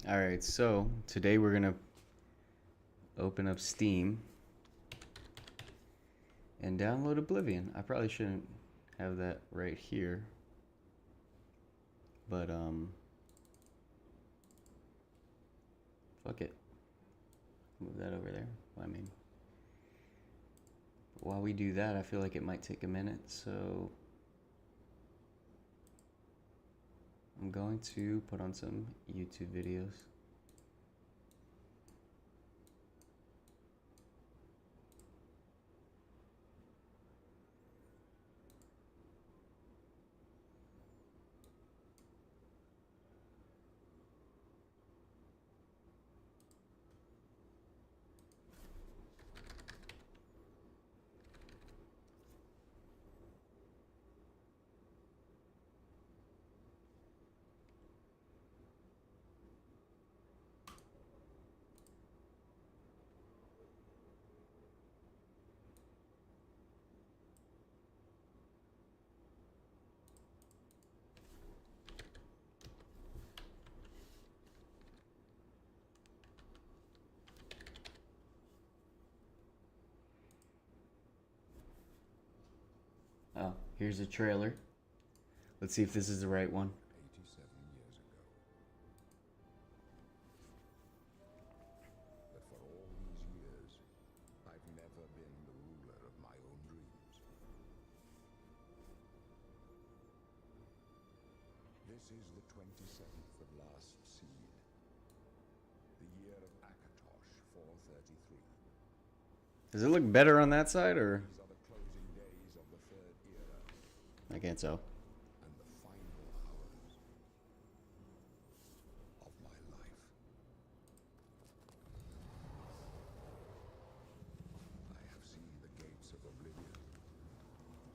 Alright, so today we're gonna open up Steam and download Oblivion. I probably shouldn't have that right here, but fuck it. Move that over there. I mean, while we do that, I feel like it might take a minute, so I'm going to put on some YouTube videos. Oh, here's a trailer. Let's see if this is the right one. 87 years ago. But for all these years, I've never been the ruler of my own dreams. This is the 27th of last seed. The year of Akatosh 433. Does it look better on that side, or? These are the closing days of the third era. I can't tell. And the final hours of my life. I have seen the gates of Oblivion,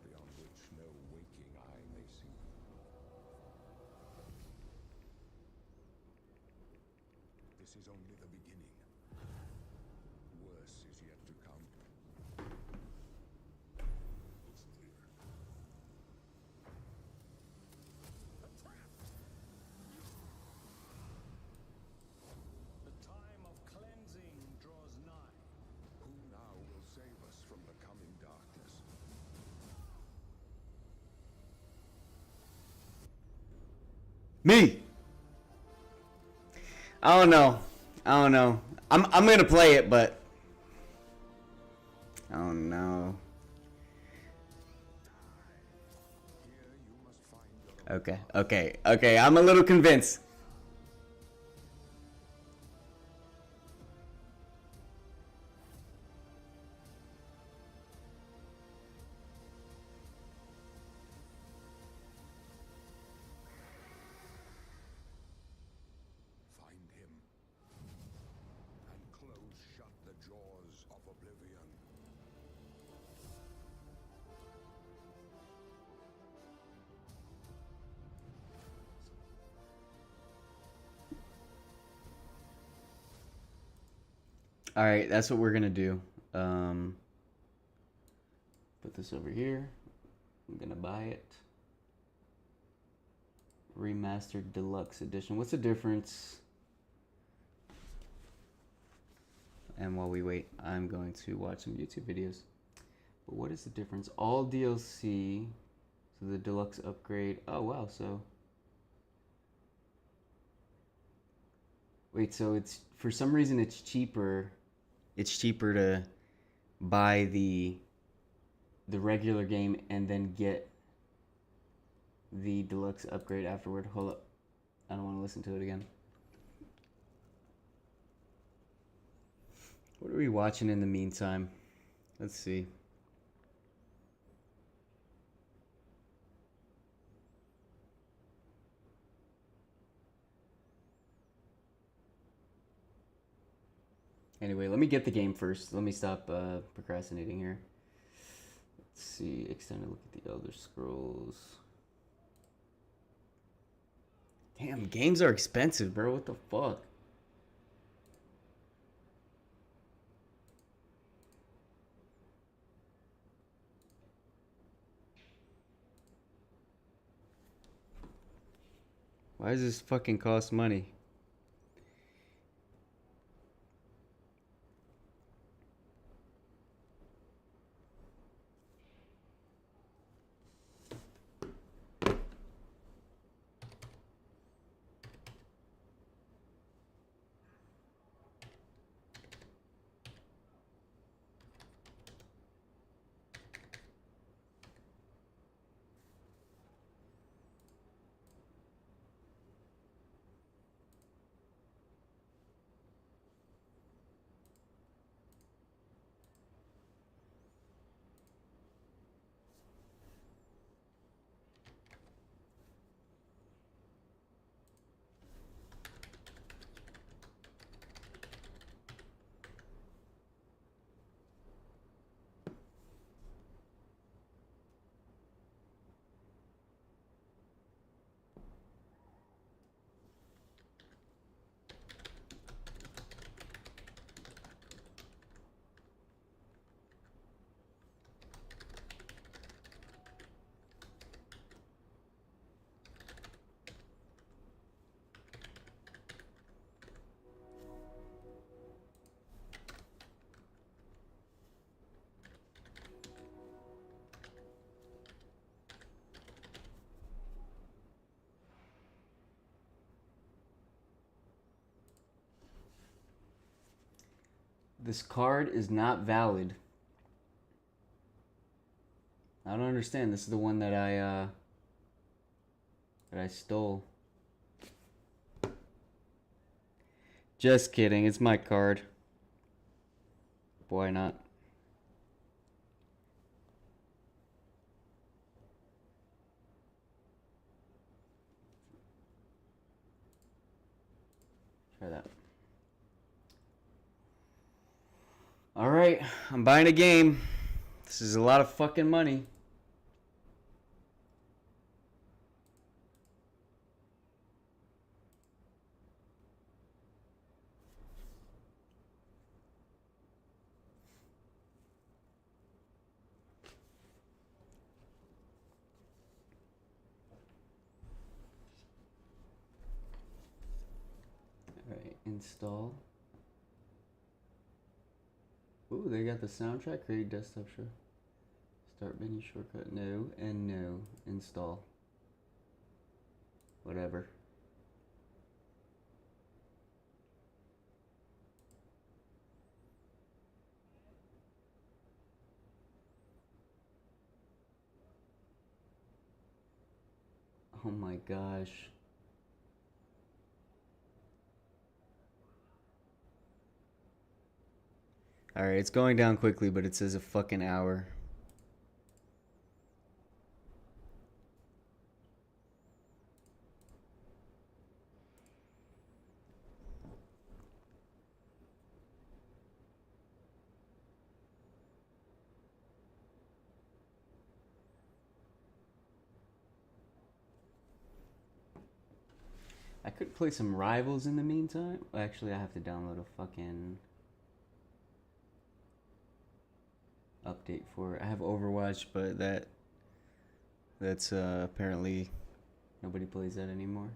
beyond which no waking eye may see. This is only the beginning. Worse is yet to come. It's near. The time of cleansing draws nigh. Who now will save us from the coming darkness? Me. I don't know. I don't know. I'm gonna play it, but I don't know. Here you must find your Okay. I'm a little convinced. Find him. And close shut the jaws of Oblivion. All right, that's what we're gonna do. Put this over here. I'm gonna buy it. Remastered Deluxe Edition. What's the difference? And while we wait, I'm going to watch some YouTube videos. But what is the difference? All DLC. So the deluxe upgrade. Oh wow, so wait, so it's for some reason it's cheaper. It's cheaper to buy the regular game and then get the deluxe upgrade afterward. Hold up. I don't want to listen to it again. What are we watching in the meantime? Let's see. Anyway, let me get the game first. Let me stop procrastinating here. Let's see. Extended look at the Elder Scrolls. Damn, games are expensive, bro. What the fuck? Why does this fucking cost money? This card is not valid. I don't understand. This is the one that I stole. Just kidding. It's my card. Why not? Try that. Alright, I'm buying a game. This is a lot of fucking money. Alright, install. Ooh, they got the soundtrack. Create desktop show. Start menu shortcut. No and no. Install. Whatever. Oh my gosh. Alright, it's going down quickly, but it says a fucking hour. I could play some Rivals in the meantime. Actually, I have to download a fucking update for it. I have Overwatch, but that's apparently nobody plays that anymore.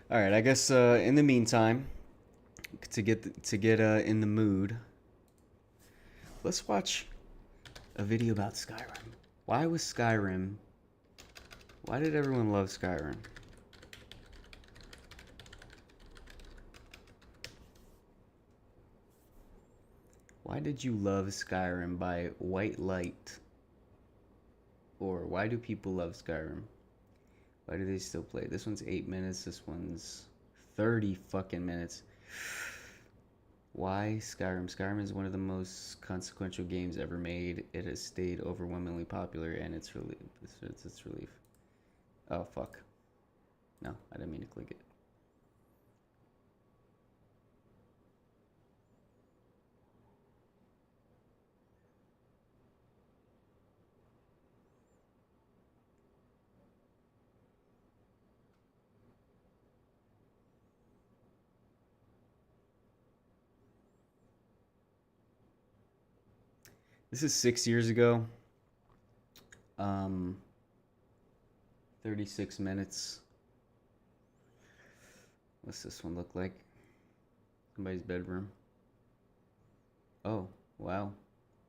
All right, I guess in the meantime, to get in the mood, let's watch a video about Skyrim. Why did everyone love Skyrim? Why did you love Skyrim by White Light? Or why do people love Skyrim? Why do they still play? This one's 8 minutes. This one's 30 fucking minutes. Why Skyrim? Skyrim is one of the most consequential games ever made. It has stayed overwhelmingly popular, and its relief. Its relief. Oh fuck! No, I didn't mean to click it. This is 6 years ago. 36 minutes. What's this one look like? Somebody's bedroom. Oh, wow.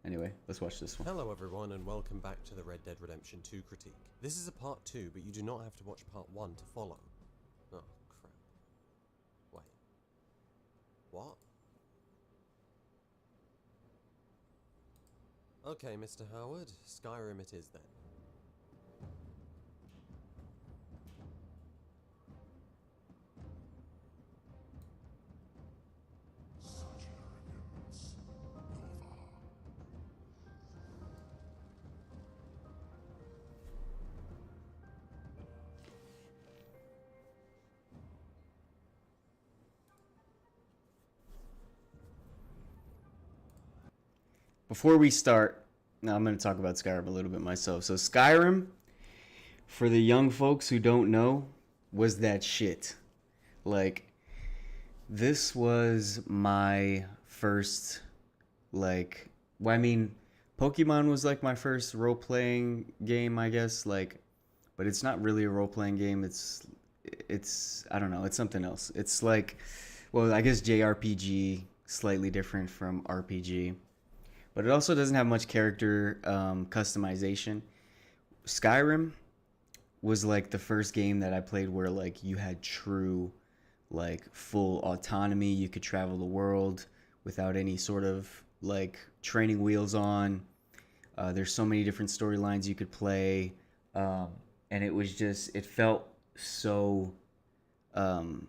Anyway, let's watch this one. Hello everyone and welcome back to the Red Dead Redemption 2 critique. This is a part 2, but you do not have to watch part 1 to follow. Oh, crap. Wait. What? Okay, Mr. Howard, Skyrim it is then. Such arrogance. Nova. Before we start, now I'm going to talk about Skyrim a little bit myself. So Skyrim, for the young folks who don't know, was that shit. Like, this was my first, like, well, I mean, Pokemon was like my first role-playing game, I guess, like, but it's not really a role-playing game. It's I don't know, it's something else. It's like, well, I guess JRPG, slightly different from RPG. But it also doesn't have much character customization. Skyrim was like the first game that I played where like you had true like full autonomy. You could travel the world without any sort of like training wheels on. There's so many different storylines you could play, um, and it was just it felt so um,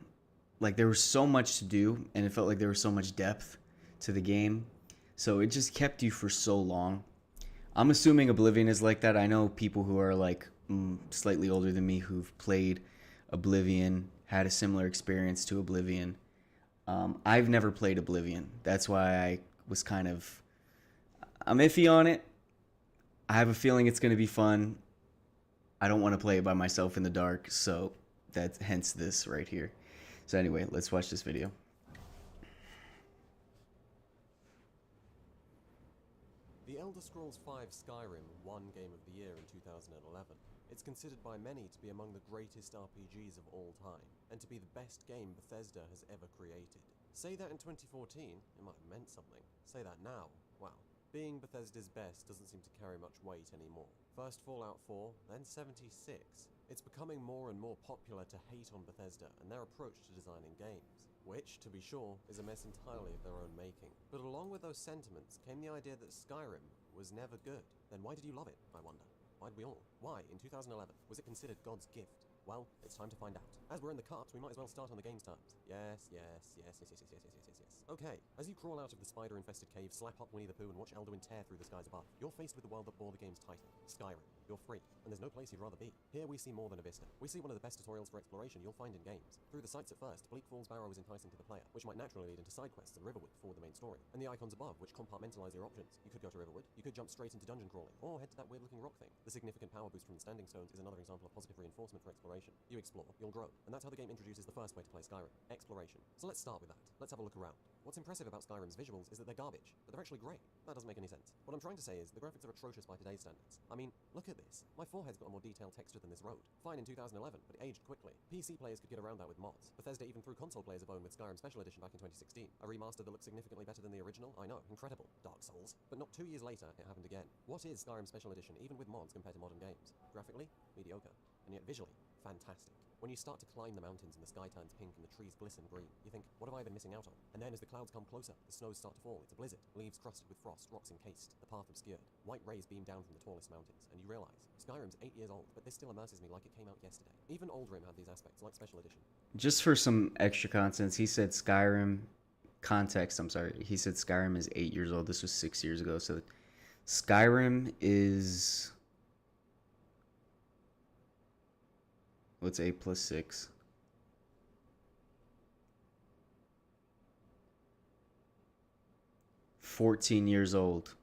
like there was so much to do, and it felt like there was so much depth to the game. So it just kept you for so long. I'm assuming Oblivion is like that. I know people who are like slightly older than me who've played Oblivion, had a similar experience to Oblivion. I've never played Oblivion. That's why I was kind of I'm iffy on it. I have a feeling it's going to be fun. I don't want to play it by myself in the dark, so that's hence this right here. So anyway, let's watch this video. The Elder Scrolls V Skyrim won Game of the Year in 2011. It's considered by many to be among the greatest RPGs of all time, and to be the best game Bethesda has ever created. Say that in 2014, it might have meant something. Say that now, wow. Being Bethesda's best doesn't seem to carry much weight anymore. First Fallout 4, then 76. It's becoming more and more popular to hate on Bethesda and their approach to designing games, which, to be sure, is a mess entirely of their own making. But along with those sentiments came the idea that Skyrim was never good. Then why did you love it, I wonder? Why'd we all? Why, in 2011, was it considered God's gift? Well, it's time to find out. As we're in the cart, we might as well start on the game's terms. Yes. Okay, as you crawl out of the spider-infested cave, slap up Winnie the Pooh, and watch Elduin tear through the skies above, you're faced with the world that bore the game's title, Skyrim. You're free, and there's no place you'd rather be. Here we see more than a vista. We see one of the best tutorials for exploration you'll find in games. Through the sights at first, Bleak Falls Barrow is enticing to the player, which might naturally lead into side quests and Riverwood for the main story. And the icons above, which compartmentalize your options. You could go to Riverwood, you could jump straight into dungeon crawling, or head to that weird-looking rock thing. The significant power boost from the standing stones is another example of positive reinforcement for exploration. You explore, you'll grow, and that's how the game introduces the first way to play Skyrim, exploration. So let's start with that. Let's have a look around. What's impressive about Skyrim's visuals is that they're garbage, but they're actually great. That doesn't make any sense. What I'm trying to say is the graphics are atrocious by today's standards. I mean, look at this. My forehead's got a more detailed texture than this road. Fine in 2011, but it aged quickly. PC players could get around that with mods. Bethesda even threw console players a bone with Skyrim Special Edition back in 2016. A remaster that looks significantly better than the original? I know, incredible. Dark Souls. But not 2 years later, it happened again. What is Skyrim Special Edition, even with mods compared to modern games? Graphically, mediocre. And yet visually, fantastic. When you start to climb the mountains and the sky turns pink and the trees glisten green, you think, what have I been missing out on? And then as the clouds come closer, the snows start to fall, it's a blizzard, leaves crusted with frost, rocks encased, the path obscured, white rays beam down from the tallest mountains, and you realize, Skyrim's 8 years old, but this still immerses me like it came out yesterday. Even Oldrim had these aspects, like Special Edition. Just for some extra context, he said Skyrim he said Skyrim is 8 years old. This was 6 years ago. So Skyrim is what's 8 plus 6? 14 years old.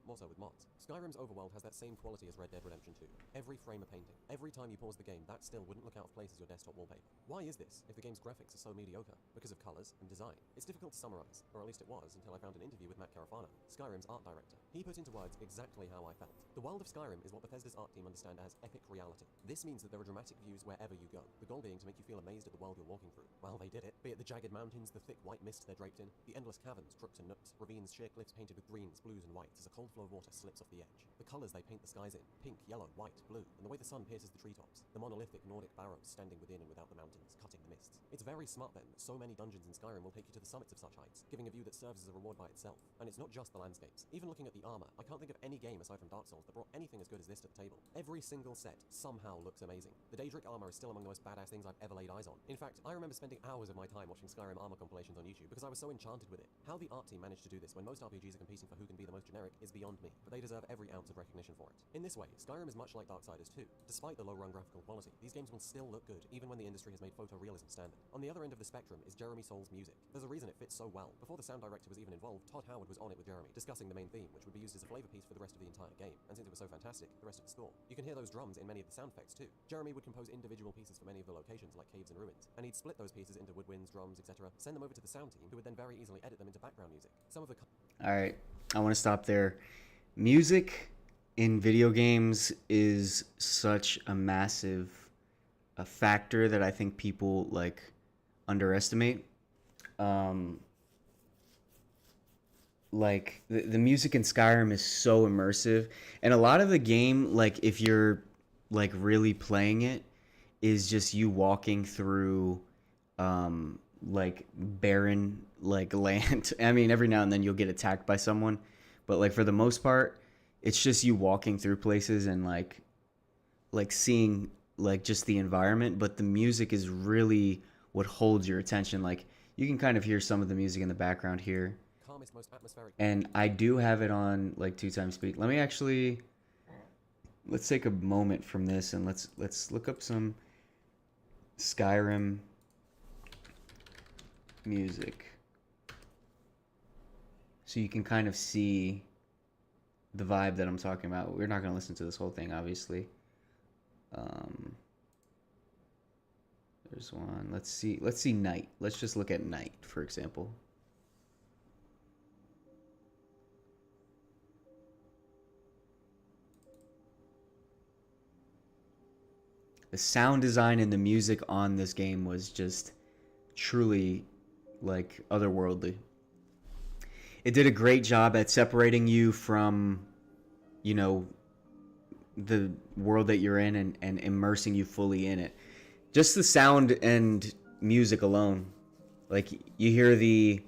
More so with mods. Skyrim's overworld has that same quality as Red Dead Redemption 2. Every frame a painting. Every time you pause the game, that still wouldn't look out of place as your desktop wallpaper. Why is this, if the game's graphics are so mediocre? Because of colors and design. It's difficult to summarize, or at least it was until I found an interview with Matt Carafano, Skyrim's art director. He put into words exactly how I felt. The world of Skyrim is what Bethesda's art team understand as epic reality. This means that there are dramatic views wherever you go, the goal being to make you feel amazed at the world you're walking through. Well, they did it. Be it the jagged mountains, the thick white mist they're draped in, the endless caverns, crooks and nooks, ravines, sheer cliffs painted with greens, blues and whites as a cold flow of water slips off the edge. The colors they paint the skies in, pink, yellow, white, blue, and the way the sun pierces the treetops, the monolithic Nordic barrows standing within and without the mountains, cutting the mists. It's very smart then that so many dungeons in Skyrim will take you to the summits of such heights, giving a view that serves as a reward by itself. And it's not just the landscapes. Even looking at the armor, I can't think of any game aside from Dark Souls that brought anything as good as this to the table. Every single set somehow looks amazing. The Daedric armor is still among the most badass things I've ever laid eyes on. In fact, I remember spending hours of my time watching Skyrim armor compilations on YouTube because I was so enchanted with it. How the art team managed to do this when most RPGs are competing for who can be the most generic is beyond me, but they deserve every ounce of recognition for it. In this way, Skyrim is much like Darksiders 2. Despite the low-run graphical quality, these games will still look good, even when the industry has made photorealism standard. On the other end of the spectrum is Jeremy Soul's music. There's a reason it fits so well. Before the sound director was even involved, Todd Howard was on it with Jeremy, discussing the main theme, which would be used as a flavor piece for the rest of the entire game. And since it was so fantastic, the rest of the score. You can hear those drums in many of the sound effects too. Jeremy would compose individual pieces for many of the locations, like caves and ruins, and he'd split those pieces into woodwinds, drums, etc., send them over to the sound team, who would then very easily edit them into background music. Some of the All right, I want to stop there. Music in video games is such a massive factor that I think people like underestimate. Like the music in Skyrim is so immersive, and a lot of the game, like if you're like really playing it is just you walking through like barren like land. I mean, every now and then you'll get attacked by someone, but like for the most part, it's just you walking through places and like seeing like just the environment, but the music is really what holds your attention. Like you can kind of hear some of the music in the background here. Calmest, most atmospheric. And I do have it on like 2 times speed. Let me actually let's take a moment from this and let's look up some Skyrim music so you can kind of see the vibe that I'm talking about. We're not going to listen to this whole thing, obviously. There's one. Let's see night. Let's just look at night, for example. The sound design and the music on this game was just truly like otherworldly. It did a great job at separating you from, you know, the world that you're in and immersing you fully in it. Just the sound and music alone. Like you hear the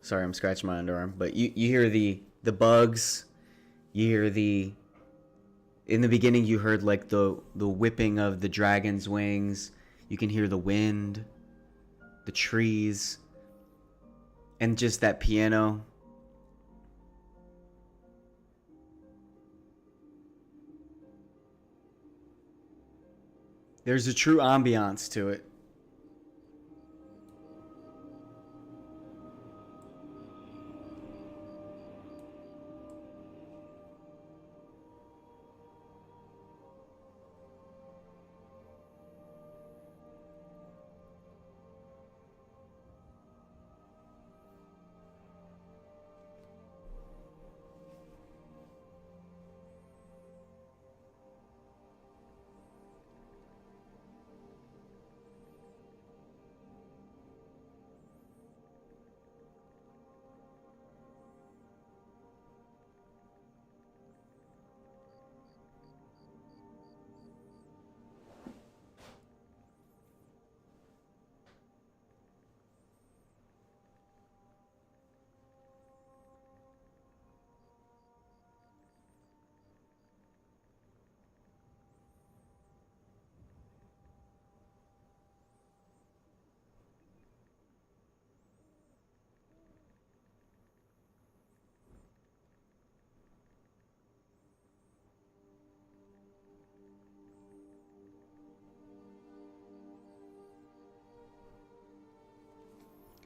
sorry, I'm scratching my underarm, but you hear the bugs, you hear the in the beginning you heard like the whipping of the dragon's wings. You can hear the wind, the trees, and just that piano. There's a true ambiance to it.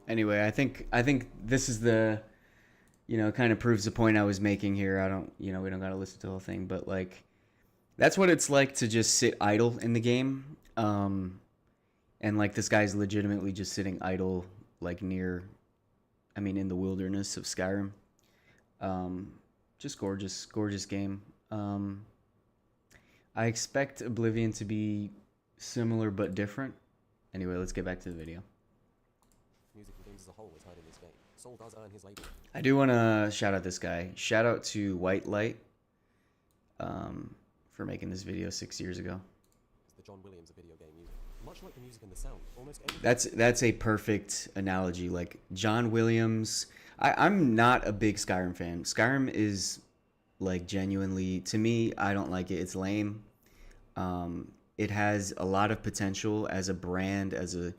Anyway, I think this is the, you know, kind of proves the point I was making here. I don't, you know, we don't got to listen to the whole thing, but like that's what it's like to just sit idle in the game. And like this guy's legitimately just sitting idle like near I mean in the wilderness of Skyrim. Just gorgeous game. I expect Oblivion to be similar but different. Anyway, let's get back to the video. Music and games as a whole is hiding this game. Saul does earn his label. I do want to shout out this guy. Shout out to White Light for making this video 6 years ago. It's the John Williams of video game music. Much like the music and the sound, almost every That's a perfect analogy. Like John Williams, I'm not a big Skyrim fan. Skyrim is like genuinely, to me, I don't like it. It's lame. It has a lot of potential as a brand, as a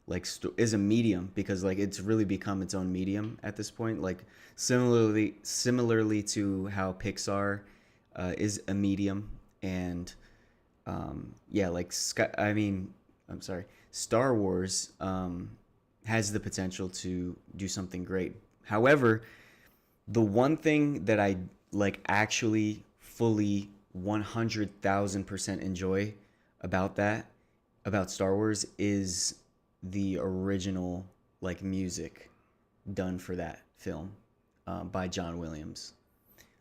like is a medium, because like it's really become its own medium at this point. Like similarly to how Pixar is a medium, and yeah, like Star Wars has the potential to do something great. However, the one thing that I like actually fully 100,000% enjoy about Star Wars is the original like music done for that film by John Williams.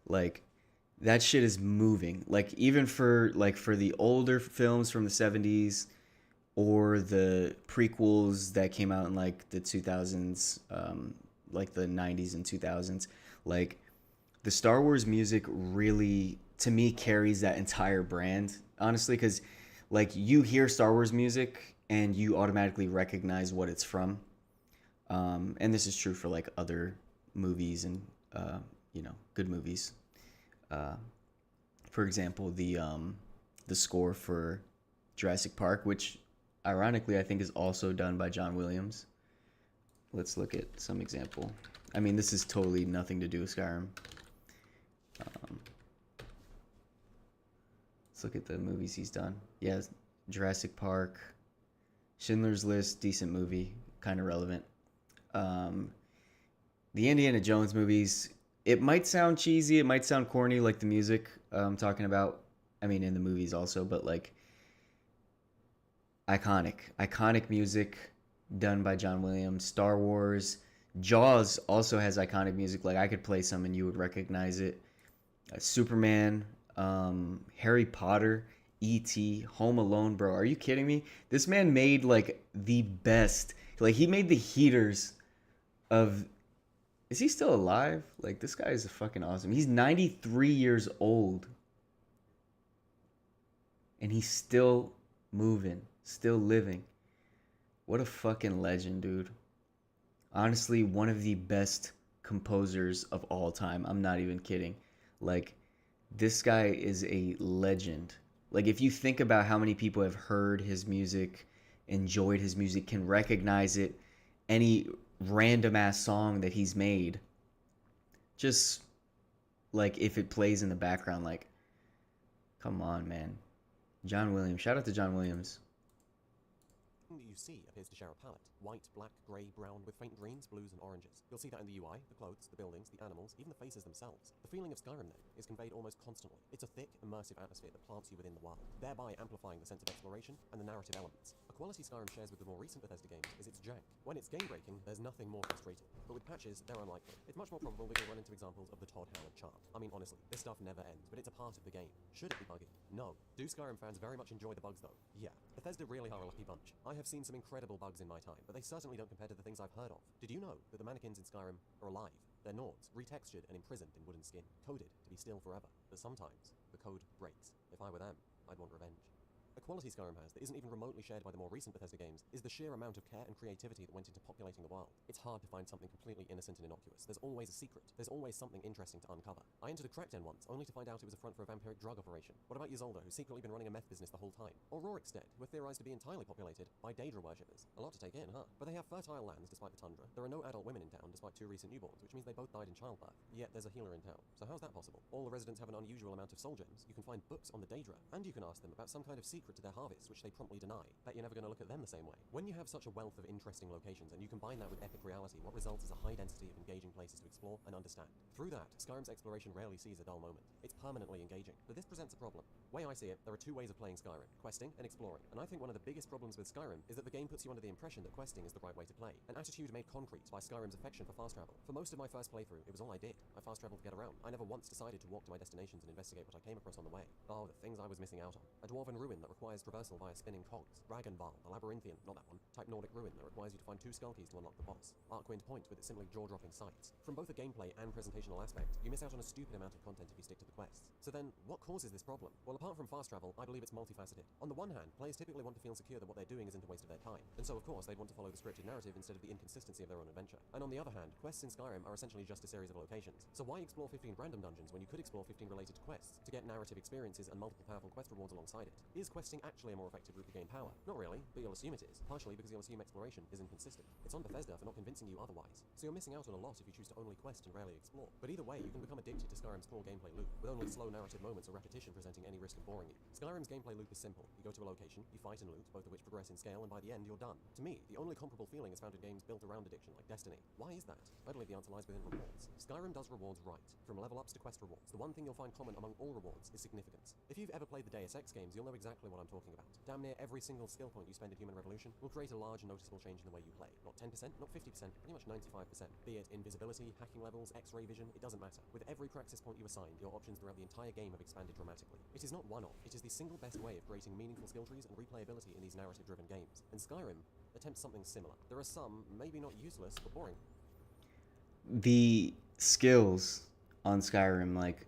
Like that shit is moving. Like even for the older films from the 70s or the prequels that came out in like the 2000s, like the 90s and 2000s, like the Star Wars music really to me carries that entire brand honestly, because like you hear Star Wars music and you automatically recognize what it's from. And this is true for like other movies and good movies. Uh, for example, the score for Jurassic Park, which ironically I think is also done by John Williams. Let's look at some example. I mean, this is totally nothing to do with Skyrim. Let's look at the movies he's done. Yeah, Jurassic Park, Schindler's List, decent movie, kind of relevant. The Indiana Jones movies, it might sound cheesy, it might sound corny, like the music I'm talking about. I mean, in the movies also, but like iconic music done by John Williams. Star Wars, Jaws also has iconic music. Like I could play some and you would recognize it. Superman, Harry Potter, E.T., Home Alone, bro. Are you kidding me? This man made like the best. Like he made the heaters of. Is he still alive? Like this guy is fucking awesome. He's 93 years old. And he's still moving, still living. What a fucking legend, dude. Honestly, one of the best composers of all time. I'm not even kidding. Like, this guy is a legend. Like, if you think about how many people have heard his music, enjoyed his music, can recognize it, any random ass song that he's made, just like if it plays in the background, like, come on, man. John Williams. Shout out to John Williams. That you see appears to share a palette. White, black, grey, brown, with faint greens, blues, and oranges. You'll see that in the UI, the clothes, the buildings, the animals, even the faces themselves. The feeling of Skyrim, then, is conveyed almost constantly. It's a thick, immersive atmosphere that plants you within the world, thereby amplifying the sense of exploration and the narrative elements. A quality Skyrim shares with the more recent Bethesda games is its jank. When it's game-breaking, there's nothing more frustrating. But with patches, they're unlikely. It's much more probable that you'll run into examples of the Todd Howard charm. I mean, honestly, this stuff never ends, but it's a part of the game. Should it be buggy? No. Do Skyrim fans very much enjoy the bugs, though? Yeah. Bethesda really are a lucky bunch. I have seen some incredible bugs in my time, but they certainly don't compare to the things I've heard of. Did you know that the mannequins in Skyrim are alive? They're Nords, retextured and imprisoned in wooden skin, coded to be still forever. But sometimes, the code breaks. If I were them, I'd want revenge. A quality Skyrim has that isn't even remotely shared by the more recent Bethesda games is the sheer amount of care and creativity that went into populating the world. It's hard to find something completely innocent and innocuous. There's always a secret. There's always something interesting to uncover. I entered a crack den once, only to find out it was a front for a vampiric drug operation. What about Ysolda, who's secretly been running a meth business the whole time? Or Rorikstead, who are theorized to be entirely populated by Daedra worshippers. A lot to take in, huh? But they have fertile lands despite the tundra. There are no adult women in town despite 2 recent newborns, which means they both died in childbirth. Yet there's a healer in town. So how's that possible? All the residents have an unusual amount of soul gems. You can find books on the Daedra, and you can ask them about some kind of secret to their harvest, which they promptly deny. Bet you're never going to look at them the same way. When you have such a wealth of interesting locations and you combine that with epic reality, what results is a high density of engaging places to explore and understand. Through that, Skyrim's exploration rarely sees a dull moment. It's permanently engaging. But this presents a problem. Way I see it, there are 2 ways of playing Skyrim, questing and exploring. And I think one of the biggest problems with Skyrim is that the game puts you under the impression that questing is the right way to play. An attitude made concrete by Skyrim's affection for fast travel. For most of my first playthrough, it was all I did. I fast traveled to get around. I never once decided to walk to my destinations and investigate what I came across on the way. Oh, the things I was missing out on. A dwarven ruin that requires traversal via spinning cogs. Ragnval, a labyrinthian, not that one, type Nordic ruin that requires you to find 2 skull keys to unlock the boss. Arkwind Point with its simply jaw-dropping sights. From both a gameplay and presentational aspect, you miss out on a stupid amount of content if you stick to the quests. So then, what causes this problem? Well, apart from fast travel, I believe it's multifaceted. On the one hand, players typically want to feel secure that what they're doing isn't a waste of their time, and so of course they'd want to follow the scripted narrative instead of the inconsistency of their own adventure. And on the other hand, quests in Skyrim are essentially just a series of locations. So why explore 15 random dungeons when you could explore 15 related quests to get narrative experiences and multiple powerful quest rewards alongside it? Is questing actually a more effective route to gain power? Not really, but you'll assume it is, partially because you'll assume exploration is inconsistent. It's on Bethesda for not convincing you otherwise, so you're missing out on a lot if you choose to only quest and rarely explore. But either way, you can become addicted to Skyrim's core gameplay loop, with only slow narrative moments or repetition presenting any risk of boring you. Skyrim's gameplay loop is simple. You go to a location, you fight and loot, both of which progress in scale, and by the end, you're done. To me, the only comparable feeling is found in games built around addiction, like Destiny. Why is that? I believe the answer lies within rewards. Skyrim does rewards right. From level ups to quest rewards, the one thing you'll find common among all rewards is significance. If you've ever played the Deus Ex games, you'll know exactly what I'm talking about. Damn near every single skill point you spend in Human Revolution will create a large and noticeable change in the way you play. Not 10%, not 50%, pretty much 95%. Be it invisibility, hacking levels, X-ray vision, it doesn't matter. With every praxis point you assign, your options throughout the entire game have expanded dramatically. It is not one-off, it is the single best way of creating meaningful skill trees and replayability in these narrative-driven games. And Skyrim attempts something similar. There are some, maybe not useless, but boring. The skills on Skyrim, like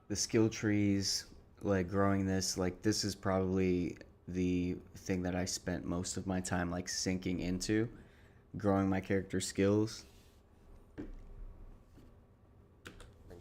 the skill trees, like growing this, like this is probably the thing that I spent most of my time like sinking into, growing my character skills.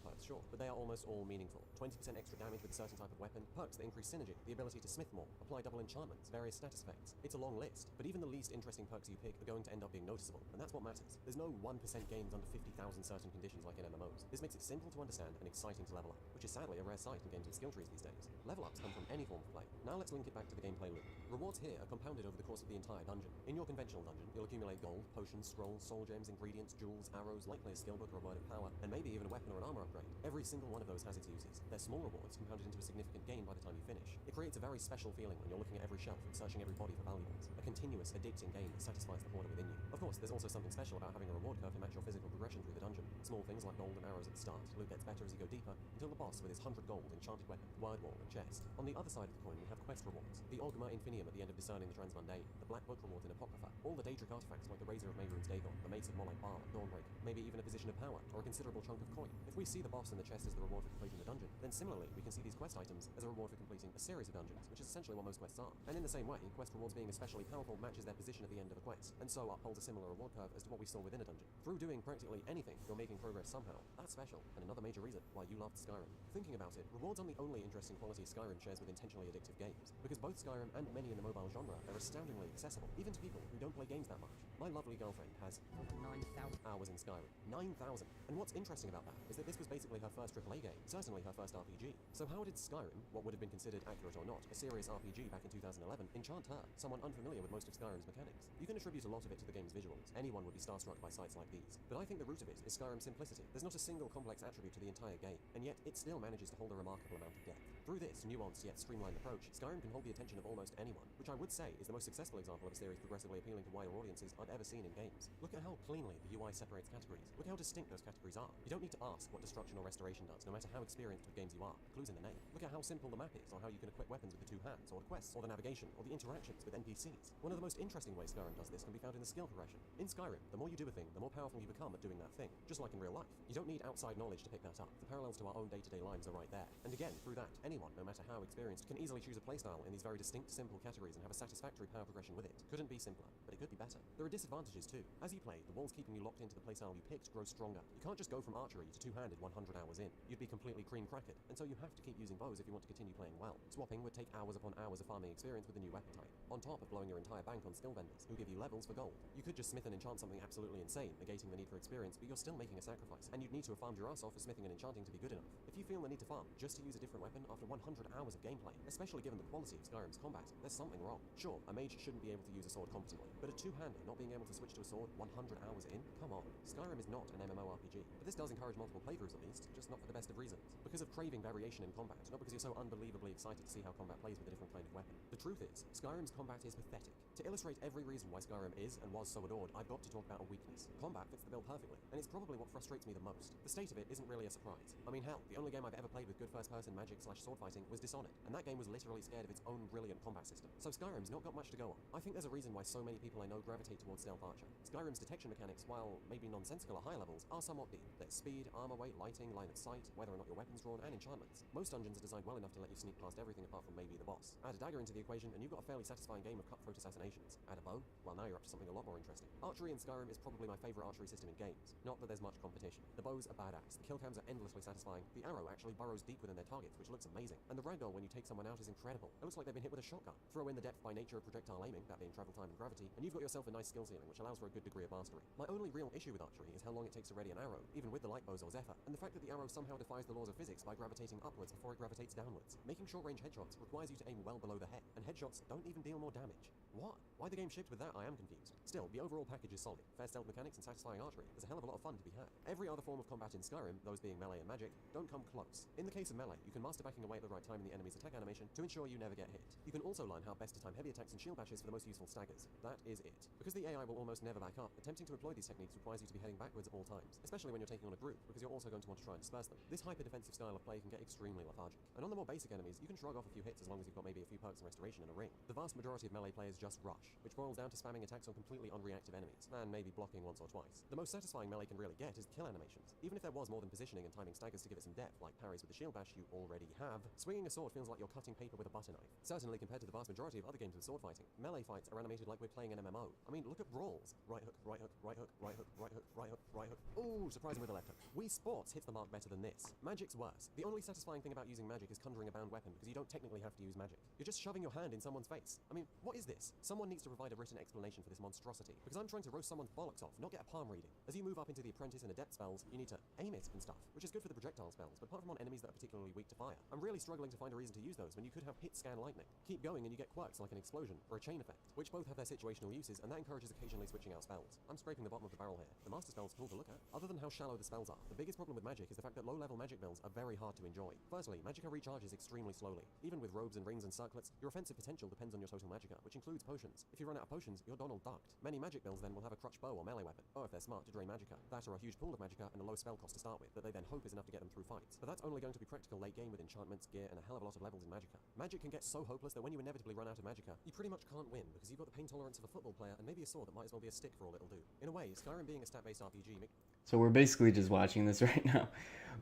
Perks, sure, but they are almost all meaningful. 20% extra damage with a certain type of weapon, perks that increase synergy, the ability to smith more, apply double enchantments, various status effects. It's a long list, but even the least interesting perks you pick are going to end up being noticeable, and that's what matters. There's no 1% games under 50,000 certain conditions like in MMOs. This makes it simple to understand and exciting to level up, which is sadly a rare sight in games with skill trees these days. Level ups come from any form of play. Now let's link it back to the gameplay loop. Rewards here are compounded over the course of the entire dungeon. In your conventional dungeon, you'll accumulate gold, potions, scrolls, soul gems, ingredients, jewels, arrows, likely a skill book or a word of power, and maybe even a weapon or an armor upgrade. Every single one of those has its uses. They're small rewards compounded into a significant gain by the time you finish. It creates a very special feeling when you're looking at every shelf and searching every body for valuables. A continuous, addicting game that satisfies the hoarder within you. Of course, there's also something special about having a reward curve to match your physical progression through the dungeon. Small things like gold and arrows at the start. Loot gets better as you go deeper, until the boss with his 100 gold, enchanted weapon, word wall, and chest. On the other side of the coin, we have quest rewards. The Augma Infinium at the end of Discerning the Transmundane, the Black Book rewards in Apocrypha, all the Daedric artifacts like the Razor of Mehrunes Dagon, the Mace of Molag Bal, Dawnbreaker, maybe even a position of power, or a considerable chunk of coin. If we see the boss in the chest as the reward for completing the dungeon, then similarly, we can see these quest items as a reward for completing a series of dungeons, which is essentially what most quests are. And in the same way, quest rewards being especially powerful matches their position at the end of a quest, and so upholds a similar reward curve as to what we saw within a dungeon. Through doing practically anything, you're making progress somehow. That's special, and another major reason why you loved Skyrim. Thinking about it, rewards aren't the only interesting quality Skyrim shares with intentionally addictive games, because both Skyrim and many in the mobile genre are astoundingly accessible, even to people who don't play games that much. My lovely girlfriend has 9,000 hours in Skyrim. 9,000! And what's interesting about that is that this was basically her first AAA game, certainly her first RPG. So how did Skyrim, what would have been considered, accurate or not, a serious RPG back in 2011, enchant her, someone unfamiliar with most of Skyrim's mechanics? You can attribute a lot of it to the game's visuals. Anyone would be starstruck by sights like these. But I think the root of it is Skyrim's simplicity. There's not a single complex attribute to the entire game, and yet it still manages to hold a remarkable amount of depth. Through this nuanced yet streamlined approach, Skyrim can hold the attention of almost anyone, which I would say is the most successful example of a series progressively appealing to wider audiences I've ever seen in games. Look at how cleanly the UI separates categories. Look how distinct those categories are. You don't need to ask what destruction or restoration does, no matter how experienced with games you are. The clue's in the name. Look at how simple the map is, or how you can equip weapons with the two hands, or the quests, or the navigation, or the interactions with NPCs. One of the most interesting ways Skyrim does this can be found in the skill progression. In Skyrim, the more you do a thing, the more powerful you become at doing that thing. Just like in real life. You don't need outside knowledge to pick that up. The parallels to our own day-to-day lives are right there. And again, through that, anyone, no matter how experienced, can easily choose a playstyle in these very distinct, simple categories and have a satisfactory power progression with it. Couldn't be simpler, but it could be better. There are disadvantages too. As you play, the walls keeping you locked into the playstyle you picked grow stronger. You can't just go from archery to two-handed 100 hours in. You'd be completely cream-crackered, and so you have to keep using bows if you want to continue playing well. Swapping would take hours upon hours of farming experience with a new weapon type, on top of blowing your entire bank on skill vendors, who give you levels for gold. You could just smith and enchant something absolutely insane, negating the need for experience, but you're still making a sacrifice, and you'd need to have farmed your ass off for smithing and enchanting to be good enough. If you feel the need to farm just to use a different weapon after 100 hours of gameplay, especially given the quality of Skyrim's combat, there's something wrong. Sure, a mage shouldn't be able to use a sword competently, but a two-hander not being able to switch to a sword 100 hours in? Come on. Skyrim is not an MMORPG, but this does encourage multiple playthroughs at least, just not for the best of reasons. Because of craving variation in combat, not because you're so unbelievably excited to see how combat plays with a different kind of weapon. The truth is, Skyrim's combat is pathetic. To illustrate every reason why Skyrim is and was so adored, I've got to talk about a weakness. Combat fits the bill perfectly, and it's probably what frustrates me the most. The state of it isn't really a surprise. I mean, hell, the only game I've ever played with good first-person magic/sword fighting was Dishonored, and that game was literally scared of its own brilliant combat system. So Skyrim's not got much to go on. I think there's a reason why so many people I know gravitate towards Stealth Archer. Skyrim's detection mechanics, while maybe nonsensical at high levels, are somewhat deep. There's speed, armor weight, lighting, line of sight, whether or not your weapon's drawn, and enchantments. Most dungeons are designed well enough to let you sneak past everything apart from maybe the boss. Add a dagger into the equation, and you've got a fairly satisfying game of cutthroat assassinations. Add a bow? Well, now you're up to something a lot more interesting. Archery in Skyrim is probably my favorite archery system in games. Not that there's much competition. The bows are badass, the kill cams are endlessly satisfying, the arrow actually burrows deep within their targets, which looks amazing, and the ragdoll when you take someone out is incredible. It looks like they've been hit with a shotgun. Throw in the depth by nature of projectile aiming, that being travel time and gravity, and you've got yourself a nice skill ceiling, which allows for a good degree of mastery. My only real issue with archery is how long it takes to ready an arrow, even with the light bows or Zephyr, and the fact that the arrow somehow defies the laws of physics by gravitating upwards before it gravitates downwards. Making short-range headshots requires you to aim well below the head, and headshots don't even deal more damage. What? Why the game shipped with that, I am confused. Still, the overall package is solid. Fair stealth mechanics and satisfying archery. There's a hell of a lot of fun to be had. Every other form of combat in Skyrim, those being melee and magic, don't come close. In the case of melee, you can master backing away at the right time in the enemy's attack animation to ensure you never get hit. You can also learn how best to time heavy attacks and shield bashes for the most useful staggers. That is it. Because the AI will almost never back up, attempting to employ these techniques requires you to be heading backwards at all times, especially when you're taking on a group, because you're also going to want to try and disperse them. This hyper-defensive style of play can get extremely lethargic. And on the more basic enemies, you can shrug off a few hits as long as you've got maybe a few perks and restoration in a ring. The vast majority of melee players just rush, which boils down to spamming attacks on completely unreactive enemies, and maybe blocking once or twice. The most satisfying melee can really get is with kill animations. Even if there was more than positioning and timing staggers to give it some depth, like parries with the shield bash you already have, swinging a sword feels like you're cutting paper with a butter knife. Certainly compared to the vast majority of other games with sword fighting, melee fights are animated like we're playing an MMO. I mean, look at Brawls. Right hook, right hook, right hook, right hook, right hook, right hook, right hook. Ooh, surprising with the left hook. Wii Sports hits the mark better than this. Magic's worse. The only satisfying thing about using magic is conjuring a bound weapon because you don't technically have to use magic. You're just shoving your hand in someone's face. I mean, what is this? Someone needs to provide a written explanation for this monstrosity, because I'm trying to roast someone's bollocks off, not get a palm reading. As you move up into the apprentice and adept spells, you need to aim it and stuff, which is good for the projectile spells, but apart from on enemies that are particularly weak to fire, I'm really struggling to find a reason to use those when you could have hit scan lightning. Keep going and you get quirks like an explosion or a chain effect, which both have their situational uses, and that encourages occasionally switching out spells. I'm scraping the bottom of the barrel here. The master spell's cool to look at, other than how shallow the spells are. The biggest problem with magic is the fact that low-level magic builds are very hard to enjoy. Firstly, magicka recharges extremely slowly. Even with robes and rings and circlets, your offensive potential depends on your total magicka, which includes potions. If you run out of potions, you're Donald Ducked. Many magic builds then will have a crutch bow or melee weapon, or if they're smart, to drain magicka. That or a huge pool of magicka and a low spell cost to start with, that they then hope is enough to get them through fights. But that's only going to be practical late game with enchantments, gear, and a hell of a lot of levels in magicka. Magic can get so hopeless that when you inevitably run out of magicka, you pretty much can't win, because you've got the pain tolerance of a football player and maybe a sword that might as well be a stick for all it'll do. In a way, Skyrim being a stat-based RPG So we're basically just watching this right now.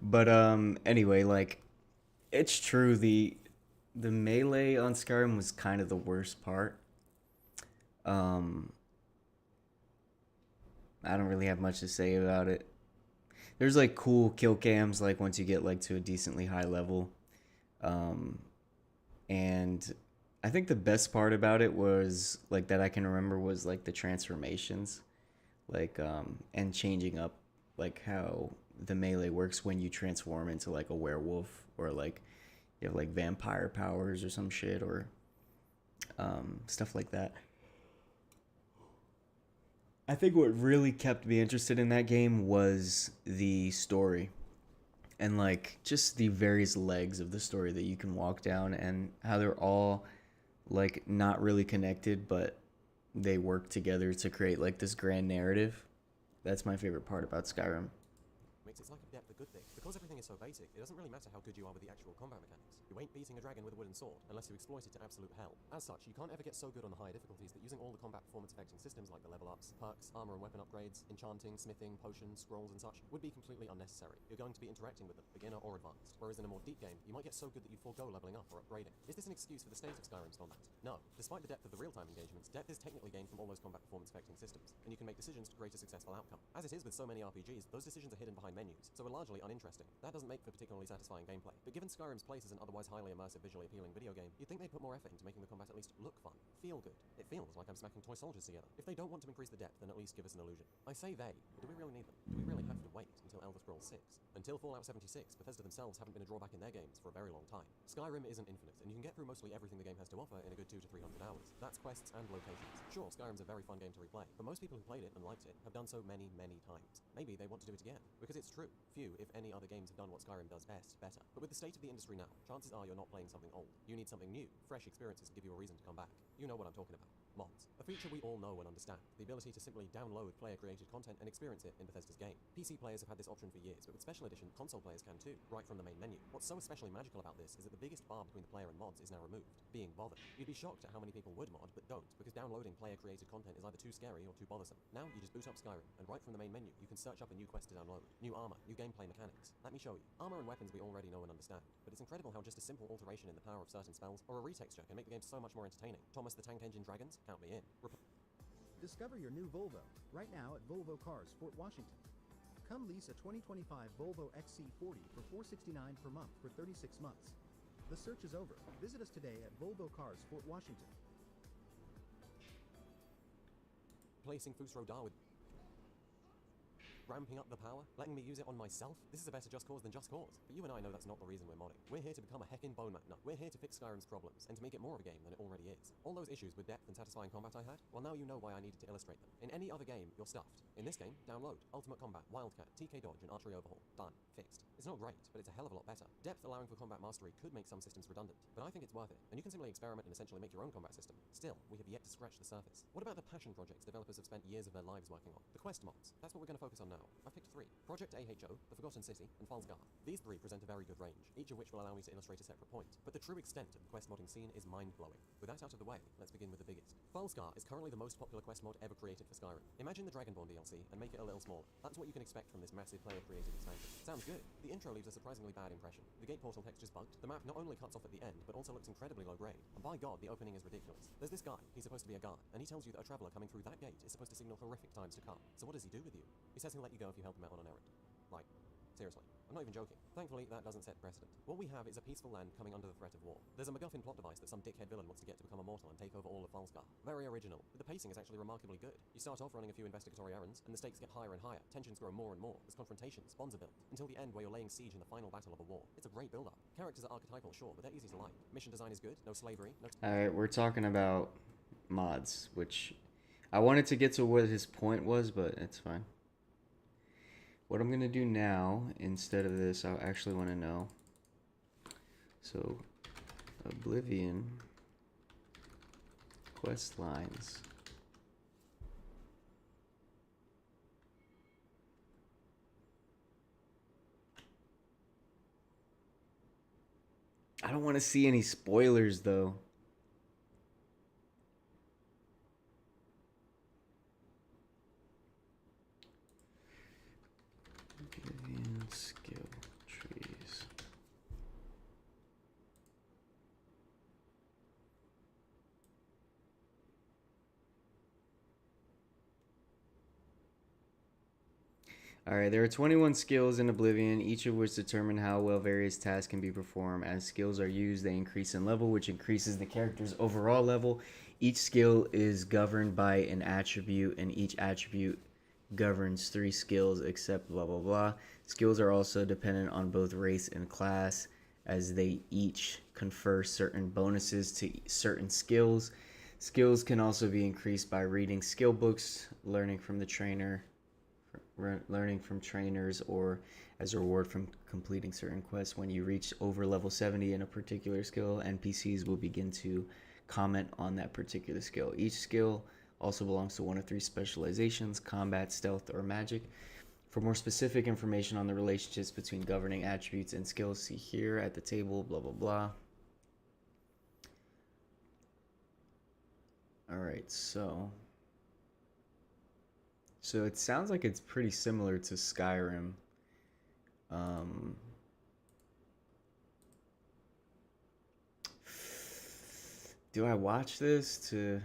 But anyway, like, it's true, the melee on Skyrim was kind of the worst part. I don't really have much to say about it. There's like cool kill cams like once you get like to a decently high level. And I think the best part about it was like that I can remember was like the transformations, like and changing up like how the melee works when you transform into like a werewolf, or like you have like vampire powers or some shit, or stuff like that. I think what really kept me interested in that game was the story, and like just the various legs of the story that you can walk down, and how they're all like not really connected, but they work together to create like this grand narrative. That's my favorite part about Skyrim. It's like a depth a good thing. Because everything is so basic, it doesn't really matter how good you are with the actual combat mechanics. You ain't beating a dragon with a wooden sword, unless you exploit it to absolute hell. As such, you can't ever get so good on the higher difficulties that using all the combat performance affecting systems like the level ups, perks, armor and weapon upgrades, enchanting, smithing, potions, scrolls and such would be completely unnecessary. You're going to be interacting with them, beginner or advanced. Whereas in a more deep game, you might get so good that you forego leveling up or upgrading. Is this an excuse for the state of Skyrim's combat? No. Despite the depth of the real-time engagements, depth is technically gained from all those combat performance affecting systems, and you can make decisions to create a successful outcome. As it is with so many RPGs, those decisions are hidden behind menus, so we're largely uninteresting. That doesn't make for particularly satisfying gameplay. But given Skyrim's place as an otherwise highly immersive, visually appealing video game, you'd think they'd put more effort into making the combat at least look fun, feel good. It feels like I'm smacking toy soldiers together. If they don't want to increase the depth, then at least give us an illusion. I say they, but do we really need them? Do we really have to wait until Elder Scrolls 6? Until Fallout 76, Bethesda themselves haven't been a drawback in their games for a very long time. Skyrim isn't infinite, and you can get through mostly everything the game has to offer in a good 200 to 300 hours. That's quests and locations. Sure, Skyrim's a very fun game to replay, but most people who played it and liked it have done so many, many times. Maybe they want to do it again, because it's true. Few, if any, other games have done what Skyrim does best, better. But with the state of the industry now, chances are you're not playing something old. You need something new, fresh experiences to give you a reason to come back. You know what I'm talking about. Mods. A feature we all know and understand. The ability to simply download player-created content and experience it in Bethesda's game. PC players have had this option for years, but with Special Edition, console players can too, right from the main menu. What's so especially magical about this is that the biggest bar between the player and mods is now removed. Being bothered. You'd be shocked at how many people would mod, but don't, because downloading player-created content is either too scary or too bothersome. Now, you just boot up Skyrim, and right from the main menu, you can search up a new quest to download. New armor, new gameplay mechanics. Let me show you. Armor and weapons we already know and understand, but it's incredible how just a simple alteration in the power of certain spells, or a retexture, can make the game so much more entertaining. Thomas the Tank Engine Dragons? Count me in. Discover your new Volvo, right now at Volvo Cars, Fort Washington. Come lease a 2025 Volvo XC40 for $469 per month for 36 months. The search is over. Visit us today at Volvo Cars, Fort Washington. Placing Fusro Dar with ramping up the power, letting me use it on myself. This is a better Just Cause than Just Cause. But you and I know that's not the reason we're modding. We're here to become a heckin' bone mat nut. We're here to fix Skyrim's problems, and to make it more of a game than it already is. All those issues with depth and satisfying combat I had, well now you know why I needed to illustrate them. In any other game, you're stuffed. In this game, download, Ultimate Combat, Wildcat, TK Dodge, and Archery Overhaul. Done. Fixed. It's not great, but it's a hell of a lot better. Depth allowing for combat mastery could make some systems redundant, but I think it's worth it, and you can simply experiment and essentially make your own combat system. Still, we have yet to scratch the surface. What about the passion projects developers have spent years of their lives working on? The quest mods. That's what we're going to focus on now. now. I've picked 3. Project AHO, The Forgotten City, and Falsgar. These 3 present a very good range, each of which will allow me to illustrate a separate point. But the true extent of the quest modding scene is mind-blowing. With that out of the way, let's begin with the biggest. Falsgar is currently the most popular quest mod ever created for Skyrim. Imagine the Dragonborn DLC and make it a little smaller. That's what you can expect from this massive player-created expansion. Sounds good. The intro leaves a surprisingly bad impression. The gate portal texture's bugged, the map not only cuts off at the end, but also looks incredibly low-grade. And by god, the opening is ridiculous. There's this guy, he's supposed to be a guard, and he tells you that a traveller coming through that gate is supposed to signal horrific times to come. So what does he do with you? He says he'll let you go if you help him out on an errand. Like, seriously. I'm not even joking. Thankfully, that doesn't set precedent. What we have is a peaceful land coming under the threat of war. There's a MacGuffin plot device that some dickhead villain wants to get to become immortal and take over all of Falsgar. Very original. But the pacing is actually remarkably good. You start off running a few investigatory errands, and the stakes get higher and higher. Tensions grow more and more. There's confrontations, bonds are built, until the end where you're laying siege in the final battle of a war. It's a great build-up. Characters are archetypal, sure, but they're easy to like. Mission design is good, no slavery, no... Alright, we're talking about mods, which I wanted to get to what his point was, but it's fine. What I'm gonna do now, instead of this, I actually want to know. So, Oblivion quest lines. I don't want to see any spoilers though. Oblivion skill trees. Alright, there are 21 skills in Oblivion, each of which determine how well various tasks can be performed. As skills are used, they increase in level, which increases the character's overall level. Each skill is governed by an attribute, and each attribute governs 3 skills except blah blah blah. Skills are also dependent on both race and class, as they each confer certain bonuses to certain skills. Skills can also be increased by reading skill books, learning from trainers, or as a reward from completing certain quests. When you reach over level 70 in a particular skill, NPCs will begin to comment on that particular skill. Each skill also belongs to one of 3 specializations: combat, stealth, or magic. For more specific information on the relationships between governing attributes and skills, see here at the table, blah blah blah. Alright, so it sounds like it's pretty similar to Skyrim. Do I watch this to...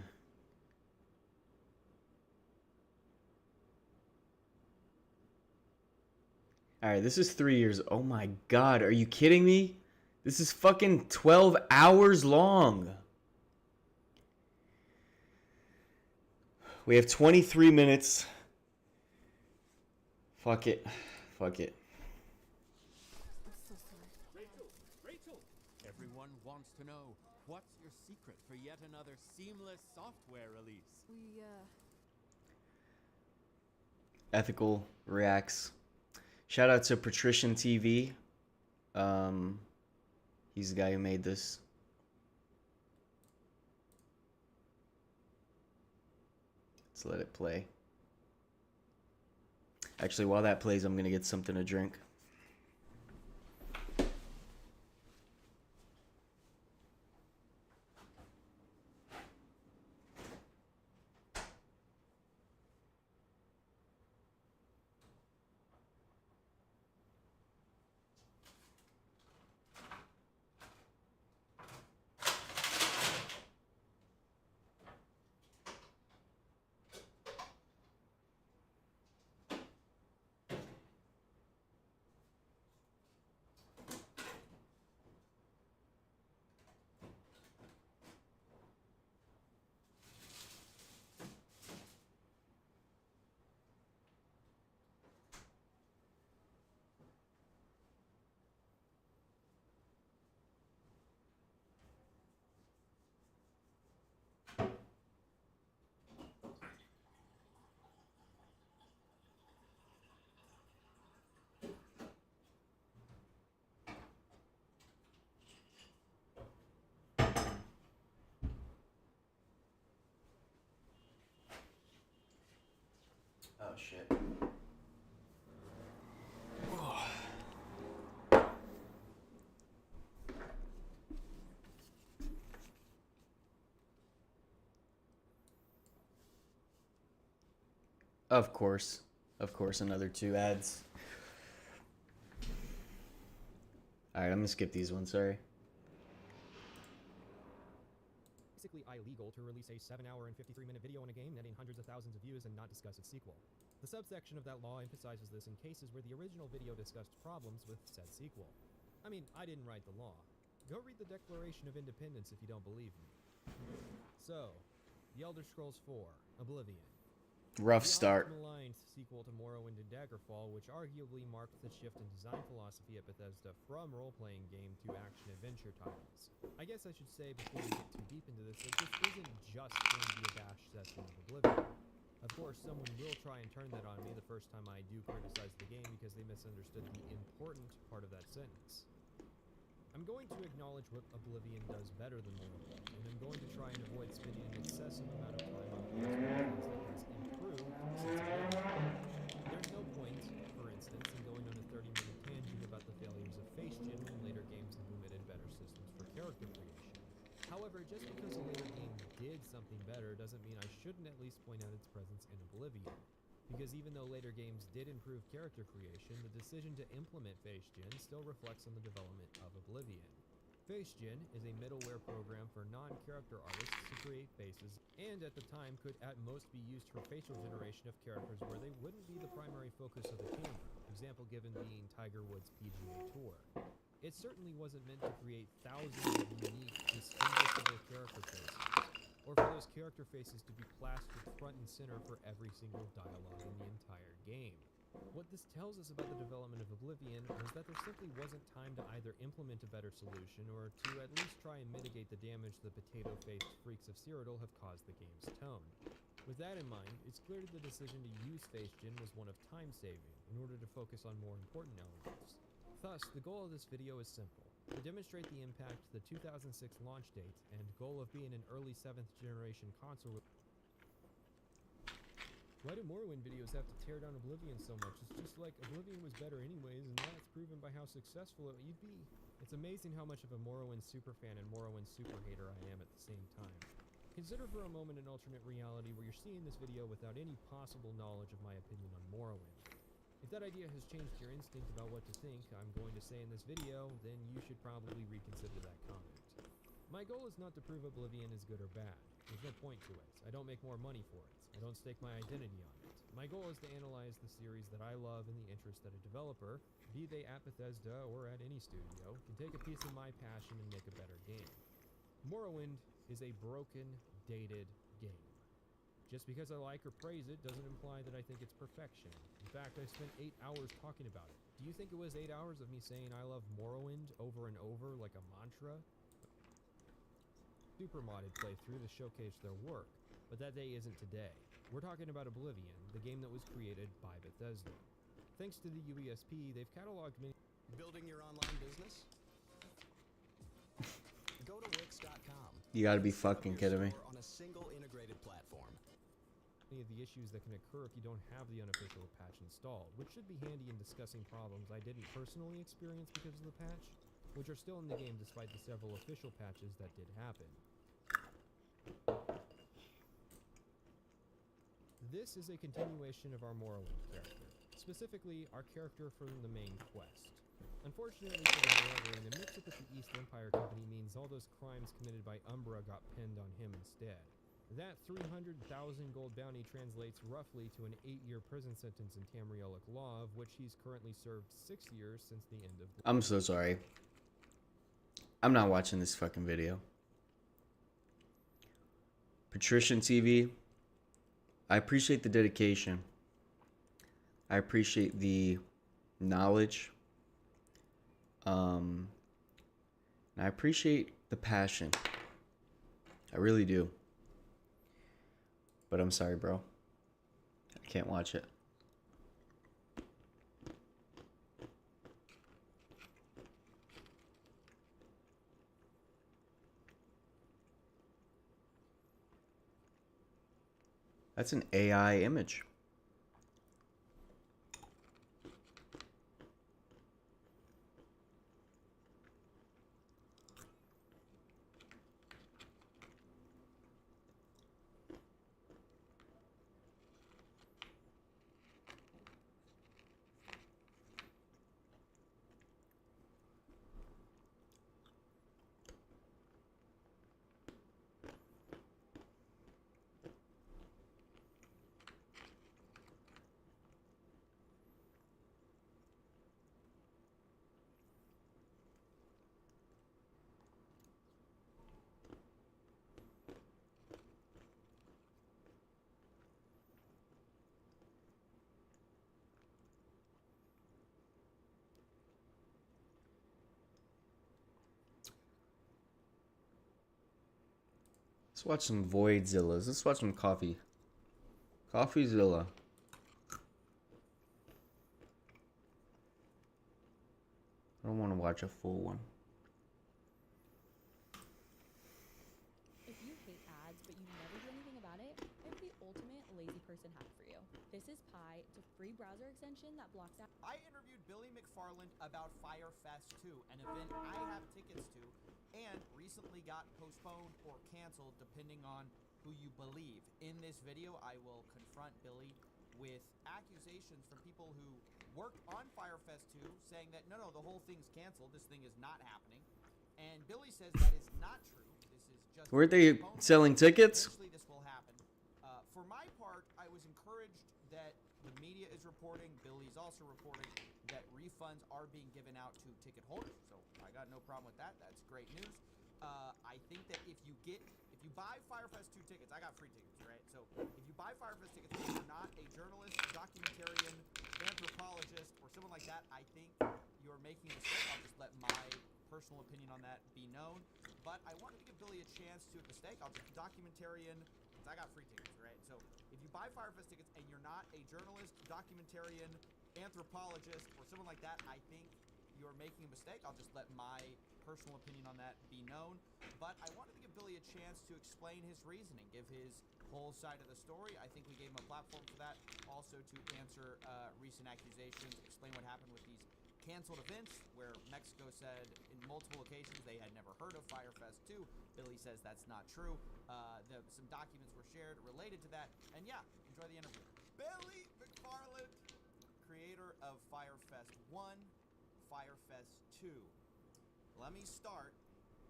Alright, this is 3 years. Oh my god, are you kidding me? This is fucking 12 hours long. We have 23 minutes. Fuck it. Fuck it. Rachel! Everyone wants to know, what's your secret for yet another seamless software release? Ethical reacts. Shout out to Patrician TV. He's the guy who made this. Let's let it play. Actually, while that plays, I'm gonna get something to drink. Oh shit. Of course. Of course, another 2 ads. Alright, I'm gonna skip these ones, sorry. Basically illegal to release a 7-hour and 53-minute video on a game netting hundreds of thousands of views and not discuss its sequel. The subsection of that law emphasizes this in cases where the original video discussed problems with said sequel. I mean, I didn't write the law. Go read the Declaration of Independence if you don't believe me. So, The Elder Scrolls 4, Oblivion. Rough start. The maligned sequel to Morrowind and Daggerfall, which arguably marked the shift in design philosophy at Bethesda from role-playing game to action-adventure titles. I guess I should say before we get too deep into this that this isn't just going to be a bash session of Oblivion. Of course, someone will try and turn that on me the first time I do criticize the game because they misunderstood the important part of that sentence. I'm going to acknowledge what Oblivion does better than Morrowind, and I'm going to try and avoid spending an excessive amount of time on points where it feels like has improved since Oblivion. There's no point, for instance, in going on a 30-minute tangent about the failures of FaceGen when later games implemented better systems for character creation. However, just because a later game did something better doesn't mean I shouldn't at least point out its presence in Oblivion. Because even though later games did improve character creation, the decision to implement FaceGen still reflects on the development of Oblivion. FaceGen is a middleware program for non-character artists to create faces, and at the time could at most be used for facial generation of characters where they wouldn't be the primary focus of the camera, example given being Tiger Woods' PGA Tour. It certainly wasn't meant to create thousands of unique, distinguishable character faces, or for those character faces to be plastered front and center for every single dialogue in the entire game. What this tells us about the development of Oblivion was that there simply wasn't time to either implement a better solution or to at least try and mitigate the damage the potato-faced freaks of Cyrodiil have caused the game's tone. With that in mind, it's clear that the decision to use FaceGen was one of time saving in order to focus on more important elements. Thus, the goal of this video is simple: to demonstrate the impact the 2006 launch date and goal of being an early 7th generation console. Why do Morrowind videos have to tear down Oblivion so much? It's just like Oblivion was better anyways, and that's proven by how successful it would be. It's amazing how much of a Morrowind superfan and Morrowind super hater I am at the same time. Consider for a moment an alternate reality where you're seeing this video without any possible knowledge of my opinion on Morrowind. If that idea has changed your instinct about what to think I'm going to say in this video, then you should probably reconsider that comment. My goal is not to prove Oblivion is good or bad. There's no point to it. I don't make more money for it. I don't stake my identity on it. My goal is to analyze the series that I love in the interest that a developer, be they at Bethesda or at any studio, can take a piece of my passion and make a better game. Morrowind is a broken, dated game. Just because I like or praise it doesn't imply that I think it's perfection. In fact, I spent 8 hours talking about it. Do you think it was 8 hours of me saying I love Morrowind over and over like a mantra? Super modded playthrough to showcase their work, but that day isn't today. We're talking about Oblivion, the game that was created by Bethesda. Thanks to the UESP, they've cataloged many. Building your online business? Go to Wix.com. You gotta be fucking kidding me. On a single integrated platform. Of the issues that can occur if you don't have the unofficial patch installed, which should be handy in discussing problems I didn't personally experience because of the patch, which are still in the game despite the several official patches that did happen. This is a continuation of our Morrowind character, specifically our character from the main quest. Unfortunately for the narrator, in the mix-up with the East Empire Company means all those crimes committed by Umbra got pinned on him instead. That 300,000 gold bounty translates roughly to an 8-year prison sentence in Tamrielic law, of which he's currently served 6 years since the end of the— I'm so sorry. I'm not watching this fucking video. Patrician TV, I appreciate the dedication. I appreciate the knowledge. And I appreciate the passion. I really do. But I'm sorry, bro. I can't watch it. That's an AI image. Let's watch some Voidzillas. Let's watch some coffee. Coffeezilla. I don't want to watch a full one. If you hate ads but you never do anything about it, I have the ultimate lazy person hack for you. This is Pi. It's a free browser extension that blocks out. I interviewed Billy McFarland about Firefest 2, an event I have tickets to, and recently got postponed or canceled depending on who you believe. In this video, I will confront Billy with accusations from people who worked on Firefest 2 saying that no, the whole thing's canceled, this thing is not happening. And Billy says that is not true. This is just Weren't they selling tickets? Eventually this will happen. For my part, I was encouraged that the media is reporting, Billy's also reporting, that refunds are being given out to ticket holders. So I got no problem with that. That's great news. I think that if you buy Firefest 2 tickets, I got free tickets, right? So if you buy Firefest tickets and you're not a journalist, documentarian, anthropologist, or someone like that, I think you're making a mistake. I'll just let my personal opinion on that be known. But I wanted to give Billy a chance to mistake. I'll just documentarian, because I got free tickets, right? So if you buy Firefest tickets and you're not a journalist, documentarian, anthropologist, or someone like that, I think you're making a mistake. I'll just let my personal opinion on that be known. But I wanted to give Billy a chance to explain his reasoning, give his whole side of the story. I think we gave him a platform for that. Also to answer recent accusations, explain what happened with these canceled events where Mexico said in multiple occasions they had never heard of Firefest 2. Billy says that's not true. Some documents were shared related to that. And yeah, enjoy the interview. Billy McFarland, creator of Firefest 1, Firefest 2. Let me start,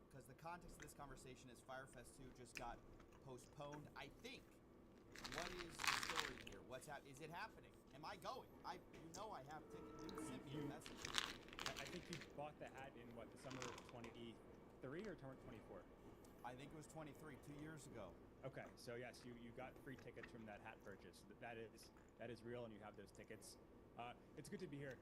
because the context of this conversation is Firefest 2 just got postponed, I think. What is the story here? Is it happening? Am I going? You know I have tickets. You sent me a message. I think you bought the hat in, what, the summer of 23 or 24? I think it was 23, 2 years ago. Okay, so yes, you got free tickets from that hat purchase. That is real, and you have those tickets. It's good to be here.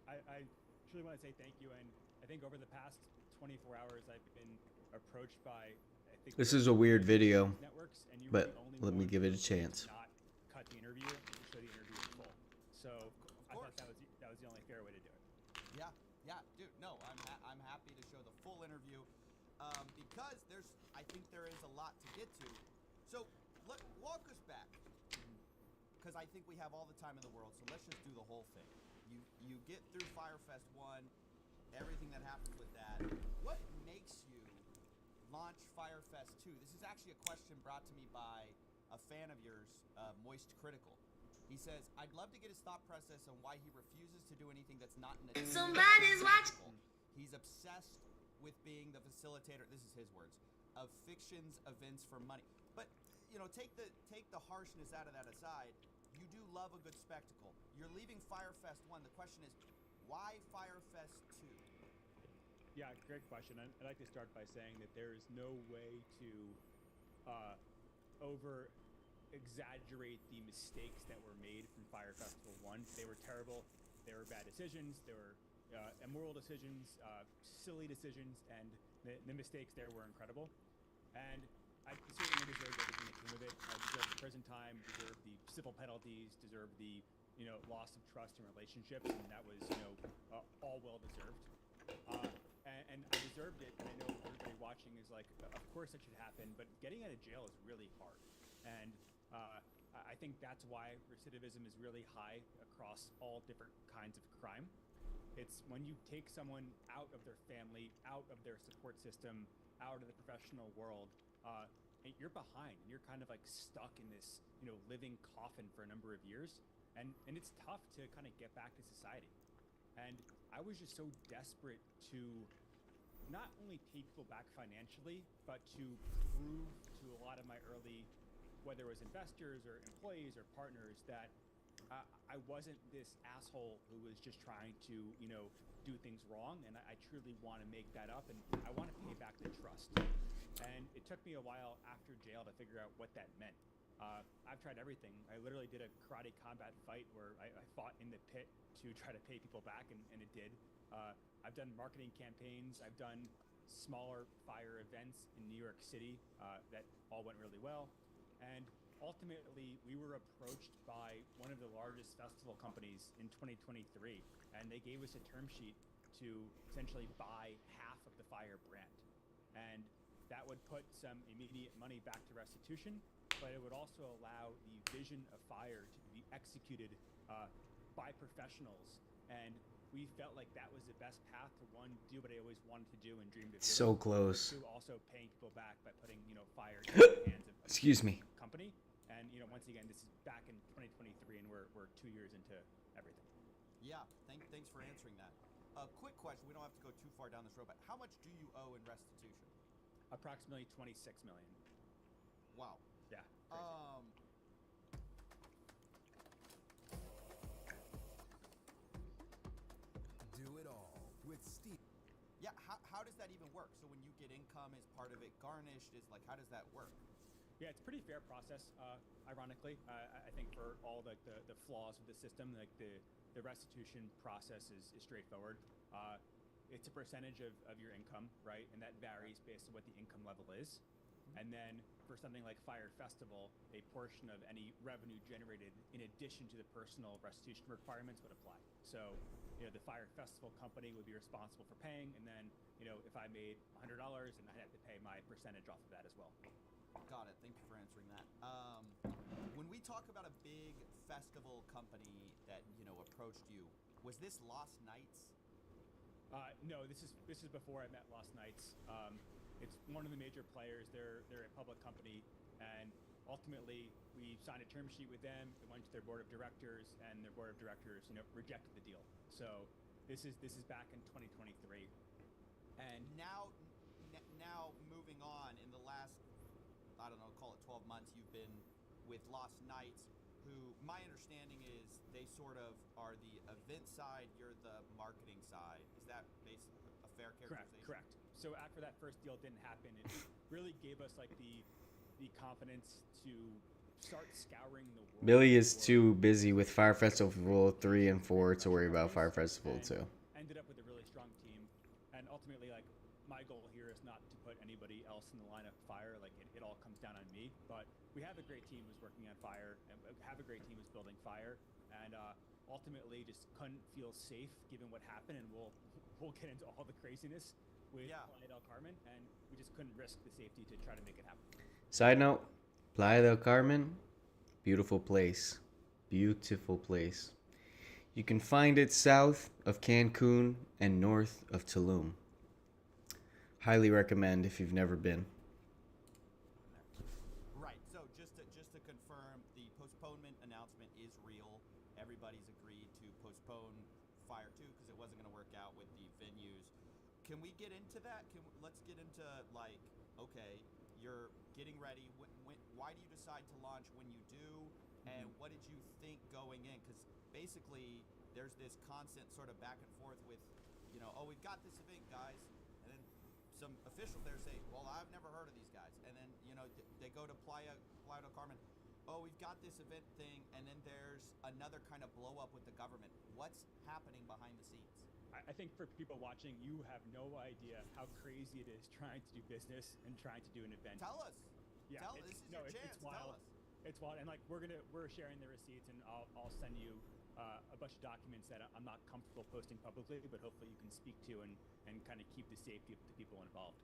I truly want to say thank you, and I think over the past 24 hours, I've been approached by, I think, This is a weird video, networks, and you but were the only let me one give it a who chance. did not cut the interview and show the interview in full. So I thought that was the only fair way to do it. Yeah, dude. No, I'm happy to show the full interview because I think there is a lot to get to. So walk us back, because I think we have all the time in the world. So let's just do the whole thing. You get through Firefest 1. Everything that happens with that. What makes you launch Firefest 2? This is actually a question brought to me by a fan of yours, Moist Critical. He says, I'd love to get his thought process on why he refuses to do anything that's not in a somebody's watching. He's obsessed with being the facilitator, this is his words, of fiction's events for money. But, take the harshness out of that aside. You do love a good spectacle. You're leaving Firefest 1. The question is, why Firefest 2? Yeah, great question. I'd like to start by saying that there is no way to over-exaggerate the mistakes that were made from Fire Festival 1. They were terrible. They were bad decisions. They were immoral decisions, silly decisions, and the mistakes there were incredible. And I certainly deserved everything that came with it. I deserved the prison time, deserved the civil penalties, deserved the loss of trust in relationships, and that was all well deserved. And I deserved it, and I know everybody watching is like, of course that should happen, but getting out of jail is really hard. And I think that's why recidivism is really high across all different kinds of crime. It's when you take someone out of their family, out of their support system, out of the professional world, and you're behind, and you're kind of like stuck in this, living coffin for a number of years. And it's tough to kind of get back to society. And I was just so desperate to not only pay people back financially, but to prove to a lot of my early, whether it was investors or employees or partners, that I wasn't this asshole who was just trying to, do things wrong. And I truly want to make that up, and I want to pay back the trust. And it took me a while after jail to figure out what that meant. I've tried everything. I literally did a karate combat fight where I fought in the pit to try to pay people back, and it did. I've done marketing campaigns. I've done smaller fire events in New York City that all went really well. And ultimately, we were approached by one of the largest festival companies in 2023, and they gave us a term sheet to essentially buy half of the Fire brand. And that would put some immediate money back to restitution, but it would also allow the vision of Fire to be executed by professionals. And we felt like that was the best path to, one, do what I always wanted to do and dreamed of doing. So close. Two, also paying people back by putting, Fire in the hands of Excuse me. company. And, once again, this is back in 2023, and we're 2 years into everything. Yeah, thanks for answering that. Quick question, we don't have to go too far down this road, but how much do you owe in restitution? Approximately 26 million. Wow. Yeah. Crazy. Do it all with Steve. Yeah, how does that even work? So when you get income, is part of it garnished? How does that work? Yeah, it's a pretty fair process. Ironically, I think for all the flaws of the system, like the restitution process is straightforward. It's a percentage of your income, right? And that varies based on what the income level is. And then for something like Fire Festival, a portion of any revenue generated in addition to the personal restitution requirements would apply. So, the Fire Festival company would be responsible for paying, and then, if I made $100, and I'd have to pay my percentage off of that as well. Got it. Thank you for answering that. When we talk about a big festival company that, approached you, was this Lost Nights? No, this is before I met Lost Nights. It's one of the major players. They're a public company, and ultimately we signed a term sheet with them. It went to their board of directors, and their board of directors, rejected the deal. So this is back in 2023, and now moving on, in the last, I don't know, call it 12 months, you've been with Lost Nights, who my understanding is they sort of are the event side, you're the marketing side. Is that basically a fair characterization? Correct. So after that first deal didn't happen, it really gave us like the confidence to start scouring the world. Billy is too busy with Fire Festival 3 and 4 to worry about Fire Festival 2. Ended up with a really strong team, and ultimately, like, my goal here is not to put anybody else in the line of Fire. Like, it all comes down on me. But we have a great team who's working on Fire, and we have a great team who's building Fire, and ultimately just couldn't feel safe given what happened. And we'll get into all the craziness with Playa del Carmen, and we just couldn't risk the safety to try to make it happen. Side note, Playa del Carmen, beautiful place. Beautiful place. You can find it south of Cancun and north of Tulum. Highly recommend if you've never been. Right. So just to confirm, the postponement announcement is real. Everybody's agreed to postpone Fire 2 because it wasn't going to work out with the venues. Can we get into that? Let's get into, like, okay, you're getting ready. Why do you decide to launch when you do? And what did you think going in? Because basically, there's this constant sort of back and forth with, oh, we've got this event, guys. And then some officials there say, well, I've never heard of these guys. And then, they go to Playa del Carmen. Oh, we've got this event thing. And then there's another kind of blow up with the government. What's happening behind the scenes? I think for people watching, you have no idea how crazy it is trying to do business and trying to do an event. Tell us. Yeah, this is your chance. It's wild. Tell us. It's wild, and like we're sharing the receipts, and I'll send you a bunch of documents that I'm not comfortable posting publicly, but hopefully you can speak to and kind of keep the safety of the people involved.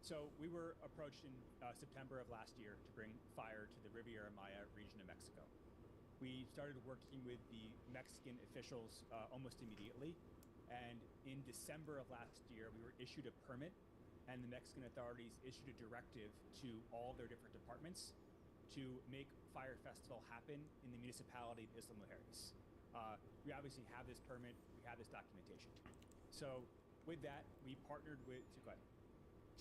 So we were approached in September of last year to bring Fire to the Riviera Maya region of Mexico. We started working with the Mexican officials almost immediately, and in December of last year, we were issued a permit, and the Mexican authorities issued a directive to all their different departments to make Fire Festival happen in the municipality of Isla Mujeres. We obviously have this permit, we have this documentation. So with that, we partnered with, go ahead.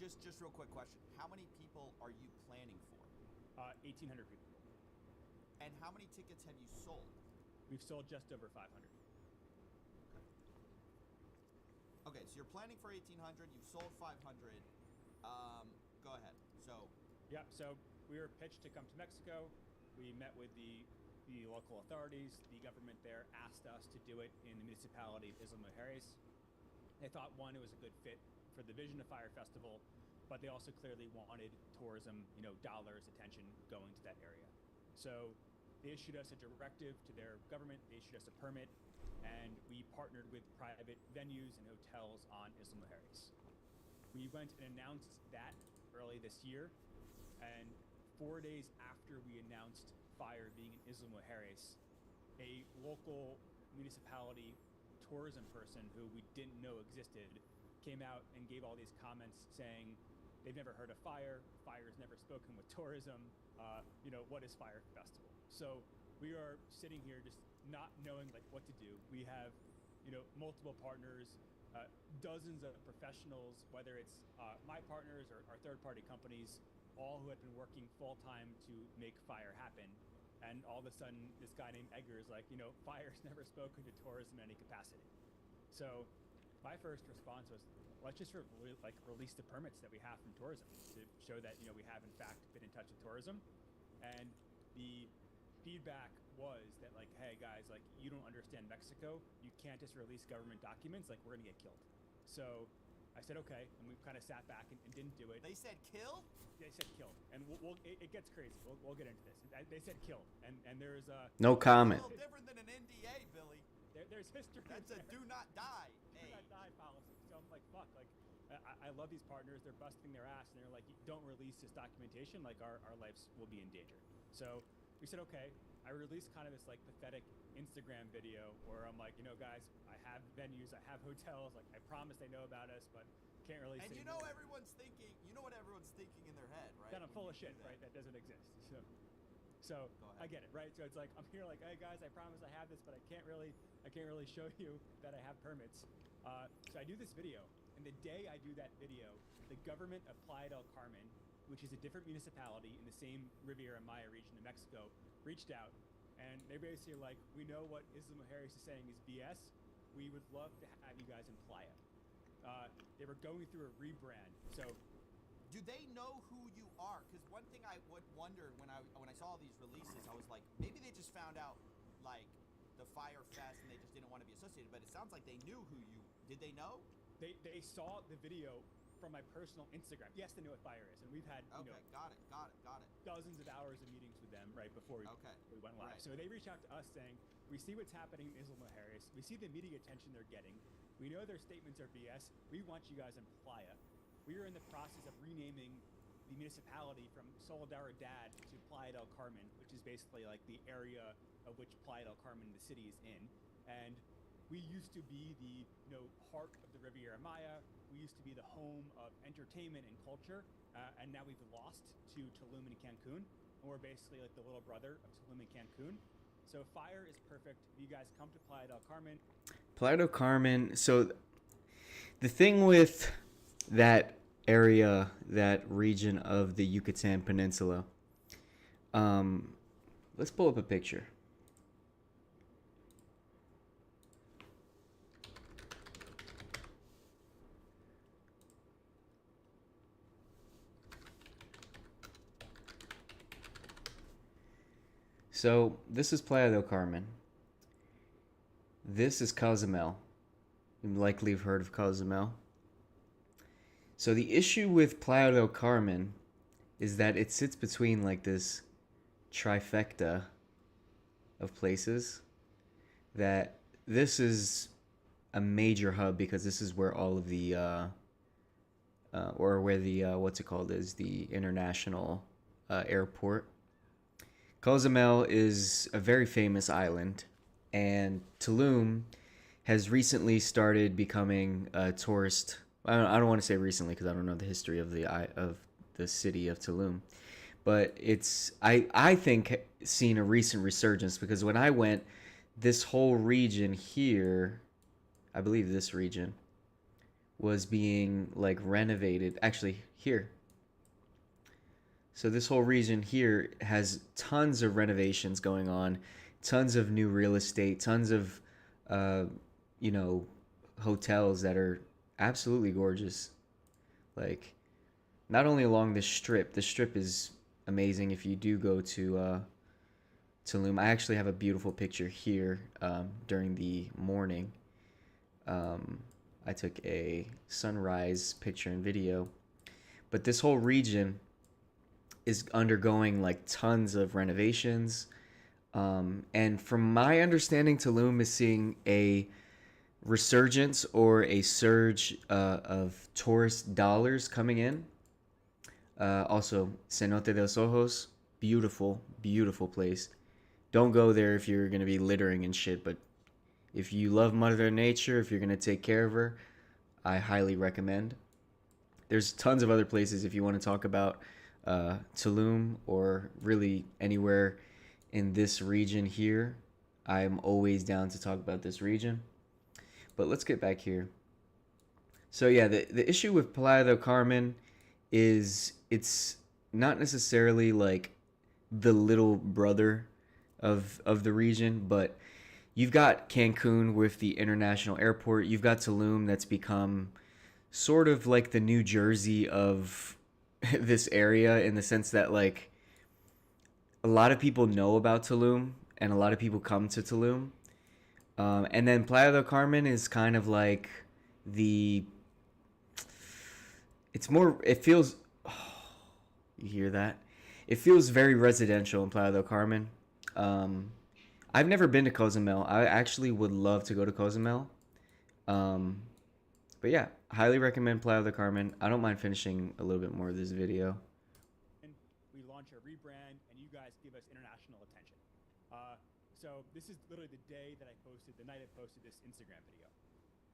Just real quick question. How many people are you planning for? 1,800 people. And how many tickets have you sold? We've sold just over 500. Okay, so you're planning for 1,800, you've sold 500. Go ahead. So we were pitched to come to Mexico. We met with the local authorities. The government there asked us to do it in the municipality of Isla Mujeres. They thought, one, it was a good fit for the vision of Fire Festival, but they also clearly wanted tourism, dollars, attention going to that area. So they issued us a directive to their government, they issued us a permit, and we partnered with private venues and hotels on Isla Mujeres. We went and announced that early this year, and 4 days after we announced Fire being in Isla Mujeres, a local municipality tourism person who we didn't know existed came out and gave all these comments saying they've never heard of Fire, Fire's never spoken with tourism, what is Fire Festival? So we are sitting here just not knowing like what to do. We have, multiple partners, dozens of professionals, whether it's my partners or third-party companies, all who had been working full-time to make Fire happen. And all of a sudden, this guy named Edgar is like, Fire's never spoken to tourism in any capacity. So my first response was, let's just release the permits that we have from tourism to show that, we have in fact been in touch with tourism. And the feedback was that like, hey guys, like you don't understand Mexico. You can't just release government documents. Like we're gonna get killed. So I said, okay. And we kind of sat back and didn't do it. They said kill? They said kill. And it gets crazy. We'll get into this. They said kill. And there's no comment. It's a little different than an NDA, Billy. There's history. That's a do not die. Do not die policy. So I'm like, fuck. Like, I love these partners. They're busting their ass, and they're like, don't release this documentation. Like, our lives will be in danger. So we said, okay. I released kind of this like pathetic Instagram video where I'm like, guys, I have venues, I have hotels. Like, I promise they know about us, but can't really. And everyone's thinking. You know what everyone's thinking in their head, right? That I'm full of shit, right? That doesn't exist. So I get it, right? So it's like I'm here, like, hey guys, I promise I have this, but I can't really show you that I have permits. So I do this video, and the day I do that video, the government of Playa del Carmen, which is a different municipality in the same Riviera Maya region of Mexico, reached out, and they're basically like, we know what Isla Mujeres is saying is BS. We would love to have you guys in Playa. They were going through a rebrand, so. Do they know who you are? Because one thing I would wonder when I saw these releases, I was like, maybe they just found out like the Fire Fest and they just didn't want to be associated. But it sounds like they knew who you. Did they know? They saw the video from my personal Instagram. Yes, they know what Fire is, and we've had got it. dozens of hours of meetings with them right before we went live. Right. So they reached out to us saying, we see what's happening in Isla Mujeres. We see the media attention they're getting. We know their statements are BS. We want you guys in Playa. We are in the process of renaming the municipality from Solidaridad to Playa del Carmen, which is basically like the area of which Playa del Carmen, the city, is in. And we used to be the heart of the Riviera Maya. We used to be the home of entertainment and culture, and now we've lost to Tulum and Cancun, and we're basically like the little brother of Tulum and Cancun. So Fire is perfect. If you guys come to Playa del Carmen. Playa del Carmen. So the thing with that area, that region of the Yucatan Peninsula, let's pull up a picture. So this is Playa del Carmen. This is Cozumel. You likely have heard of Cozumel. So the issue with Playa del Carmen is that it sits between like this trifecta of places. That this is a major hub because this is where all of the or where the what's it called is the international airport. Cozumel is a very famous island, and Tulum has recently started becoming a tourist. I don't want to say recently because I don't know the history of the city of Tulum, but it's I think seen a recent resurgence because when I went, this whole region here, I believe this region, was being like renovated. Actually, here. So this whole region here has tons of renovations going on, tons of new real estate, tons of, hotels that are absolutely gorgeous. Like, not only along the strip is amazing if you do go to Tulum. I actually have a beautiful picture here during the morning. I took a sunrise picture and video. But this whole region is undergoing like tons of renovations. And from my understanding, Tulum is seeing a resurgence or a surge of tourist dollars coming in. Also, Cenote de los Ojos, beautiful, beautiful place. Don't go there if you're gonna be littering and shit, but if you love Mother Nature, if you're gonna take care of her, I highly recommend. There's tons of other places if you want to talk about Tulum or really anywhere in this region here. I'm always down to talk about this region. But let's get back here. So yeah, the issue with Playa del Carmen is it's not necessarily like the little brother of the region, but you've got Cancun with the international airport. You've got Tulum that's become sort of like the New Jersey of this area in the sense that like a lot of people know about Tulum and a lot of people come to Tulum. And then Playa del Carmen is kind of like the it's more it feels you hear that? It feels very residential in Playa del Carmen. I've never been to Cozumel. I actually would love to go to Cozumel. But yeah, highly recommend Playa del Carmen. I don't mind finishing a little bit more of this video. We launch a rebrand, and you guys give us international attention. So this is literally the day that I posted, the night I posted this Instagram video.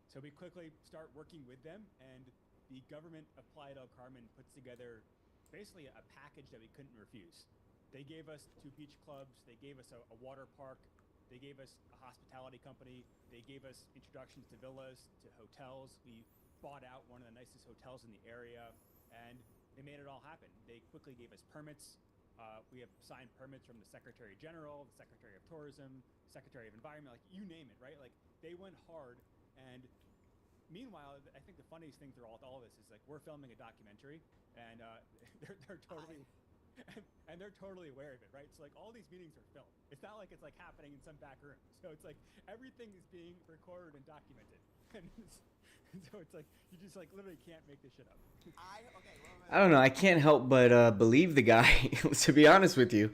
So we quickly start working with them, and the government of Playa del Carmen puts together basically a package that we couldn't refuse. They gave us 2 beach clubs, they gave us a water park, they gave us a hospitality company, they gave us introductions to villas, to hotels. We bought out one of the nicest hotels in the area, and they made it all happen. They quickly gave us permits. We have signed permits from the Secretary General, the Secretary of Tourism, Secretary of Environment, like you name it, right? Like they went hard. And meanwhile, I think the funniest thing through all this is like we're filming a documentary, and they're totally and they're totally aware of it, right? So like all these meetings are filmed. It's not like it's like happening in some back room. So it's like everything is being recorded and documented. And so it's like you just like literally can't make this shit up. I don't know. I can't help but believe the guy. To be honest with you,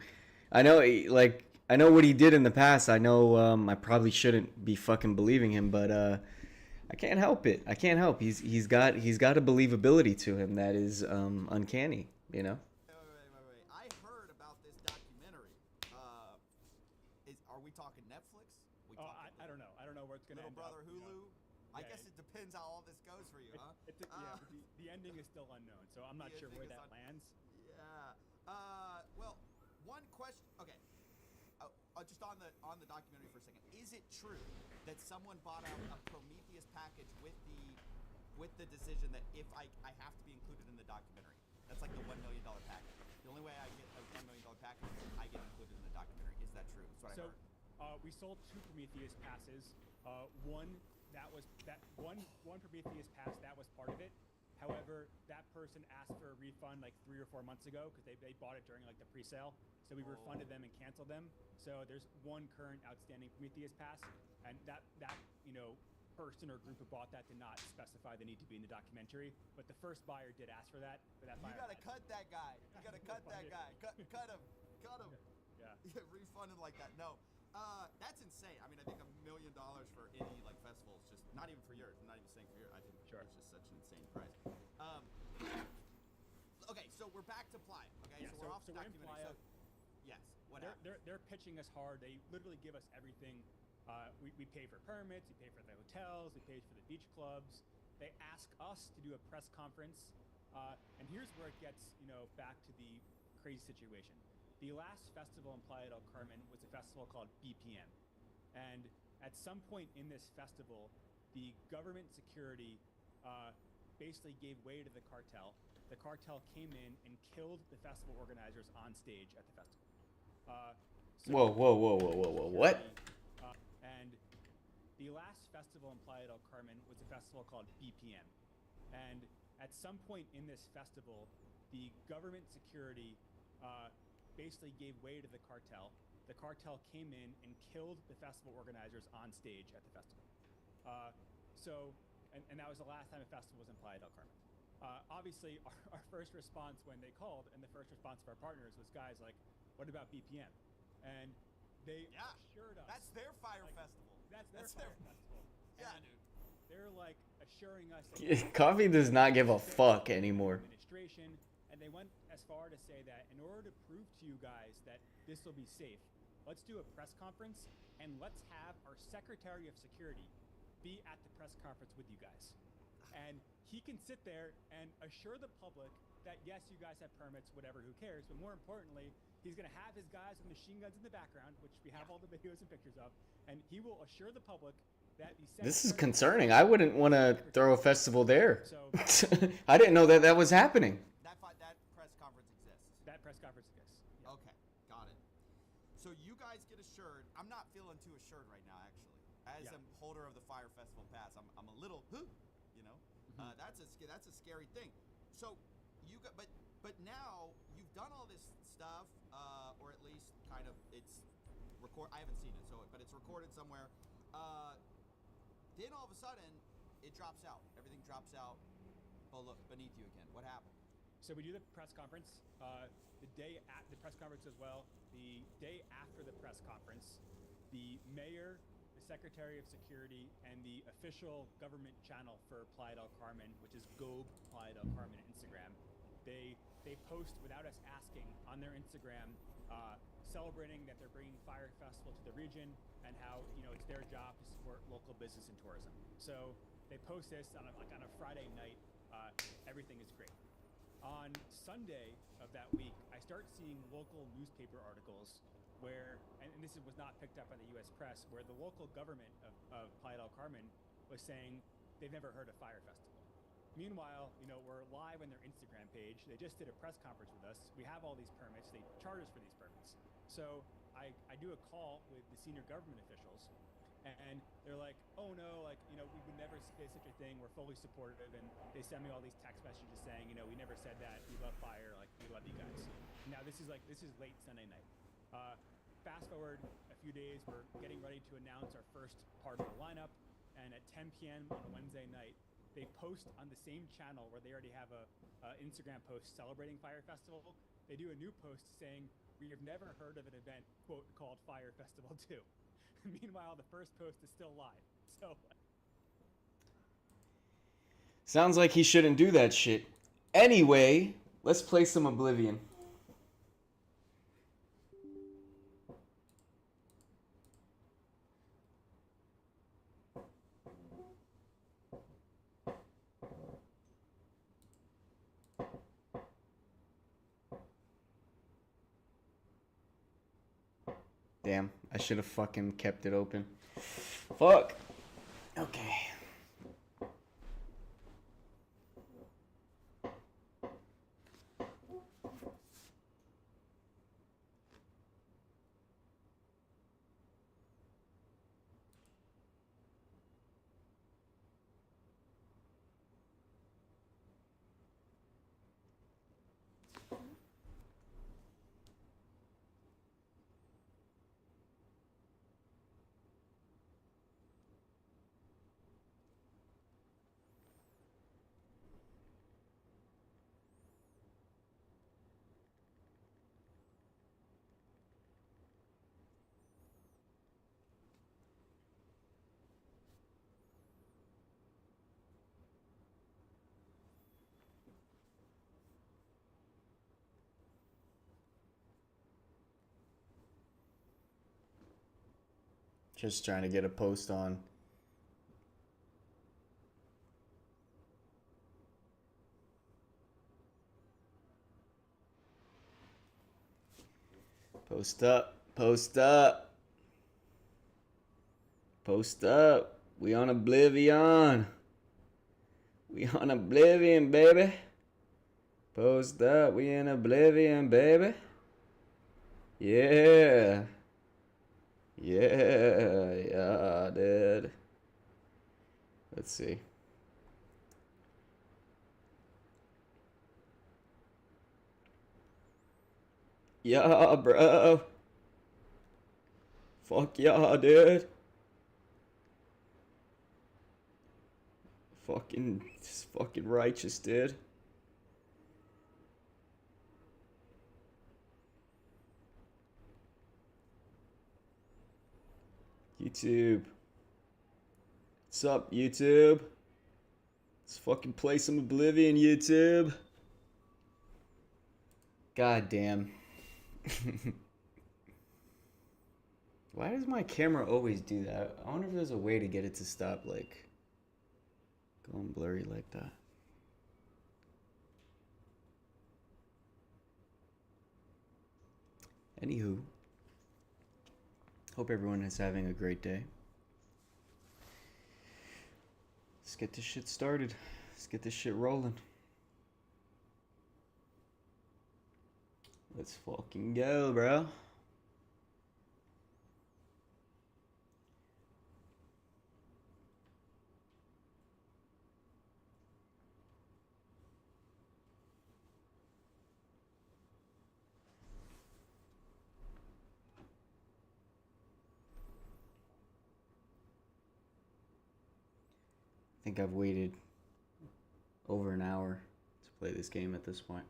I know I know what he did in the past. I know I probably shouldn't be fucking believing him, but I can't help it. I can't help. He's got a believability to him that is uncanny. You know. Wait. I heard about this documentary. Are we talking Netflix? I don't know. I don't know where it's gonna Little end Brother up, Hulu. You know? I guess it depends how all this goes for you, huh? Yeah, but the ending is still unknown, so I'm not sure where that lands. Yeah. Well, one question. Okay. Just on the documentary for a second. Is it true that someone bought out a Prometheus package with the decision that if I have to be included in the documentary? That's like the $1 million package. The only way I get a $1 million package is if I get included in the documentary. Is that true? That's what I heard. We sold 2 Prometheus passes. One Prometheus pass that was part of it. However, that person asked for a refund like 3 or 4 months ago because they bought it during like the pre-sale. So we refunded them and canceled them. So there's one current outstanding Prometheus pass, and that person or group who bought that did not specify the need to be in the documentary. But the first buyer did ask for that. But that buyer. You gotta cut that guy. You gotta cut that guy. Cut him. Yeah. Refund him like that. No. That's insane. I mean, I think $1 million for any like festival is just not even for yours. I'm not even saying for yours. I think Sure. it's just such an insane price. Okay, so we're back to Playa. Okay, Yeah, so we're off the we're in documentary. Playa. So, yes, what happened? They're pitching us hard. They literally give us everything. We pay for permits. We pay for the hotels. We pay for the beach clubs. They ask us to do a press conference. And here's where it gets back to the crazy situation. The last festival in Playa del Carmen was a festival called BPM. And at some point in this festival, the government security basically gave way to the cartel. The cartel came in and killed the festival organizers on stage at the festival. Whoa! What? And the last festival in Playa del Carmen was a festival called BPM. And at some point in this festival, the government security basically gave way to the cartel. The cartel came in and killed the festival organizers on stage at the festival. So and that was the last time a festival was in Playa del Carmen. Obviously, our first response when they called, and the first response of our partners was, guys, like, what about BPM? And they assured us. That's their fire festival. That's their fire festival. Yeah, and dude. They're like assuring us that Coffee does not give a fuck anymore. Administration, and they went as far to say that in order to prove to you guys that this will be safe, let's do a press conference and let's have our Secretary of Security be at the press conference with you guys. And he can sit there and assure the public that yes, you guys have permits, whatever, who cares? But more importantly, he's going to have his guys with machine guns in the background, which we have all the videos and pictures of, and he will assure the public that the This is concerning. I wouldn't want to throw a festival there. I didn't know that that was happening. That press conference exists. That press conference exists. Yeah. Okay, got it. So you guys get assured. I'm not feeling too assured right now, actually. As a holder of the Fire Festival pass, I'm a little, you know. That's a scary thing. So you got, but now you've done all this stuff, or at least kind of it's record. I haven't seen it, but it's recorded somewhere. Then all of a sudden, it drops out. Everything drops out beneath you again. What happened? So we do the press conference. The day at the press conference as well. The day after the press conference, the mayor, the Secretary of Security, and the official government channel for Playa del Carmen, which is Gobe Playa del Carmen Instagram, they post without us asking on their Instagram, celebrating that they're bringing Fire Festival to the region and how it's their job to support local business and tourism. So they post this on a Friday night. Everything is great. On Sunday of that week, I start seeing local newspaper articles where, and this was not picked up by the U.S. press, where the local government of Playa del Carmen was saying they've never heard of Fire Festival. Meanwhile, we're live on their Instagram page. They just did a press conference with us. We have all these permits. They charge us for these permits. So I do a call with the senior government officials, and they're like, oh no, we would never say such a thing. We're fully supportive. And they send me all these text messages saying, we never said that. We love fire. We love you guys. Now this is late Sunday night. Fast forward a few days, we're getting ready to announce our first part of the lineup, and at 10 p.m. on a Wednesday night, they post on the same channel where they already have a Instagram post celebrating Fire Festival. They do a new post saying, we have never heard of an event, quote, called Fire Festival 2. Meanwhile, the first post is still live. So sounds like he shouldn't do that shit. Anyway, let's play some Oblivion. Damn, I should have fucking kept it open. Fuck. Okay. Just trying to get a post on. Post up. Post up. Post up. We on Oblivion. We on Oblivion, baby. Post up. We in Oblivion, baby. Yeah. Yeah, dude. Let's see. Yeah, bro. Fuck yeah, dude. It's fucking righteous, dude. YouTube. What's up, YouTube? Let's fucking play some Oblivion, YouTube. God damn. Why does my camera always do that? I wonder if there's a way to get it to stop, like, going blurry like that. Anywho, hope everyone is having a great day. Let's get this shit started. Let's get this shit rolling. Let's fucking go, bro. I think I've waited over an hour to play this game at this point.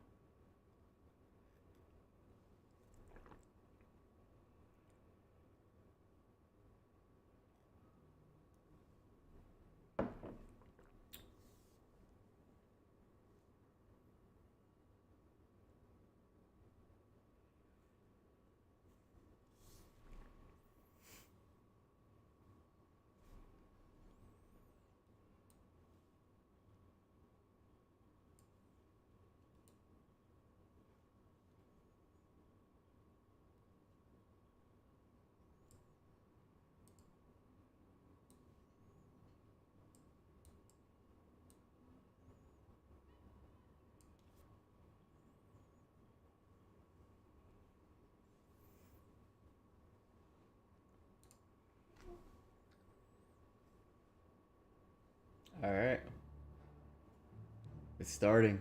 All right. It's starting.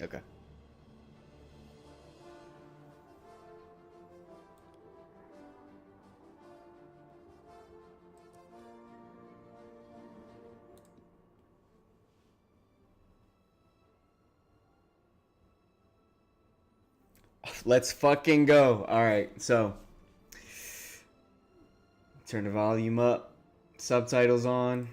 Okay. Let's fucking go. All right, so turn the volume up, subtitles on.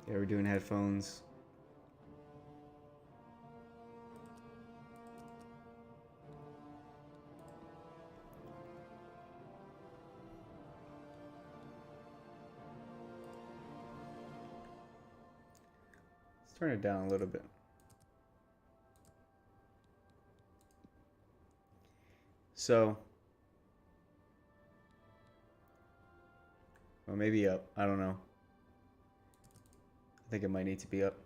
Yeah, we're doing headphones. Let's turn it down a little bit. So, or maybe up. I don't know. I think it might need to be up.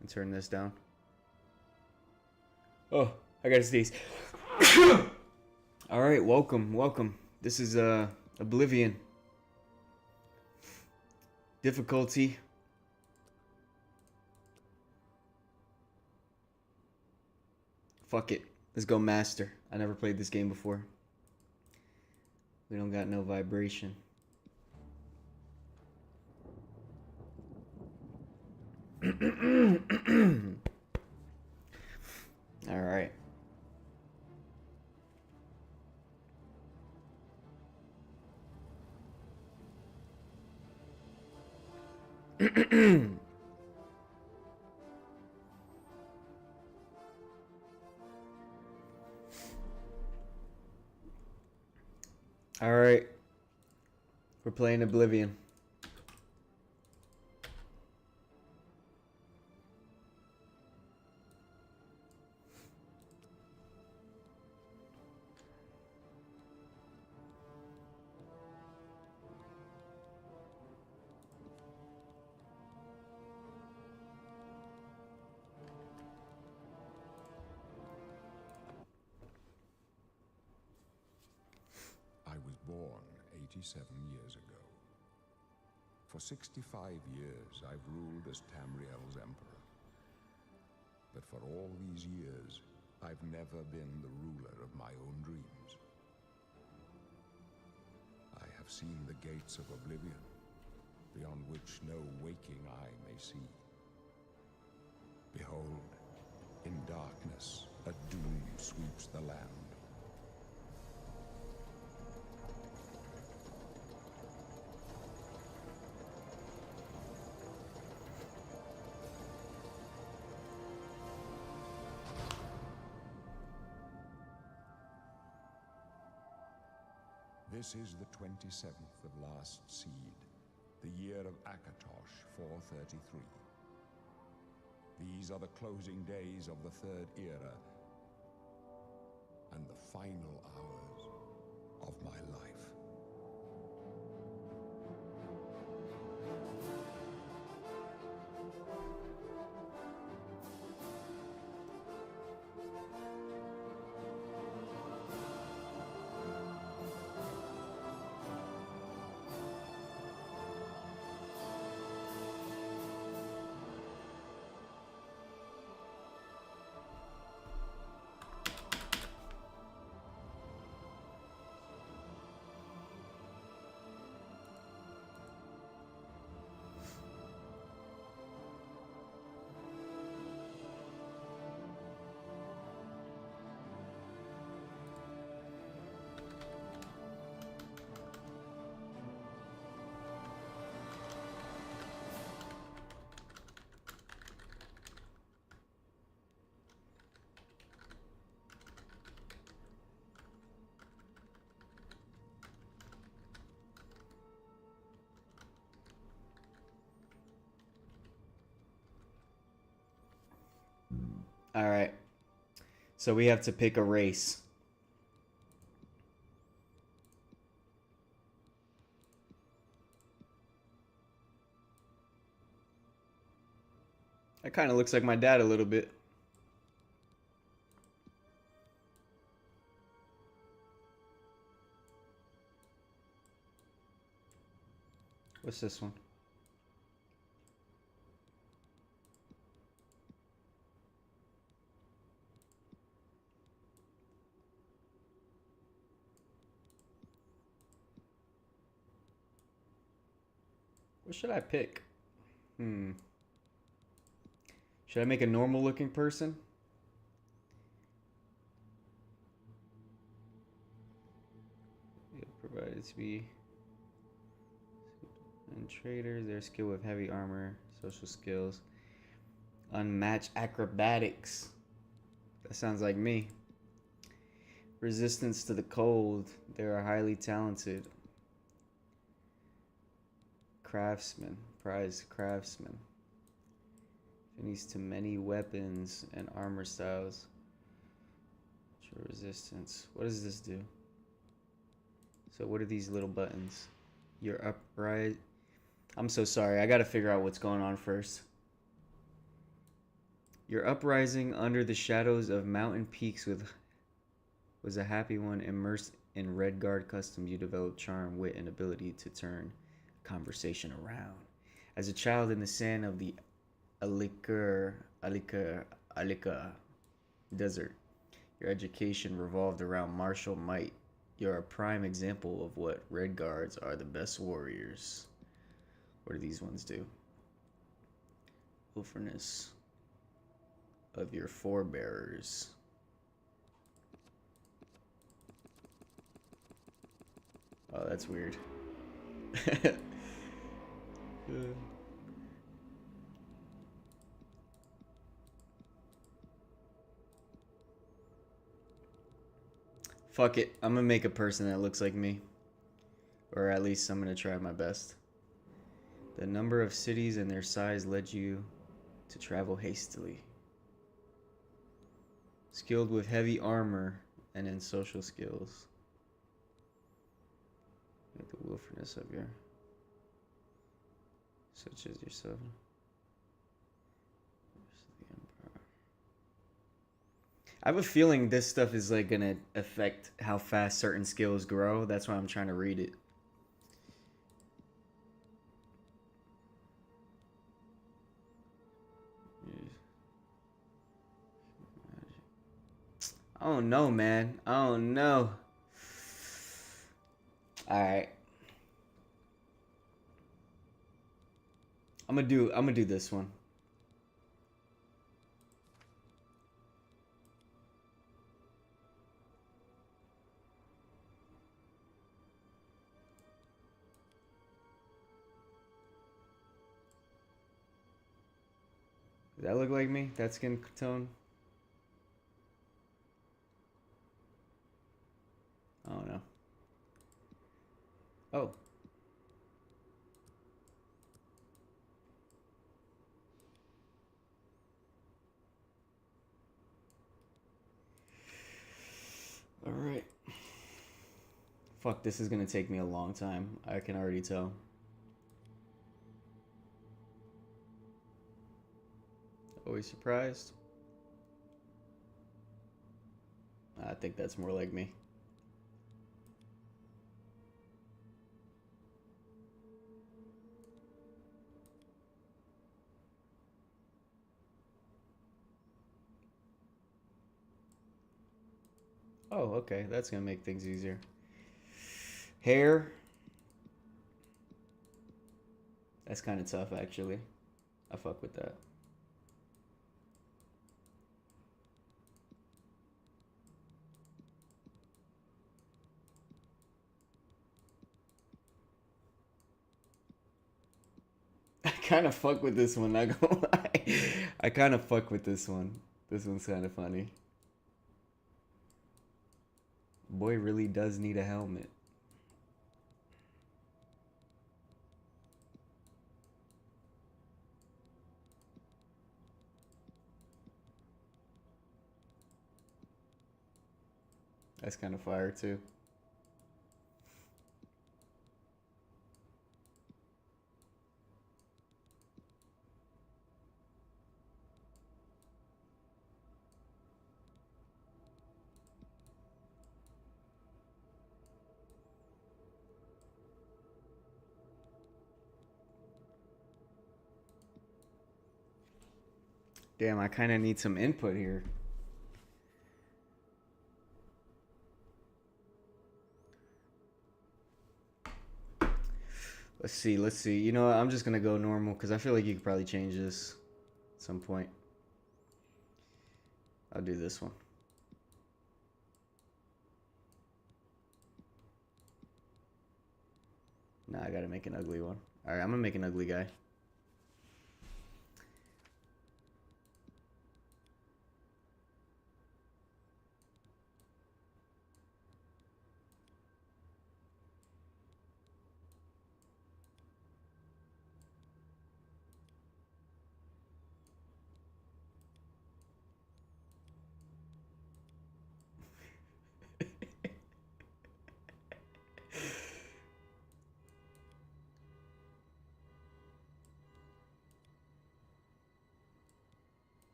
And turn this down. Oh, I gotta sneeze. All right, welcome. This is Oblivion. Difficulty. Fuck it. Let's go master. I never played this game before. We don't got no vibration. All right. All right. We're playing Oblivion. I was born 87 years ago. For 65 years, I've ruled as Tamriel's emperor. But for all these years, I've never been the ruler of my own dreams. I have seen the gates of Oblivion, beyond which no waking eye may see. Behold, in darkness, a doom sweeps the land. This is the 27th of last seed, the year of Akatosh 433. These are the closing days of the Third Era, and the final hours of my life. All right. So we have to pick a race. That kind of looks like my dad a little bit. What's this one? What should I pick? Should I make a normal looking person? Provided to be and traders, their skill with heavy armor, social skills, unmatched acrobatics. That sounds like me. Resistance to the cold. They are highly talented. Craftsman, prized craftsman. Finished to many weapons and armor styles. True resistance. What does this do? So what are these little buttons? You're upright. I'm so sorry. I gotta figure out what's going on first. Your uprising under the shadows of mountain peaks was a happy one. Immersed in Redguard custom, you developed charm, wit, and ability to turn conversation around. As a child in the sand of the Alika desert, your education revolved around martial might. You're a prime example of what Redguards are, the best warriors. What do these ones do? Willfulness of your forebearers. Oh, that's weird. Fuck it. I'm gonna make a person that looks like me. Or at least I'm gonna try my best. The number of cities and their size led you to travel hastily. Skilled with heavy armor and in social skills. Like the willfulness of your... such as yourself. I have a feeling this stuff is like gonna affect how fast certain skills grow. That's why I'm trying to read it. I don't know, man. I don't know. Alright. I'm gonna do this one. Does that look like me? That skin tone? I don't know. Oh. Alright. Fuck, this is gonna take me a long time. I can already tell. Always surprised. I think that's more like me. Oh, okay. That's gonna make things easier. Hair. That's kind of tough, actually. I fuck with that. I kind of fuck with this one, not gonna lie. I kind of fuck with this one. This one's kind of funny. Boy really does need a helmet. That's kind of fire, too. Damn, I kind of need some input here. Let's see, let's see. You know what? I'm just gonna go normal because I feel like you could probably change this at some point. I'll do this one. Nah, I gotta make an ugly one. Alright, I'm gonna make an ugly guy.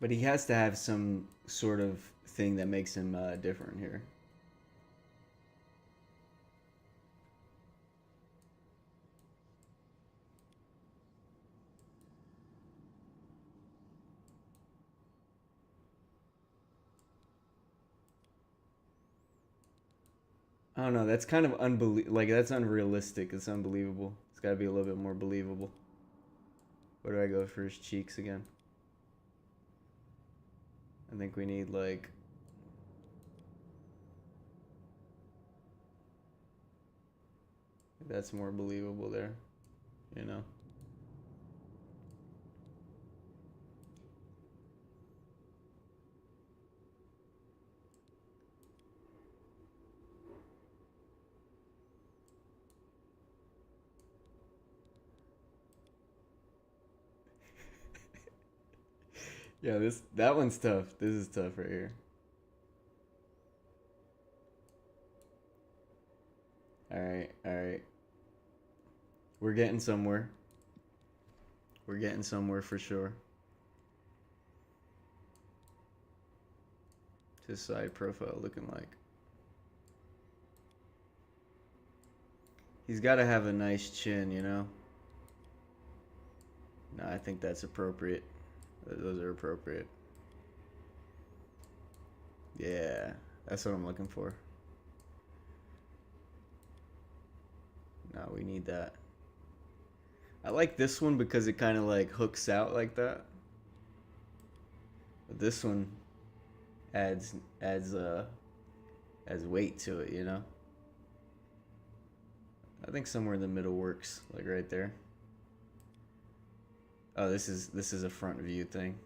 But he has to have some sort of thing that makes him different here. I don't know. That's kind of that's unrealistic. It's unbelievable. It's got to be a little bit more believable. Where do I go for his cheeks again? I think we need like... That's more believable there, you know? Yeah, that one's tough. This is tough right here. Alright, alright. We're getting somewhere. We're getting somewhere for sure. His side profile looking like. He's got to have a nice chin, you know? No, I think that's appropriate. Those are appropriate. Yeah, that's what I'm looking for. No, we need that. I like this one because it kind of like hooks out like that. But this one adds weight to it, you know? I think somewhere in the middle works, like right there. Oh, this is a front view thing.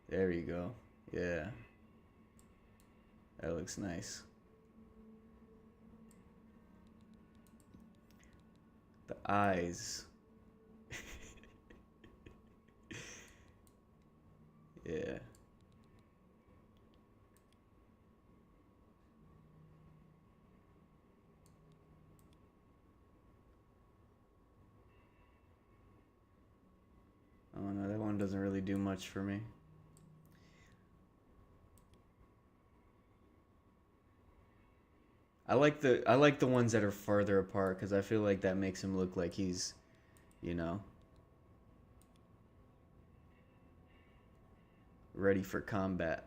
There you go. Yeah. That looks nice. The eyes. Yeah. Oh no, that one doesn't really do much for me. I like the ones that are farther apart because I feel like that makes him look like he's, you know, ready for combat.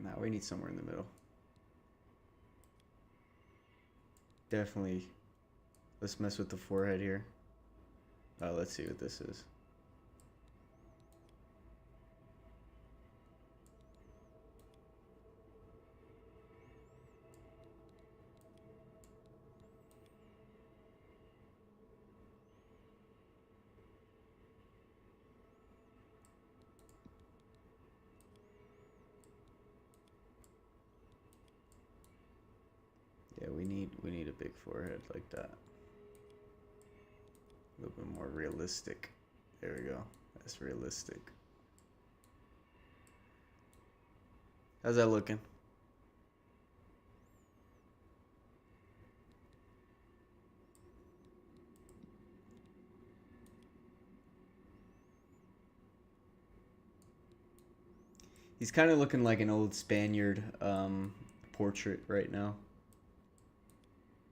Nah, we need somewhere in the middle. Definitely. Let's mess with the forehead here. Oh, let's see what this is. Yeah, we need a big forehead like that. A little bit more realistic. There we go. That's realistic. How's that looking? He's kind of looking like an old Spaniard portrait right now.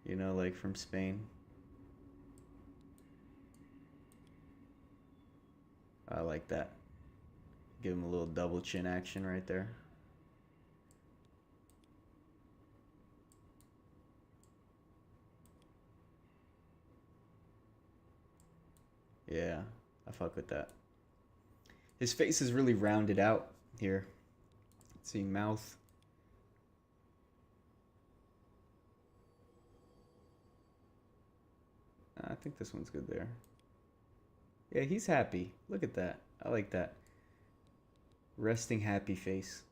You know, like from Spain. I like that. Give him a little double chin action right there. Yeah, I fuck with that. His face is really rounded out here. Let's see, mouth. I think this one's good there. Yeah, he's happy. Look at that. I like that. Resting happy face.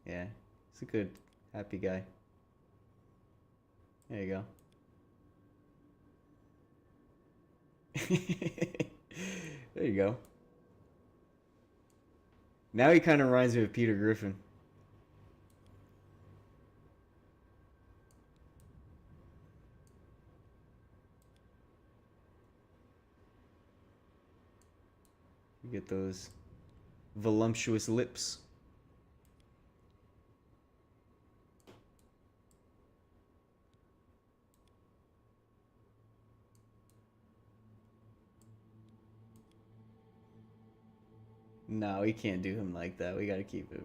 Yeah, he's a good, happy guy. There you go. There you go. Now he kind of reminds me of Peter Griffin. You get those voluptuous lips. No, we can't do him like that. We gotta keep it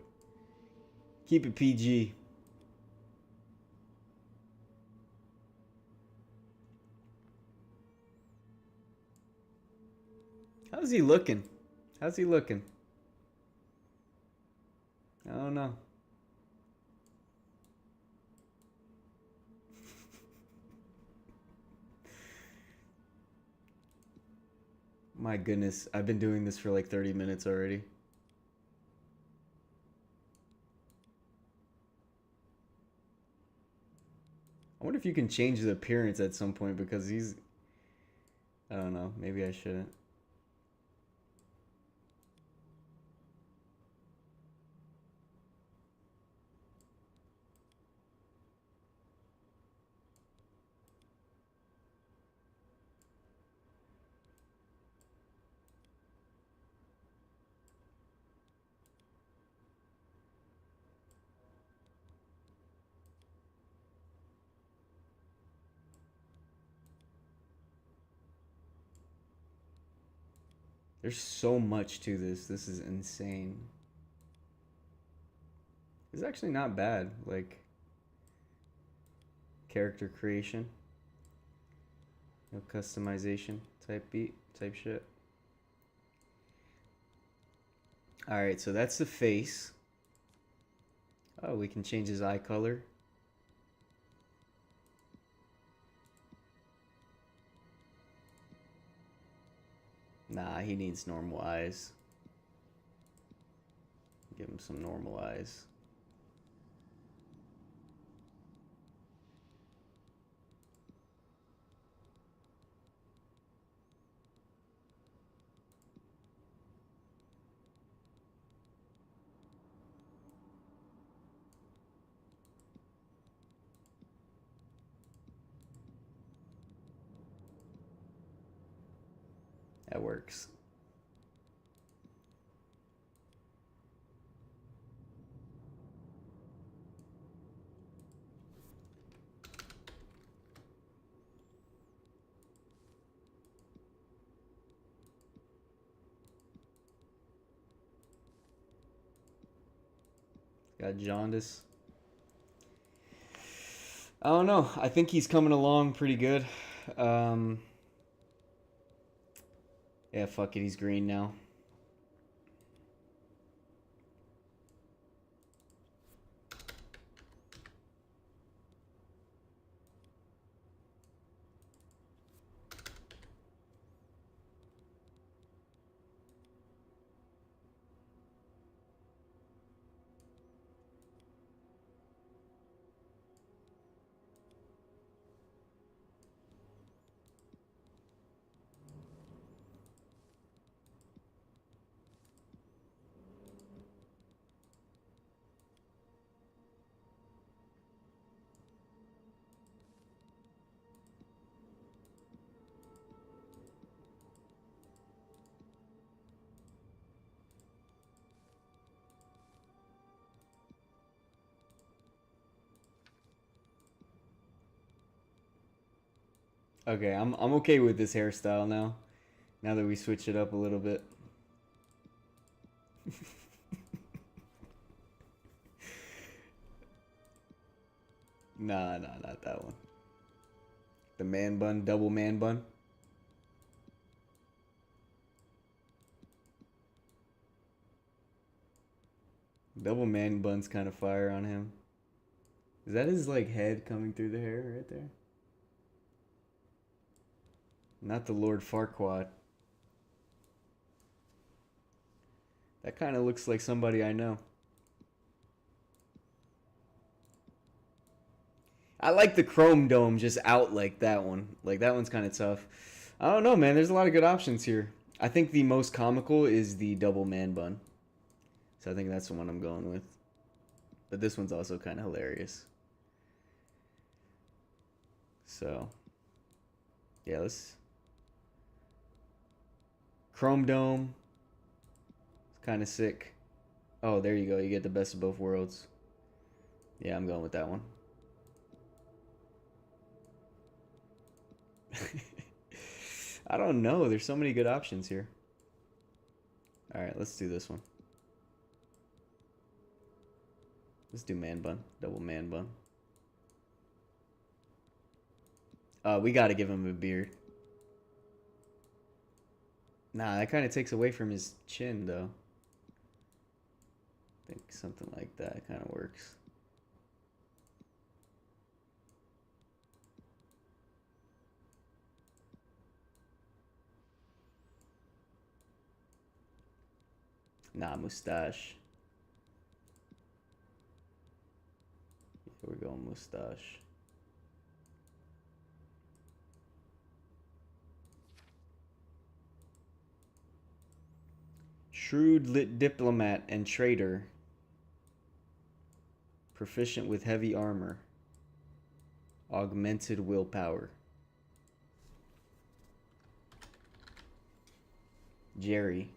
PG. How's he looking? How's he looking? I don't know. My goodness, I've been doing this for like 30 minutes already. I wonder if you can change the appearance at some point because he's... I don't know, maybe I shouldn't. There's so much to this. This is insane. It's actually not bad. Like, character creation. No customization type shit. Alright, so that's the face. Oh, we can change his eye color. Nah, he needs normal eyes. Give him some normal eyes. That works. Got jaundice. I don't know. I think he's coming along pretty good. Yeah, fuck it. He's green now. Okay, I'm okay with this hairstyle now. Now that we switch it up a little bit. Nah, not that one. The man bun, double man bun. Double man bun's kind of fire on him. Is that his like head coming through the hair right there? Not the Lord Farquaad. That kind of looks like somebody I know. I like the chrome dome just out like that one. Like that one's kind of tough. I don't know, man. There's a lot of good options here. I think the most comical is the double man bun. So I think that's the one I'm going with. But this one's also kind of hilarious. So, yeah, let's... Chrome dome. It's kind of sick. Oh, there you go. You get the best of both worlds. Yeah, I'm going with that one. I don't know. There's so many good options here. All right, let's do this one. Let's do man bun. Double man bun. We got to give him a beard. Nah, that kind of takes away from his chin, though. I think something like that kind of works. Nah, mustache. Here we go, mustache. Shrewd lit diplomat and traitor. Proficient with heavy armor. Augmented willpower. Jerry.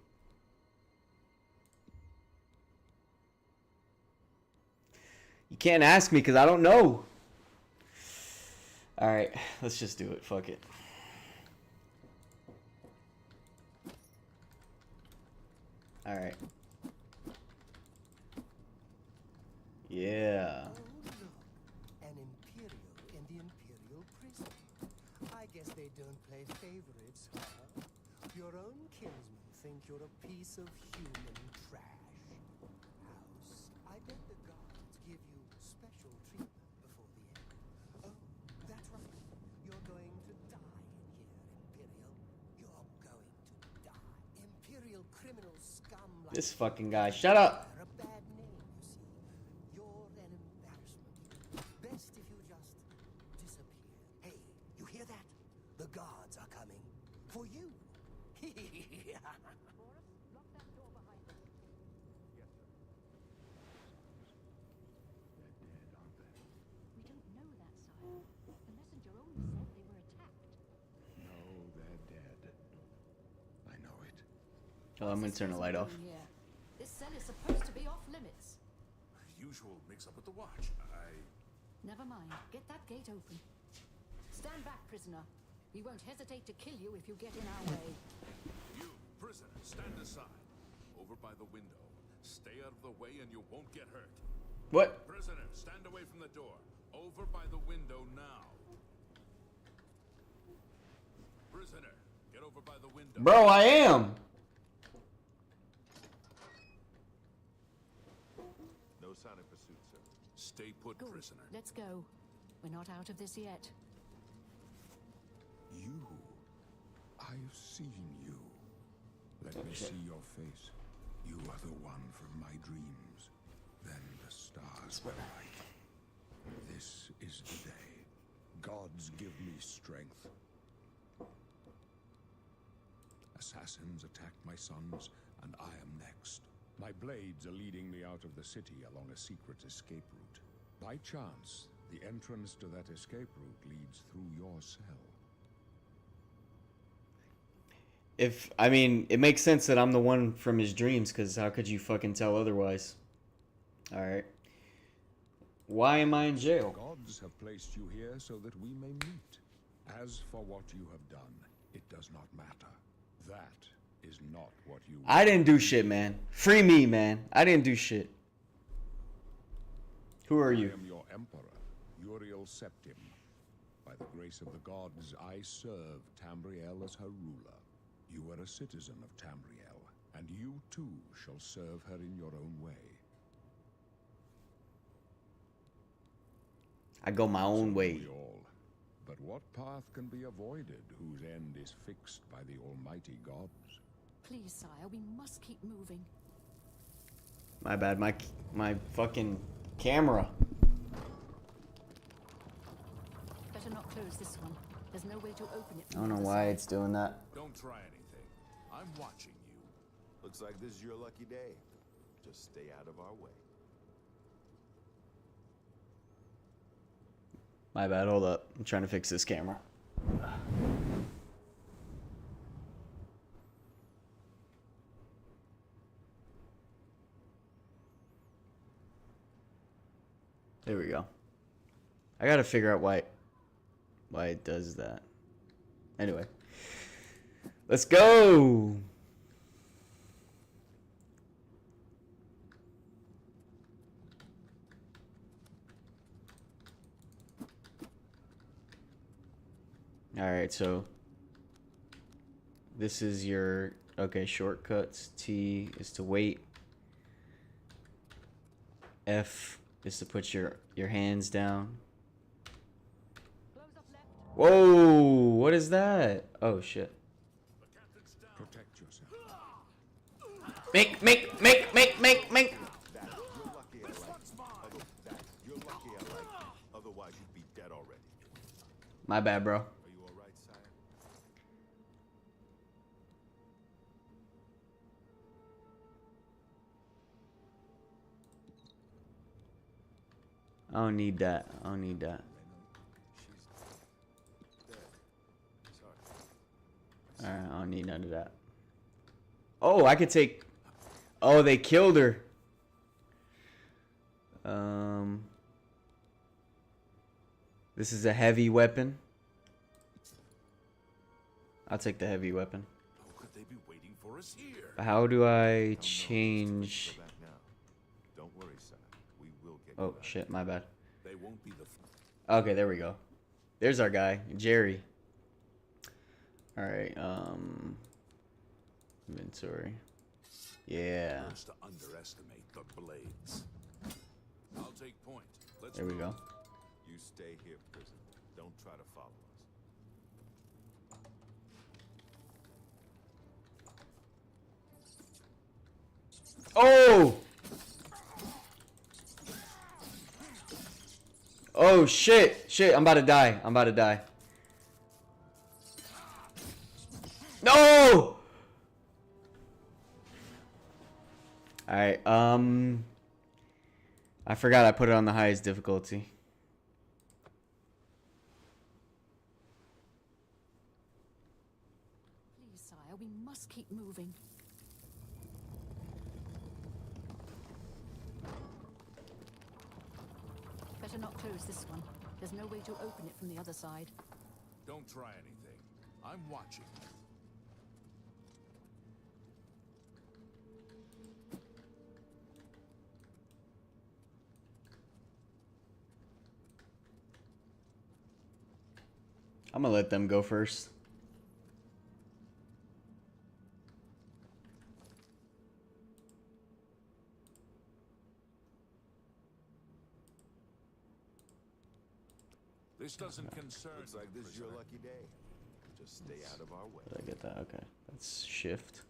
You can't ask me because I don't know. Alright, let's just do it. Fuck it. All right. Yeah. Oh, look. An Imperial in the Imperial prison. I guess they don't play favorites, huh? Your own kinsmen think you're a piece of human trash. House, I bet the guards give you special treatment before the end. Oh, that's right. You're going to die in here, Imperial. You're going to die. Imperial criminal scum like This fucking guy. Shut up. a bad name, you see. You're an embarrassment. Best if you just disappear. Hey, you hear that? The guards are coming. For you. We don't know that, sire. The messenger only said they were attacked. No, they're dead. I know it. Oh, I'm gonna turn the light off. This cell is supposed to be off limits. Usual mix-up with the watch. Never mind. Get that gate open. Stand back, prisoner. We won't hesitate to kill you if you get in our way. You, prisoner, stand aside. Over by the window. Stay out of the way and you won't get hurt. What? Prisoner, stand away from the door. Over by the window now. Prisoner, get over by the window. Bro, I am. No sign of pursuit, sir. Stay put, Good. prisoner. Let's go. We're not out of this yet. You. I've seen you. Let me see your face. You are the one from my dreams. Then the stars were right. This is the day. Gods give me strength. Assassins attacked my sons, and I am next. My blades are leading me out of the city along a secret escape route. By chance, the entrance to that escape route leads through your cell. I mean, it makes sense that I'm the one from his dreams, because how could you fucking tell otherwise? Alright. Why am I in jail? Gods have placed you here so that we may meet. As for what you have done, it does not matter. That is not what you... I didn't do shit, man. Free me, man. I didn't do shit. Who are you? I am your emperor, Uriel Septim. By the grace of the gods, I serve Tamriel as her ruler. You are a citizen of Tamriel, and you too shall serve her in your own way. I go my own way. We all. But what path can be avoided whose end is fixed by the almighty gods? Please, sire, we must keep moving. My bad. My fucking camera. Better not close this one. There's no way to open it. I don't know why it's doing that. Don't try anything. I'm watching you. Looks like this is your lucky day. Just stay out of our way. My bad. Hold up. I'm trying to fix this camera. There we go. I gotta figure out why it does that. Anyway. Let's go! Alright, so this is your, okay, shortcuts. T is to wait. F is to put your hands down. Whoa, what is that? Oh shit. Protect yourself. Make. You're lucky I like you. Otherwise you'd be dead already. My bad, bro. Are you alright, sire? I don't need that. I don't need that. Alright, I don't need none of that. Oh, I could take... Oh, they killed her. This is a heavy weapon. I'll take the heavy weapon. How could they be waiting for us here? How do I change? Go back now. Don't worry, son. We will get Oh you out. shit, my bad. They won't be the. Okay, there we go. There's our guy, Jerry. All right, inventory. Yeah. First to underestimate the blades. I'll take point. Let's There we move. go. You stay here, prisoner. Don't try to follow us. Oh! Oh shit! Shit! I'm about to die. I'm about to die. No! All right. I forgot I put it on the highest difficulty. Please, sire, we must keep moving. Better not close this one. There's no way to open it from the other side. Don't try anything. I'm watching. I'm gonna let them go first. This doesn't concern. Looks like this is your lucky day. Just stay out of our way. Did I get that? Okay. That's shift.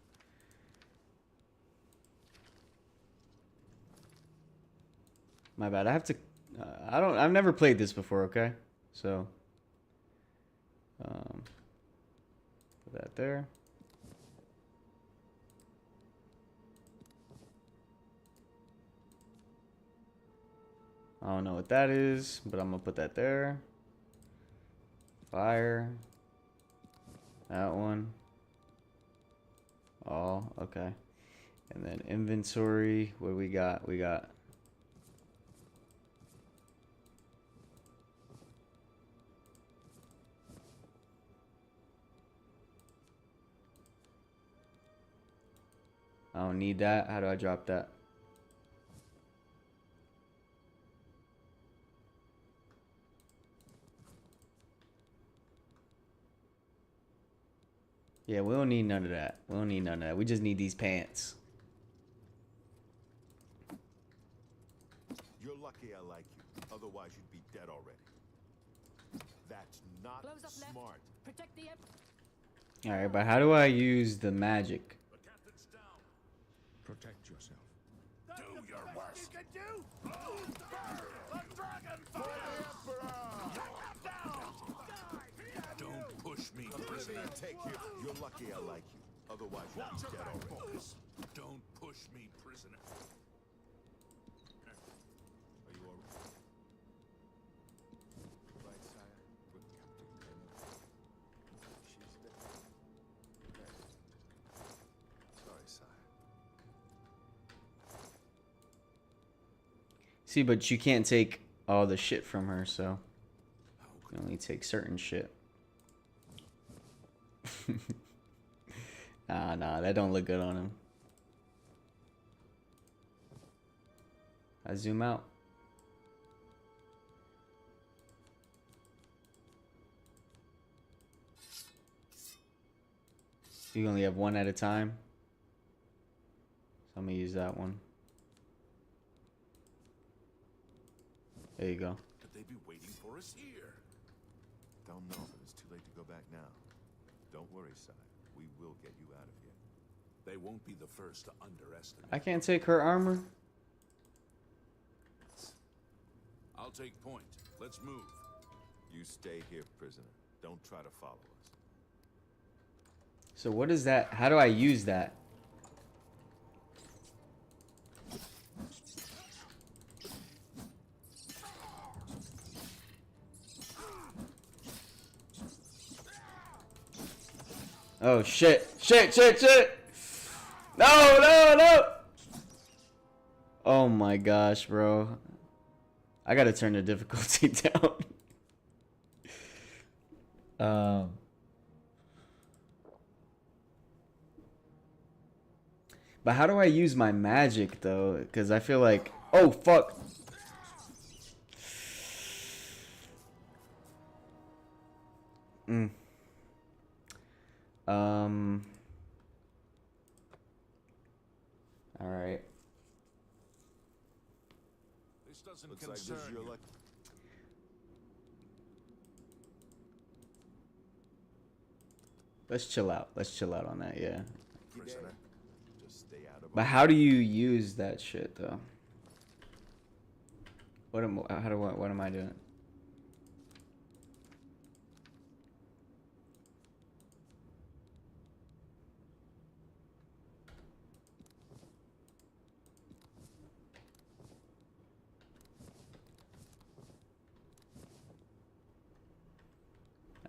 My bad. I have to. I've never played this before. Okay, so. Put that there. I don't know what that is, but I'm gonna put that there. Fire. That one. All okay. And then inventory. What do we got? We got. I don't need that. How do I drop that? Yeah, we don't need none of that. We don't need none of that. We just need these pants. You're lucky I like you. Otherwise, you'd be dead already. That's not Close up left. smart. Protect the Alright, but how do I use the magic? The captain's down. Protect yourself. Do your worst. You can do. Don't push me, prisoner. Take you. You're lucky I like you. Otherwise, you'd Watch be your dead back, already. boys. Don't push me, prisoner. Are you all right? Right, sire. With Captain Bennett. She's dead. Sorry, sire. See, but you can't take all the shit from her, so you only take certain shit. Nah, that don't look good on him. I zoom out. You only have one at a time. So I'm gonna use that one. There you go. Could they be waiting for us here? Don't know, but it's too late to go back now. Don't worry, sire. We will get you out of here. They won't be the first to underestimate. I can't take her armor. I'll take point. Let's move. You stay here, prisoner. Don't try to follow us. So what is that? How do I use that? Oh shit. Shit. No. Oh my gosh, bro. I gotta turn the difficulty down. But how do I use my magic though? Because I feel like, oh fuck. Mm. All right. This doesn't Looks like this concern is your you. luck. Let's chill out. Let's chill out on that. Yeah. Prisoner. Just stay out of But our how do you use that shit though? What am I doing?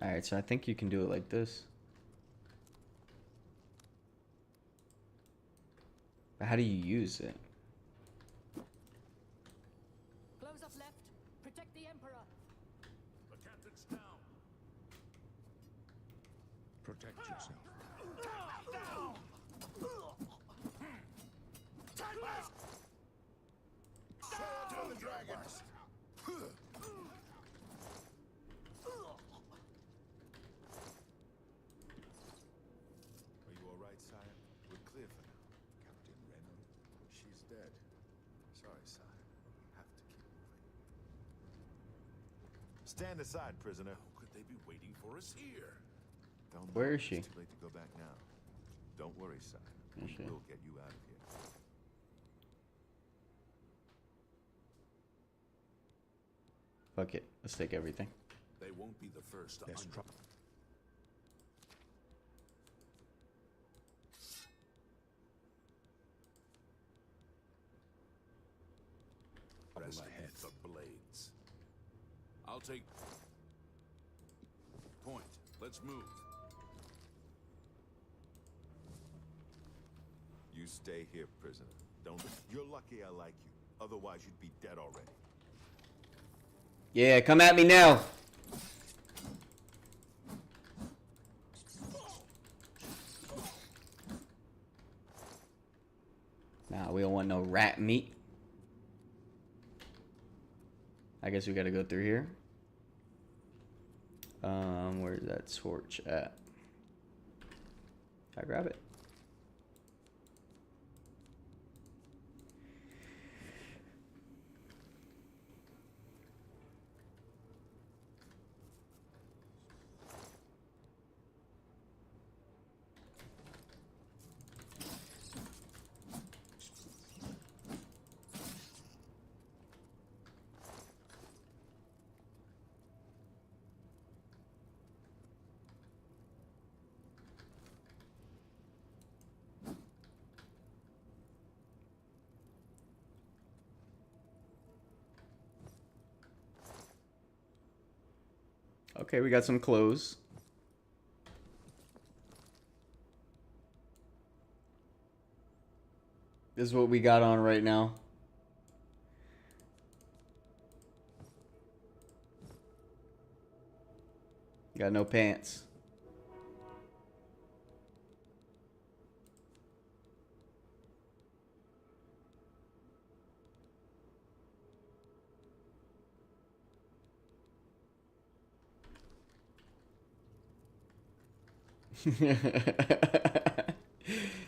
All right, so I think you can do it like this. But how do you use it? Close up left. Protect the Emperor. The captain's down. Protect yourself. To the dragons. Are you all right, sire? We're clear for now. Captain Renault, She's dead. Sorry, sire. Have to keep moving. Stand aside, prisoner. How could they be waiting for us here? Don't Where know. is she? It's too late to go back now. Don't worry, sire. Is We she? will get you out of here. Fuck it. Let's take everything. They won't be the first to there's un- trouble. Rest ahead. the blades. I'll take point. Let's move. You stay here, prisoner. Don't. You're lucky I like you. Otherwise, you'd be dead already. Yeah, come at me now. Nah, we don't want no rat meat. I guess we gotta go through here. Where's that torch at? Can I grab it? Okay, we got some clothes. This is what we got on right now. Got no pants.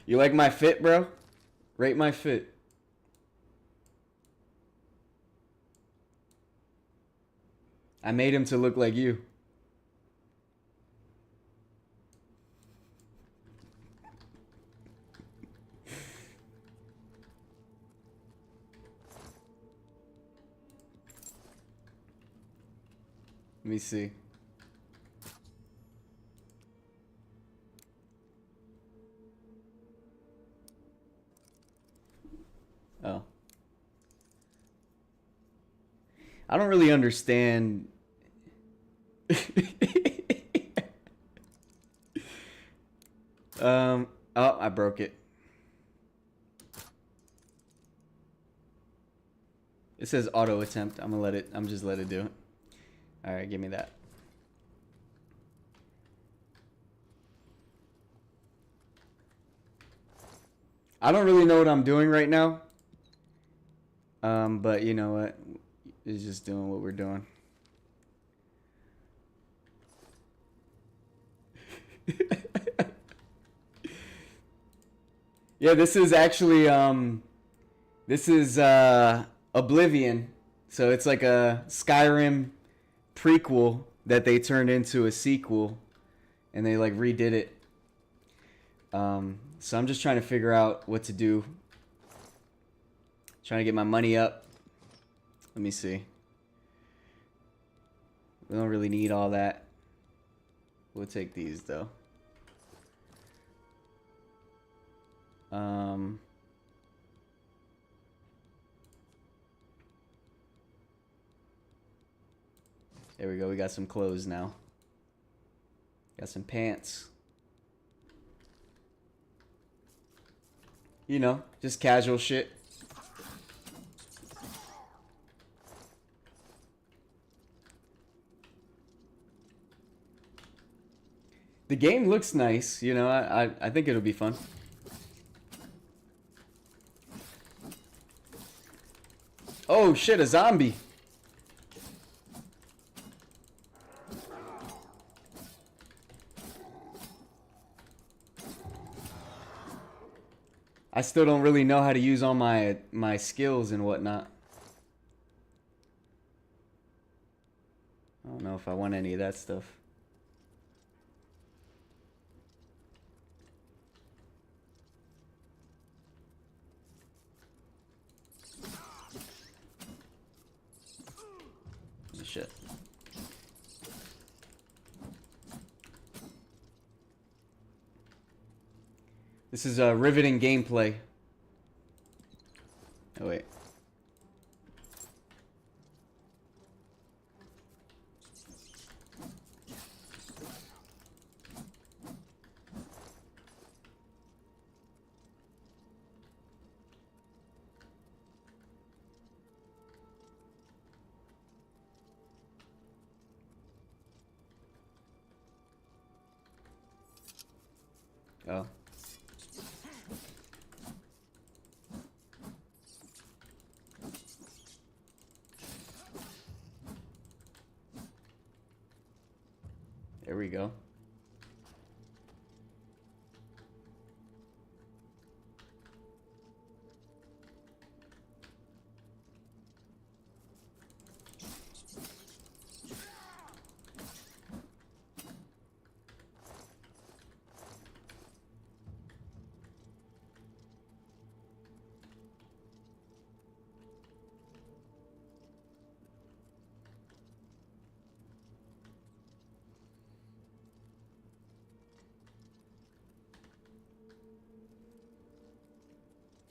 You like my fit, bro? Rate my fit. I made him to look like you. Let me see. Oh. I don't really understand. Oh, I broke it. It says auto attempt. I'm just let it do it. All right, give me that. I don't really know what I'm doing right now. But you know what? It's just doing what we're doing. Yeah, this is actually this is Oblivion. So it's like a Skyrim prequel that they turned into a sequel and they like redid it. So I'm just trying to figure out what to do. Trying to get my money up. Let me see. We don't really need all that. We'll take these though. There we go. We got some clothes now. Got some pants. You know, just casual shit. The game looks nice, you know, I think it'll be fun. Oh shit, a zombie. I still don't really know how to use all my skills and whatnot. I don't know if I want any of that stuff. Shit. This is a riveting gameplay. Oh wait. Oh. There we go.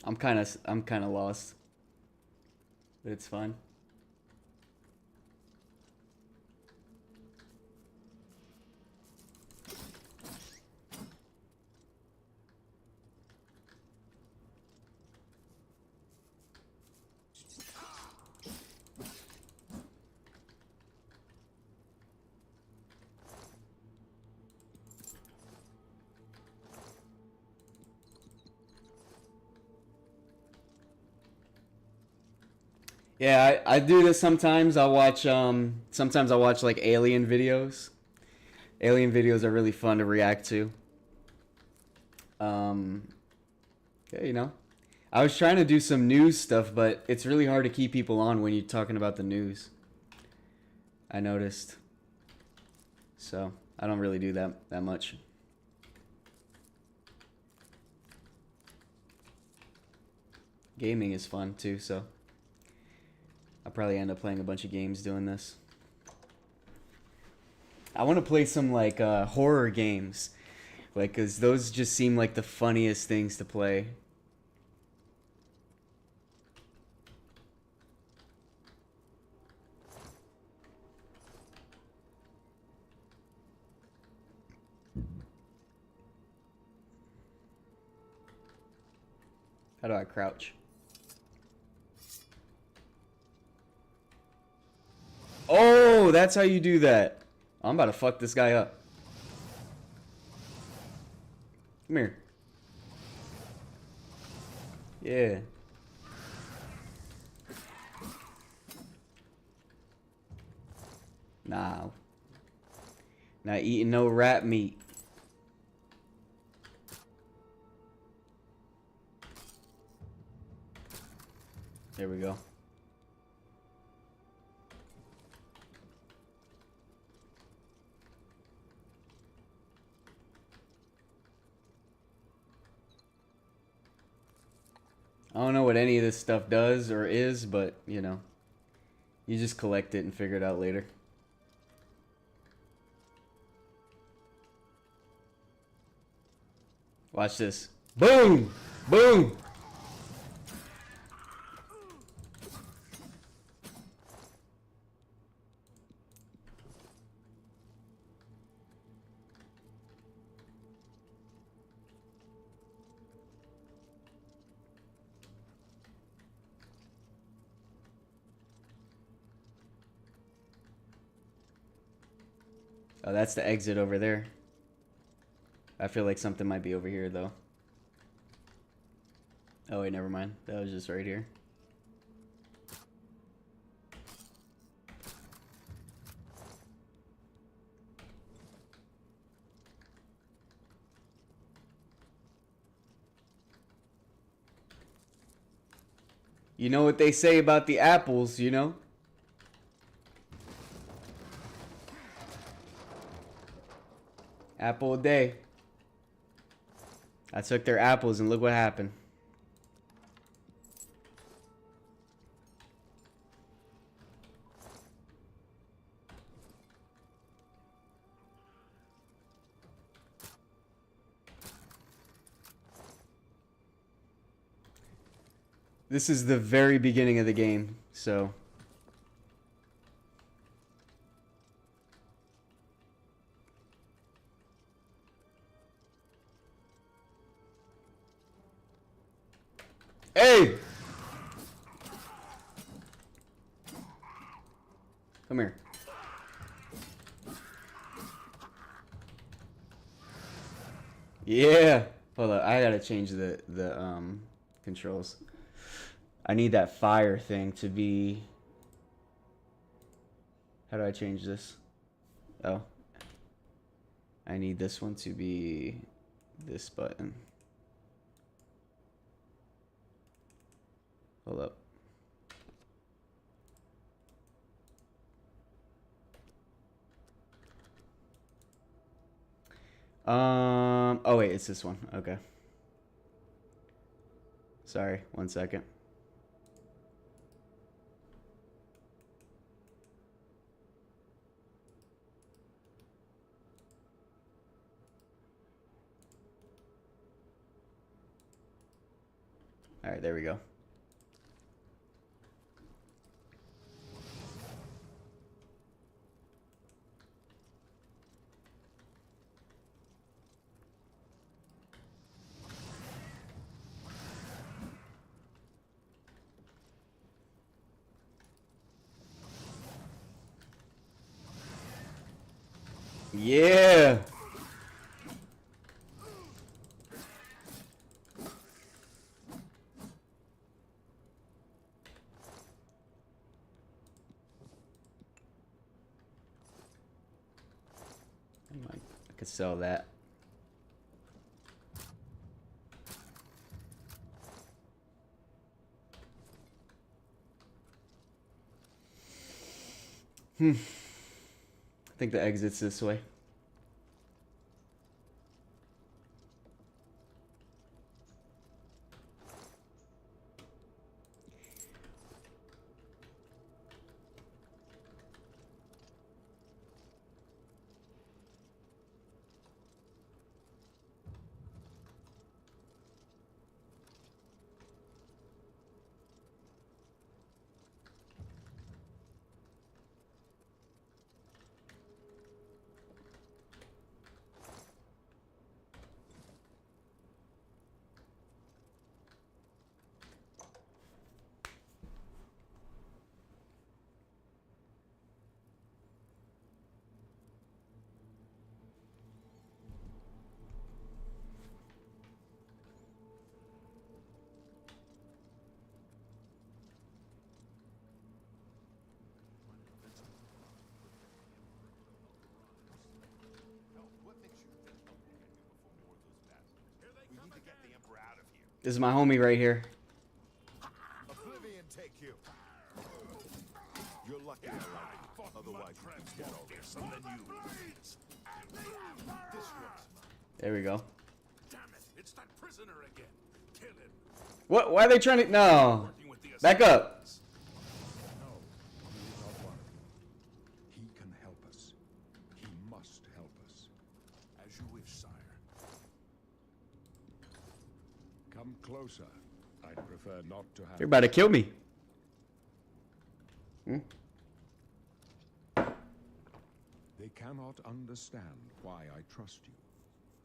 I'm kind of lost. But it's fine. Yeah, I do this sometimes. I watch sometimes I watch like alien videos. Alien videos are really fun to react to. Yeah, you know. I was trying to do some news stuff, but it's really hard to keep people on when you're talking about the news. I noticed. So, I don't really do that much. Gaming is fun too, so I'll probably end up playing a bunch of games doing this. I want to play some like horror games, like, cause those just seem like the funniest things to play. How do I crouch? Oh, that's how you do that. I'm about to fuck this guy up. Come here. Yeah. Nah. Not eating no rat meat. There we go. I don't know what any of this stuff does or is, but, you know, you just collect it and figure it out later. Watch this. Boom! Boom! Oh, that's the exit over there. I feel like something might be over here, though. Oh, wait, never mind. That was just right here. You know what they say about the apples, you know? Apple a day. I took their apples and look what happened. This is the very beginning of the game, so... Hey! Come here. Yeah! Hold up, I gotta change the controls. I need that fire thing to be... How do I change this? Oh. I need this one to be this button. Hold up. Oh wait, it's this one. Okay. Sorry, 1 second. All right, there we go. Yeah. I could sell that. I think the exit's this way. This is my homie right here. Oblivion take you. You're lucky I like it. Otherwise, you'd be dead already. There we go. Damn it! It's that prisoner again. Kill him. What? Why are they trying to? No. Back up. No, he is not one. He can help us. He must help us. As you wish, sire. Come closer. I'd prefer not to have. You're about to kill me. Hmm? They cannot understand why I trust you.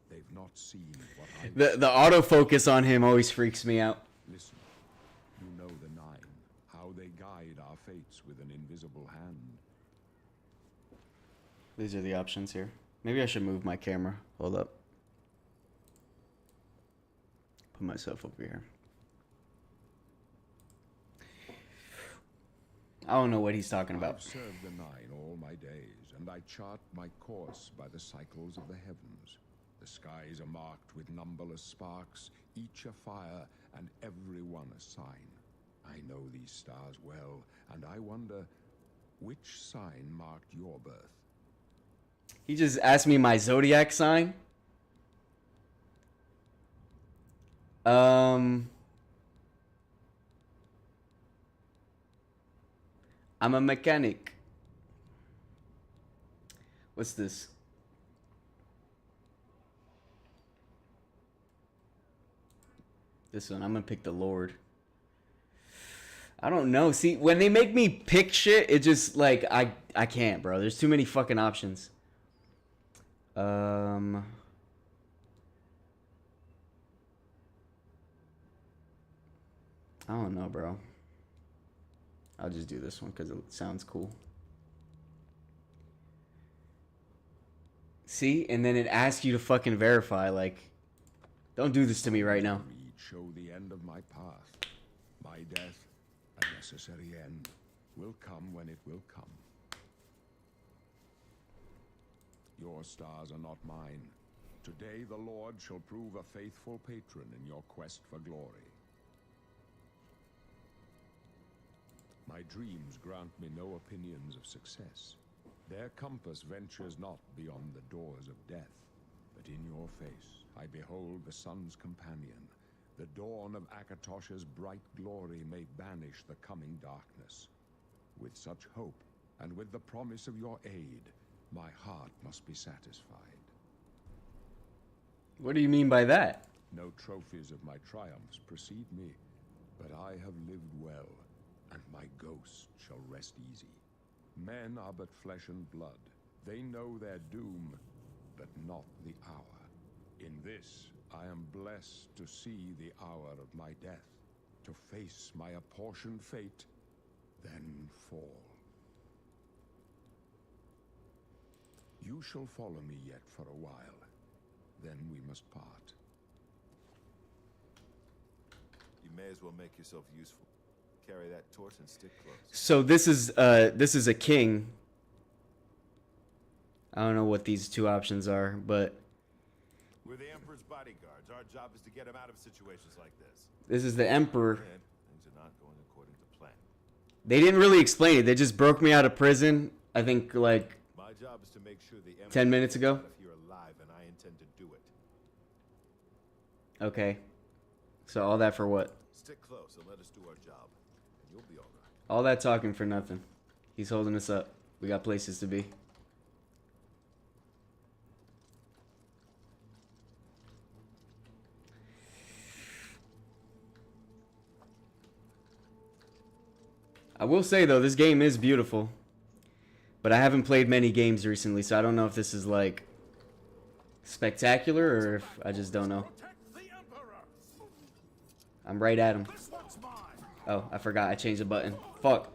They've not seen what I. The autofocus on him always freaks me out. Listen, you know the Nine, how they guide our fates with an invisible hand. These are the options here. Maybe I should move my camera. Hold up. Put myself over here. I don't know what he's talking about. I've served the Nine all my days, and I chart my course by the cycles of the heavens. The skies are marked with numberless sparks, each a fire, and every one a sign. I know these stars well, and I wonder, which sign marked your birth? He just asked me my zodiac sign. I'm a mechanic. What's this? This one, I'm gonna pick the Lord. I don't know. See, when they make me pick shit, it just like I can't, bro. There's too many fucking options. I don't know, bro. I'll just do this one because it sounds cool. See? And then it asks you to fucking verify. Like, don't do this to me right now. Show the end of my path. My death, a necessary end, will come when it will come. Your stars are not mine. Today the Lord shall prove a faithful patron in your quest for glory. My dreams grant me no opinions of success. Their compass ventures not beyond the doors of death. But in your face I behold the sun's companion. The dawn of Akatosh's bright glory may banish the coming darkness. With such hope, and with the promise of your aid, my heart must be satisfied. What do you mean by that? No trophies of my triumphs precede me, but I have lived well, and my ghost shall rest easy. Men are but flesh and blood. They know their doom, but not the hour. In this, I am blessed to see the hour of my death, to face my apportioned fate, then fall. You shall follow me yet for a while, then we must part. You may as well make yourself useful. Carry that torch and stick close. So this is a king. I don't know what these two options are, but We're the Emperor's bodyguards. Our job is to get him out of situations like this. this is the emperor. Things are not going according to plan. They didn't really explain it. They just broke me out of prison. I think like My job is to make sure the Emperor 10 minutes ago. gets out of here alive, and I intend to do it. Okay. So all that for what? Stick close and let us do our job, and you'll be all right. All that talking for nothing. He's holding us up. We got places to be. I will say though, this game is beautiful. But I haven't played many games recently, so I don't know if this is like spectacular or if I just don't know. I'm right at him. Oh, I forgot. I changed the button. Fuck.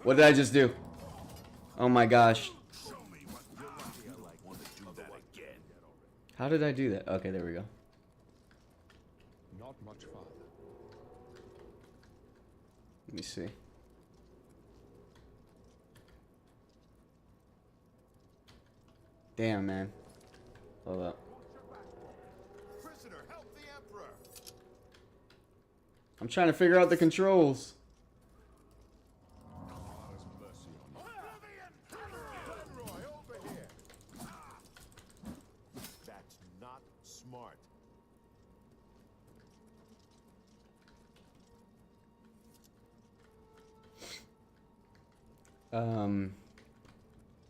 What did I just do? Oh my gosh. How did I do that? Okay, there we go. Not much farther. Let me see. Damn, man. Hold up. Prisoner, help the Emperor! I'm trying to figure out the controls. That's not smart.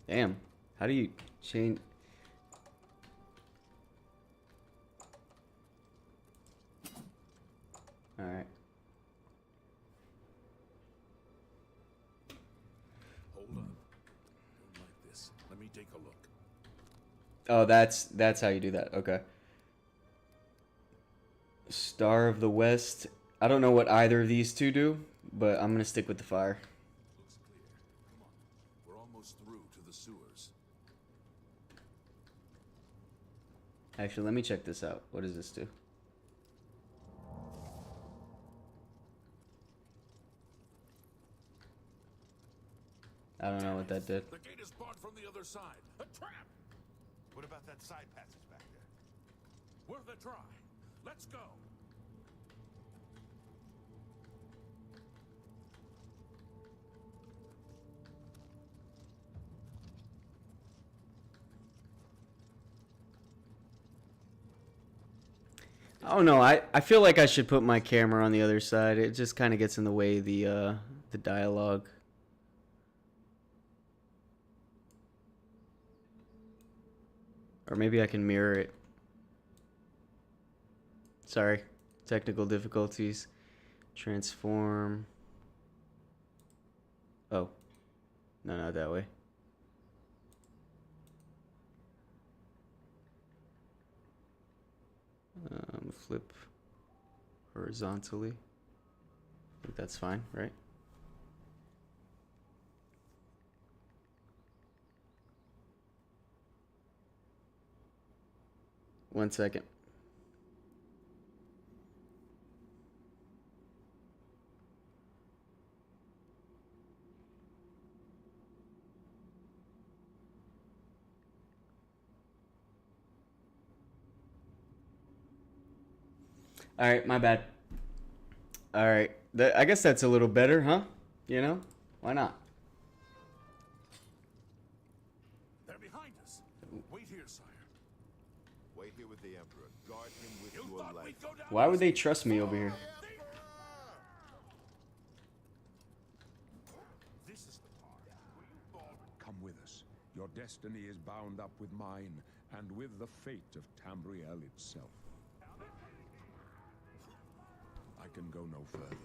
Damn. How do you change? All right. Hold on. Don't like this. Let me take a look. Oh, that's how you do that. Okay. Star of the West. I don't know what either of these two do, but I'm gonna stick with the fire. Looks clear. Come on. We're almost through to the sewers. Actually, let me check this out. What does this do? I don't know what that did. The gate is barred from the other side. A trap! What about that side passage back there? Worth a try. Let's go. I don't know. I feel like I should put my camera on the other side. It just kind of gets in the way of the dialogue. Or maybe I can mirror it. Sorry. Technical difficulties. Transform. Oh. No, not that way. Flip horizontally. I think that's fine, right? One second. All right, my bad. All right, I guess that's a little better, huh? You know, why not? They're behind us. Wait here, sire. Wait here with the Emperor. Guard him with You your thought life. we'd go down Why would easy? they trust me over here? This is the part. Come with us. Your destiny is bound up with mine, and with the fate of Tamriel itself. I can go no further.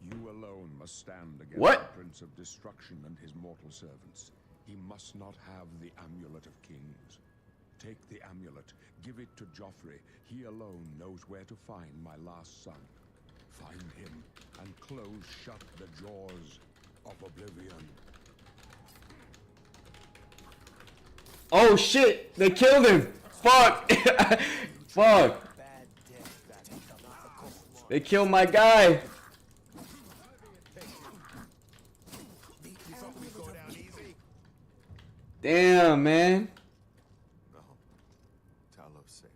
You alone must stand against What? the Prince of Destruction and his mortal servants. He must not have the Amulet of Kings. Take the amulet, give it to Joffrey. He alone knows where to find my last son. Find him and close shut the jaws of Oblivion. Oh shit! They killed him! Fuck! Fuck! They killed my guy! Damn, man. No. Talos, save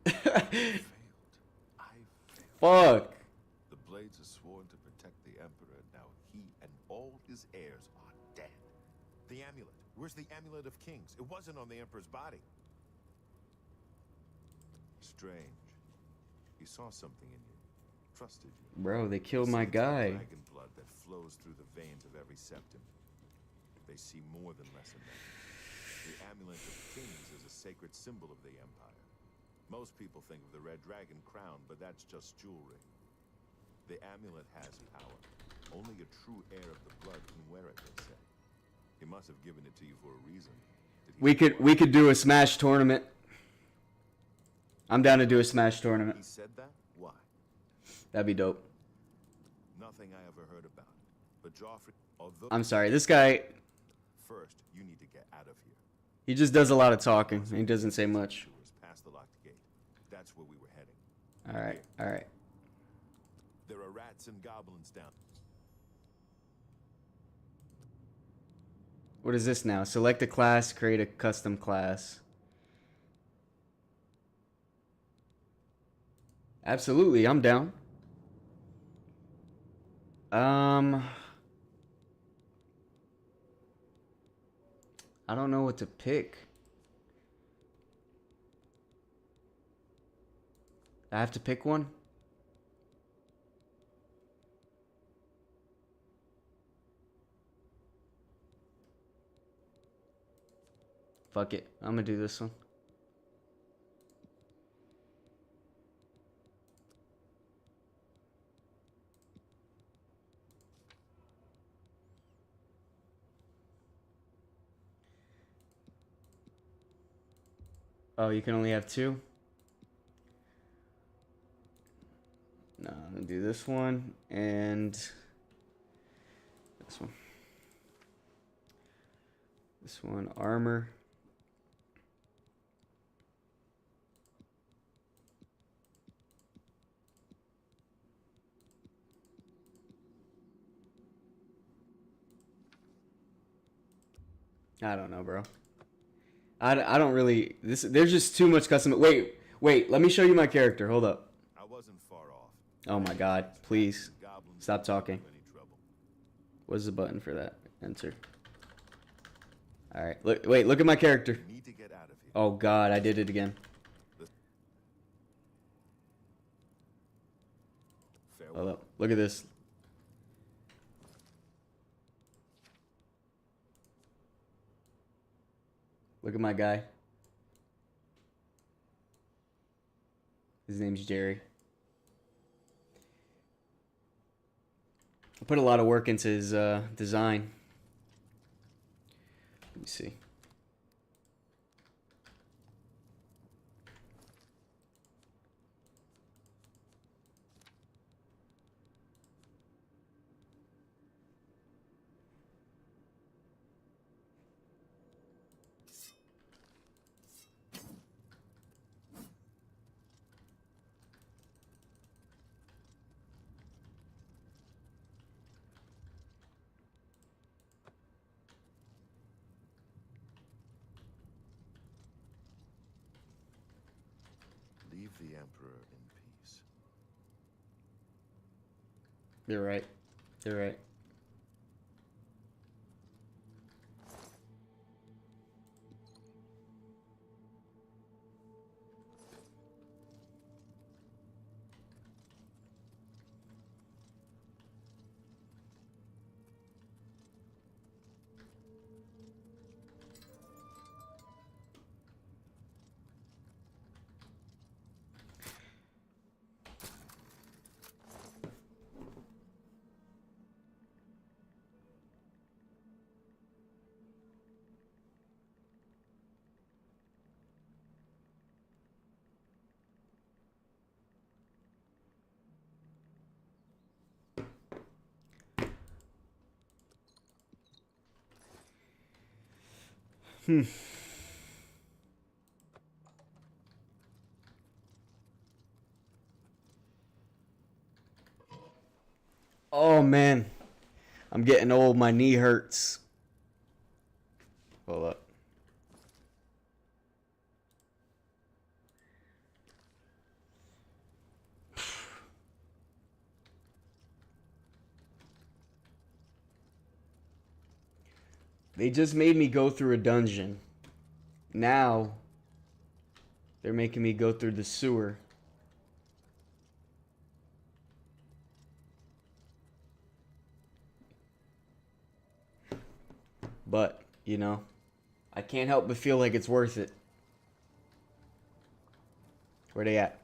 us. I failed. Fuck. The Blades are sworn to protect the Emperor. Now he and all his heirs are dead. The amulet. Where's the Amulet of Kings? It wasn't on the Emperor's body. Strange. He saw something in you. Trusted you. Bro, they killed They my say it's the guy. dragon blood that flows through the veins of every septum. They see more than less in that. The Amulet of Kings is a sacred symbol of the Empire. Most people think of the red dragon crown, but that's just jewelry. The amulet has power. Only a true heir of the blood can wear it, they say. He must have given it to you for a reason. We could do a Smash tournament. I'm down to do a Smash tournament. He said that? Why? That'd be dope. Nothing I ever heard about it. But Joffrey, although I'm sorry, this guy, first, you need to get out of here. he just does a lot of talking. He doesn't say much. Past the locked gate. That's where we were heading. Alright, alright. There are rats and goblins down. What is this now? Select a class, create a custom class. Absolutely, I'm down. I don't know what to pick. I have to pick one? Fuck it. I'm gonna do this one. Oh, you can only have two? No, I'm gonna do this one and this one. This one, armor. I don't know, bro. I don't really... There's just too much custom... Wait. Let me show you my character. Hold up. I wasn't far off. Oh my god. Please. Stop talking. What's the button for that? Enter. Alright. Look at my character. Oh god, I did it again. Hold up. Look at this. Look at my guy. His name's Jerry. I put a lot of work into his design. Let me see. Leave the Emperor in peace. You're right. You're right. Oh man. I'm getting old. My knee hurts. Hold up. They just made me go through a dungeon. Now, they're making me go through the sewer. But, you know, I can't help but feel like it's worth it. Where they at?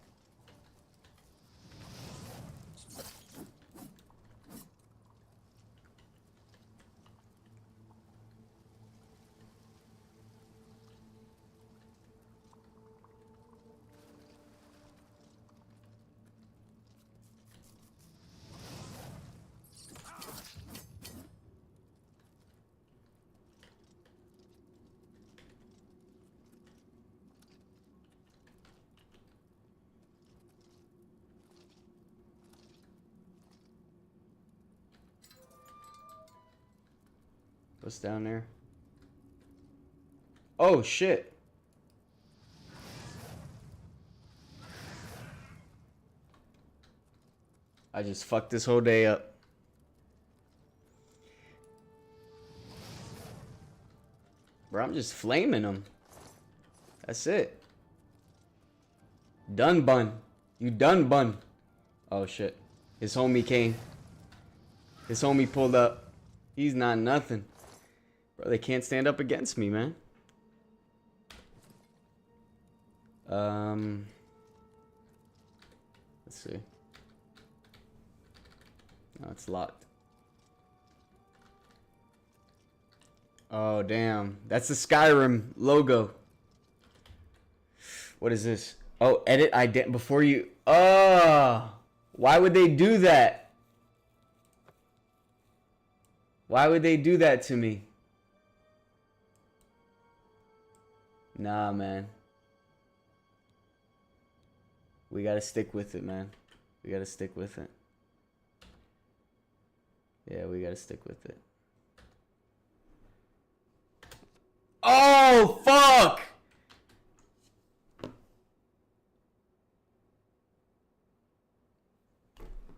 What's down there? Oh, shit. I just fucked this whole day up. Bro, I'm just flaming him. That's it. Done bun. You done bun. Oh shit. His homie came. His homie pulled up. He's not nothing. Bro, they can't stand up against me, man. Let's see. No, it's locked. Oh, damn. That's the Skyrim logo. What is this? Oh, edit ident before you... Oh! Why would they do that? Why would they do that to me? Nah, man. We gotta stick with it, man. We gotta stick with it. Yeah, we gotta stick with it. Oh, fuck!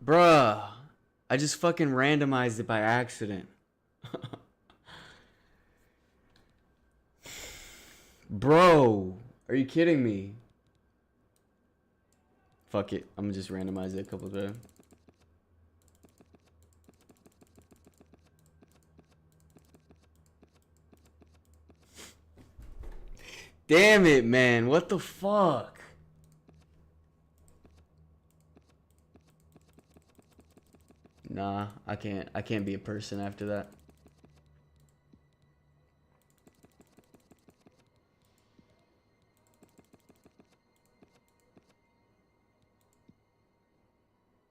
Bruh. I just fucking randomized it by accident. Bro. Are you kidding me? Fuck it. I'm gonna just randomize it a couple times. Damn it, man. What the fuck? Nah, I can't be a person after that.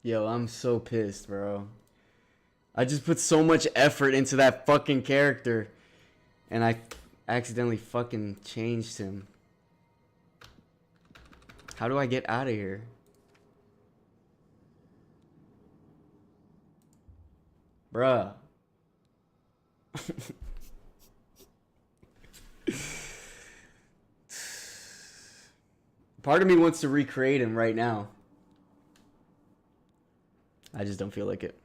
Yo, I'm so pissed, bro. I just put so much effort into that fucking character, and I accidentally fucking changed him. How do I get out of here? Bruh. Part of me wants to recreate him right now. I just don't feel like it.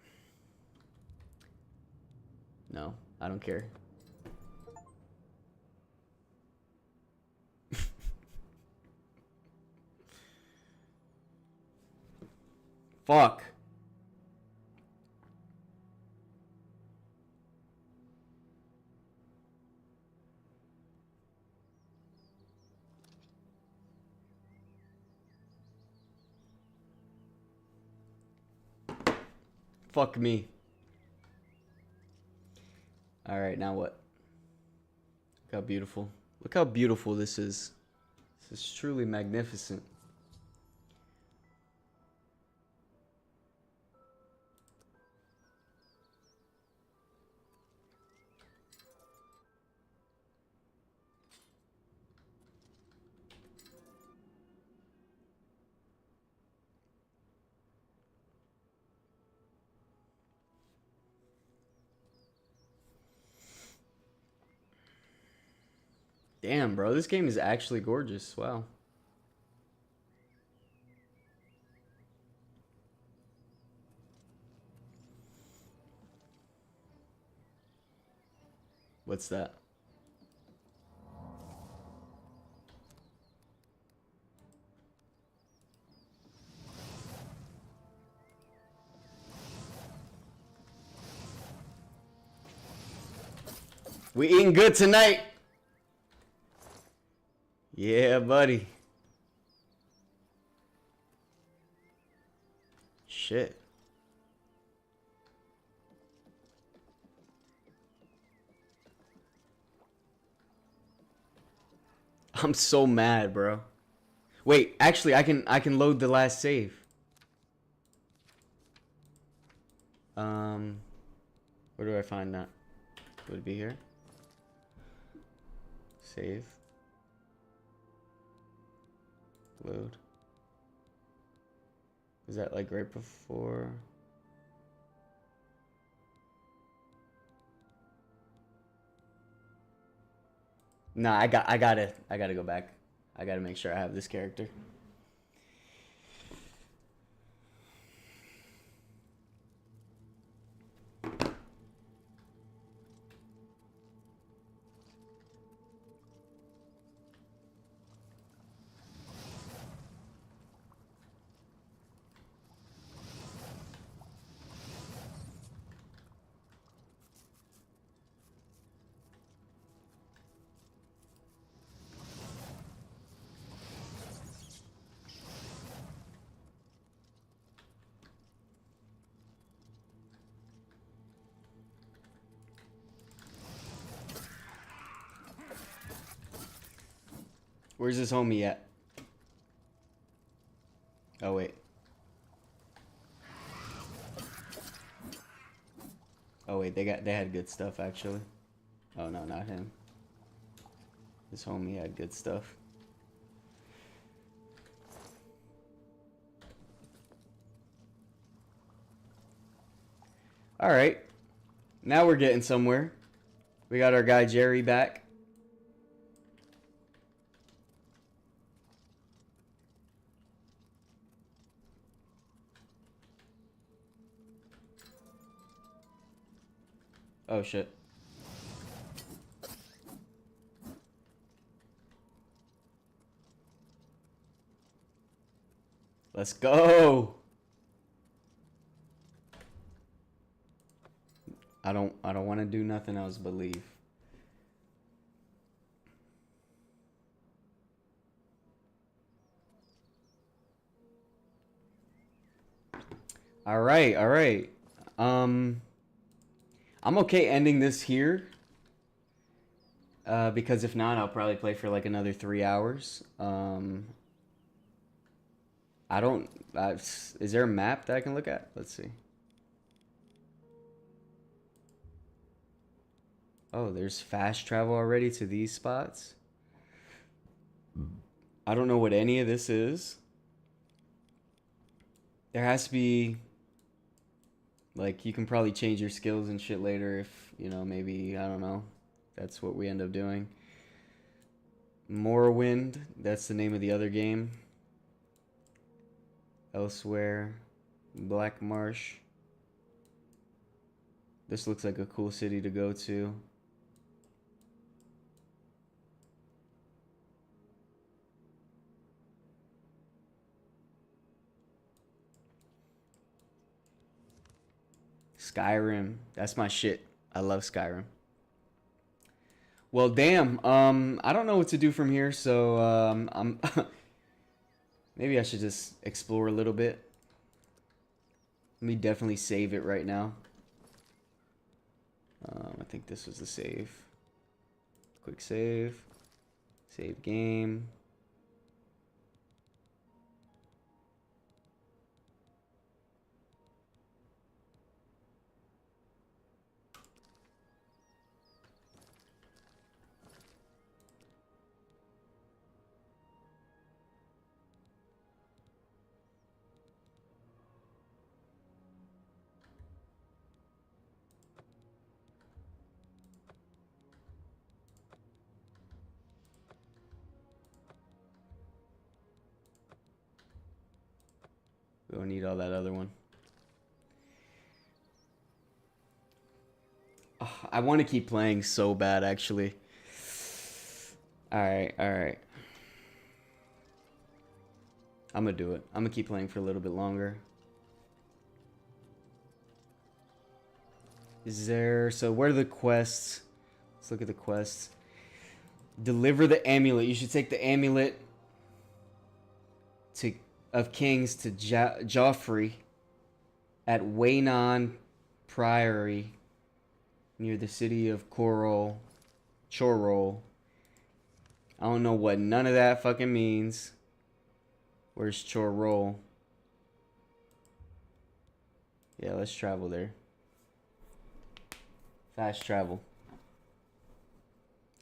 No, I don't care. Fuck. Fuck me. Alright, now what? Look how beautiful. Look how beautiful this is. This is truly magnificent. Damn, bro, this game is actually gorgeous. Wow. What's that? We eating good tonight. Yeah, buddy. Shit. I'm so mad, bro. Wait, actually, I can load the last save. Where do I find that? Would it be here? Save. Load. Is that like right before? Nah, I gotta go back. I gotta make sure I have this character. Where's this homie at? Oh, wait. Oh, wait, they had good stuff, actually. Oh, no, not him. This homie had good stuff. Alright. Now we're getting somewhere. We got our guy Jerry back. Oh, shit. Let's go. I don't want to do nothing else but leave. All right, all right. I'm okay ending this here. Because if not, I'll probably play for like another 3 hours. I don't. Is there a map that I can look at? Let's see. Oh, there's fast travel already to these spots. I don't know what any of this is. There has to be, like, you can probably change your skills and shit later if, you know, maybe, I don't know. That's what we end up doing. Morrowind, that's the name of the other game. Elsewhere. Black Marsh. This looks like a cool city to go to. Skyrim. That's my shit. I love Skyrim. Well, damn. I don't know what to do from here, so I'm maybe I should just explore a little bit. Let me definitely save it right now. I think this was the save. Quick save. Save game. We don't need all that other one. Oh, I want to keep playing so bad, actually. Alright, alright. I'm gonna do it. I'm gonna keep playing for a little bit longer. Is there... So, where are the quests? Let's look at the quests. Deliver the amulet. You should take the amulet of Kings to Joffrey at Waynon Priory near the city of Chorol. I don't know what none of that fucking means. Where's Chorol? Yeah, let's travel there. Fast travel.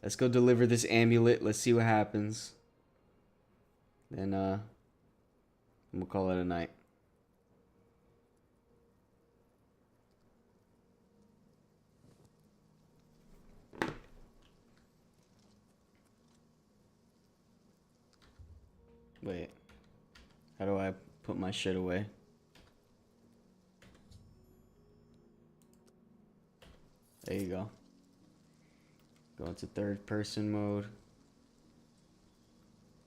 Let's go deliver this amulet. Let's see what happens. Then, we'll call it a night. Wait. How do I put my shit away? There you go. Go into third person mode.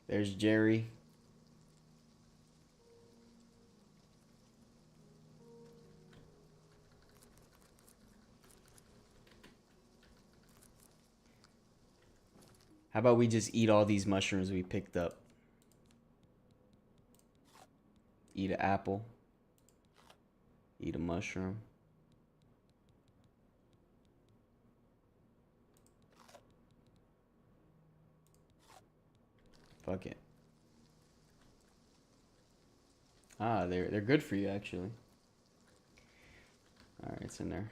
There's Jerry. How about we just eat all these mushrooms we picked up? Eat an apple. Eat a mushroom. Fuck it. Ah, they're good for you actually. All right, it's in there.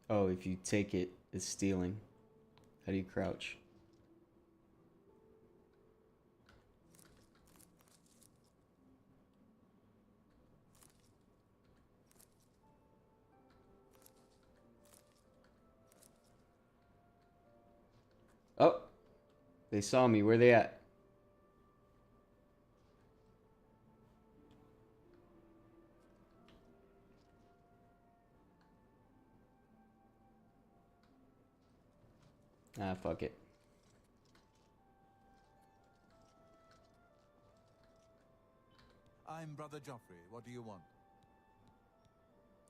Oh, if you take it, it's stealing. How do you crouch? Oh, they saw me. Where they at? Ah, fuck it. I'm Brother Joffrey. What do you want?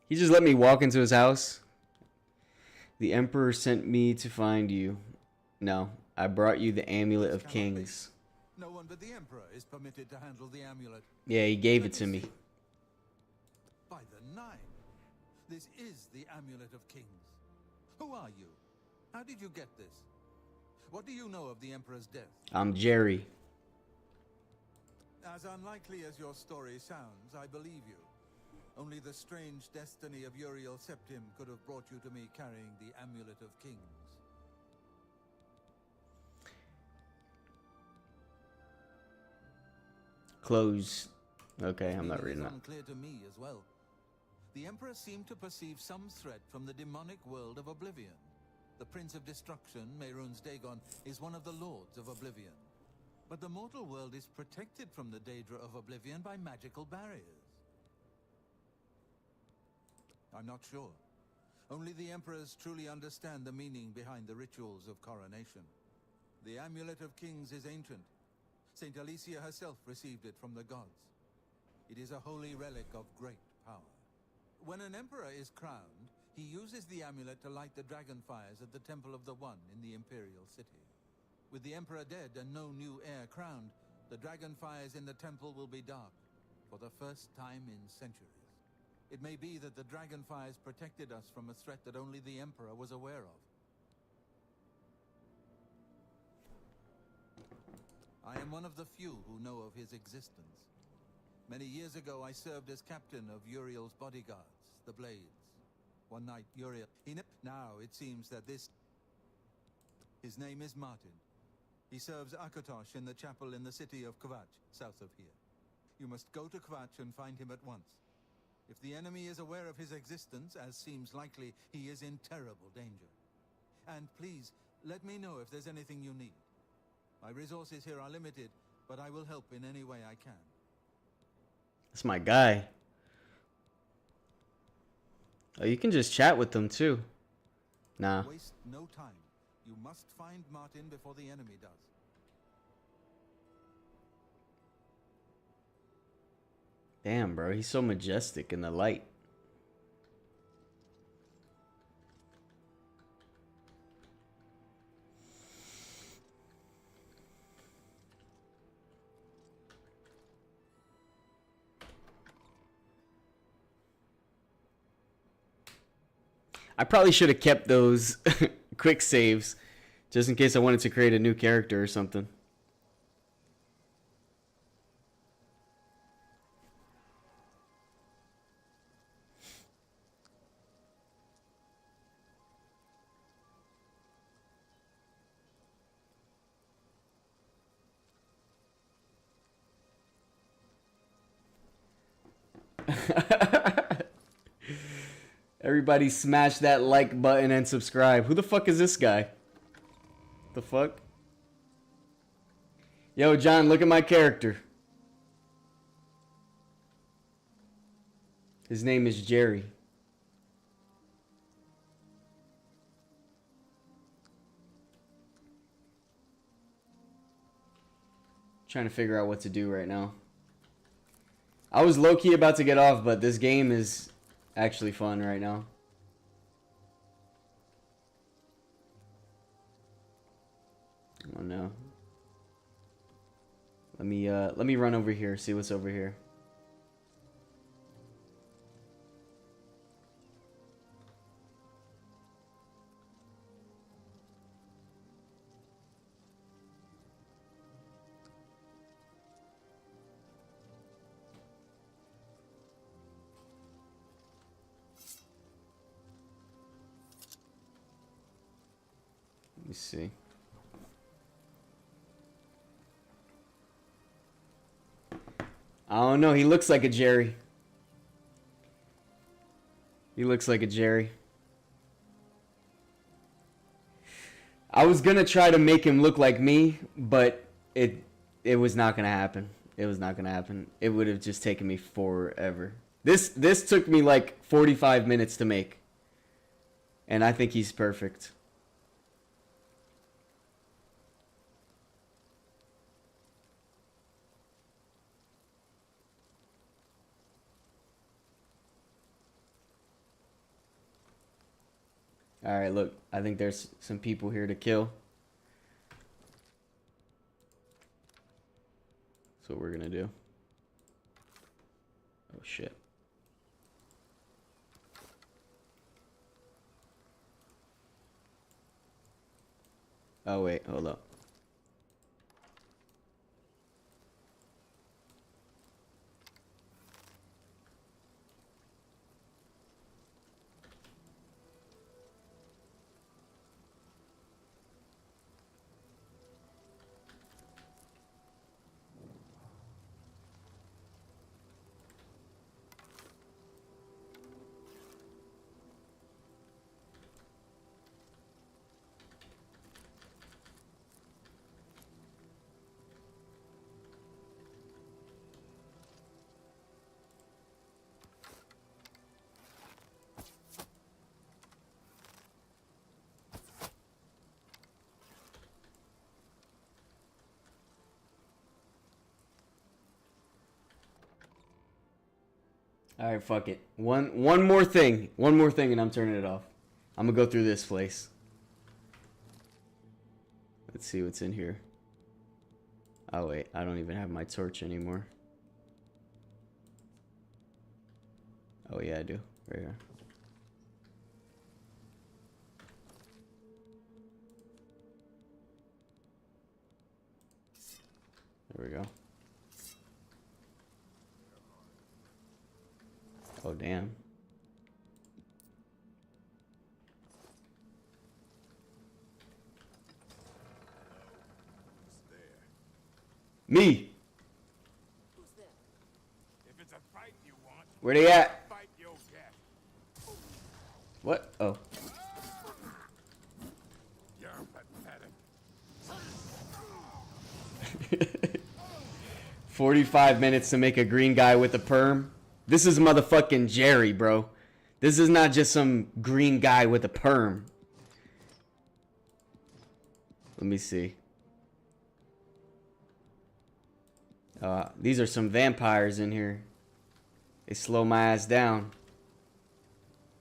He just let me walk into his house. The Emperor sent me to find you. No, I brought you the Amulet of Kings. No one but the Emperor is permitted to handle the amulet. Yeah, he gave it to me. By the Nine, this is the Amulet of Kings. Who are you? How did you get this? What do you know of the Emperor's death? I'm Jerry. As unlikely as your story sounds, I believe you. Only the strange destiny of Uriel Septim could have brought you to me carrying the Amulet of Kings. Close. Okay, I'm not reading that. It's unclear to me as well. The Emperor seemed to perceive some threat from the demonic world of Oblivion. The Prince of Destruction, Mehrunes Dagon, is one of the Lords of Oblivion. But the mortal world is protected from the Daedra of Oblivion by magical barriers. I'm not sure. Only the Emperors truly understand the meaning behind the rituals of coronation. The Amulet of Kings is ancient. Saint Alicia herself received it from the gods. It is a holy relic of great power. When an emperor is crowned, he uses the amulet to light the dragon fires at the Temple of the One in the Imperial City. With the emperor dead and no new heir crowned, the dragon fires in the temple will be dark for the first time in centuries. It may be that the dragon fires protected us from a threat that only the emperor was aware of. I am one of the few who know of his existence. Many years ago, I served as captain of Uriel's bodyguards, the Blades. One night, Uriel... Now, it seems that his name is Martin. He serves Akatosh in the chapel in the city of Kvatch, south of here. You must go to Kvatch and find him at once. If the enemy is aware of his existence, as seems likely, he is in terrible danger. And please, let me know if there's anything you need. My resources here are limited, but I will help in any way I can. That's my guy. Oh, you can just chat with them too. Nah. Waste no time. You must find Martin before the enemy does. Damn, bro. He's so majestic in the light. I probably should have kept those quick saves just in case I wanted to create a new character or something. Everybody smash that like button and subscribe. Who the fuck is this guy? The fuck? Yo, John, look at my character. His name is Jerry. Trying to figure out what to do right now. I was low-key about to get off, but this game is actually fun right now. Oh no. Let me run over here, see what's over here. me see. I don't know. He looks like a Jerry. He looks like a Jerry. I was gonna try to make him look like me, but it was not gonna happen. It was not gonna happen. It would have just taken me forever. This took me like 45 minutes to make. And I think he's perfect. Alright, look. I think there's some people here to kill. That's what we're gonna do. Oh, shit. Oh, wait. Hold up. All right, fuck it. One more thing. One more thing and I'm turning it off. I'm going to go through this place. Let's see what's in here. Oh, wait. I don't even have my torch anymore. Oh, yeah, I do. Right here. There we go. Oh, damn. Me! Who's there? If it's a fight you want, Where they at? fight you'll get. What? Oh. You're pathetic. 45 minutes to make a green guy with a perm. This is motherfucking Jerry, bro. This is not just some green guy with a perm. Let me see. These are some vampires in here. They slow my ass down.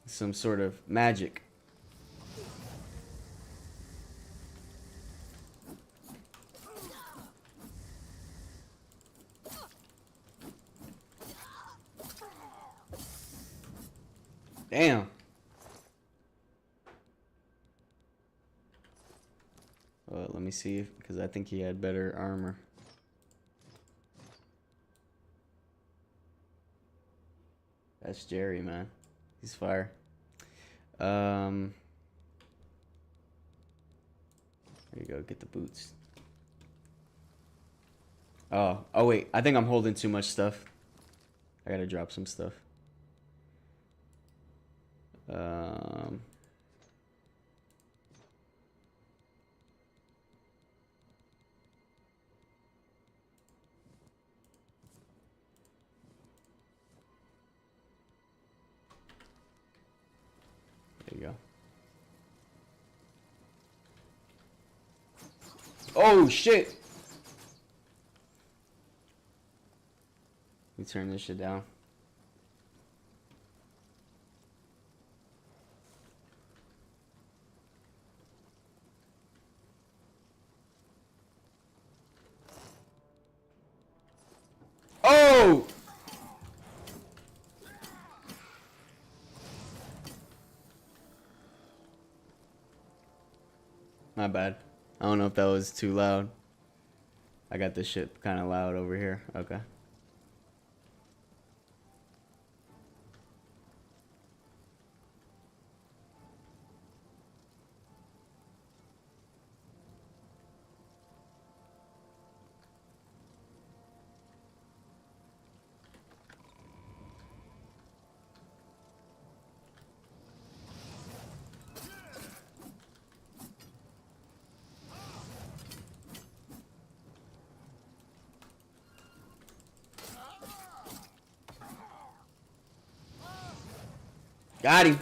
Some sort of magic. Damn. Let me see, because I think he had better armor. That's Jerry, man. He's fire. There you go. Get the boots. Oh wait. I think I'm holding too much stuff. I gotta drop some stuff. There you go. Oh shit! Let me turn this shit down. Oh! My bad. I don't know if that was too loud. I got this shit kind of loud over here. Okay. Got him.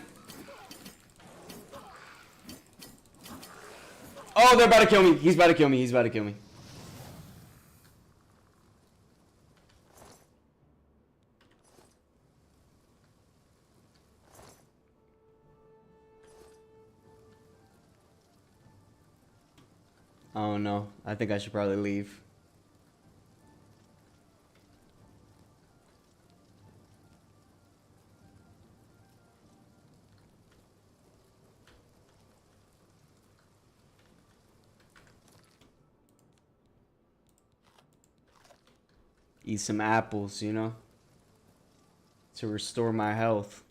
Oh, they're about to kill me. He's about to kill me. He's about to kill me. Oh no. I think I should probably leave. Eat some apples, you know, to restore my health.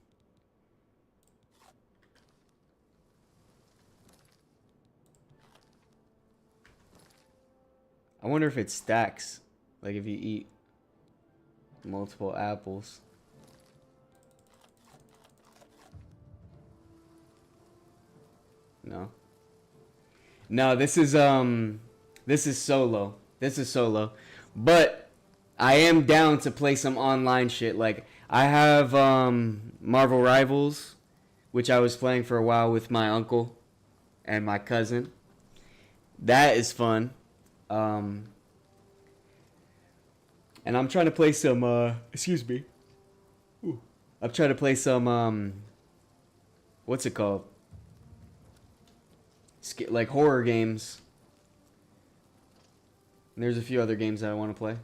I wonder if it stacks, like if you eat multiple apples. No. No, this is solo. This is solo. But I am down to play some online shit. Like I have Marvel Rivals, which I was playing for a while with my uncle and my cousin. That is fun. And I'm trying to play some excuse me. Ooh. I'm trying to play some what's it called? Like horror games. And there's a few other games that I want to play.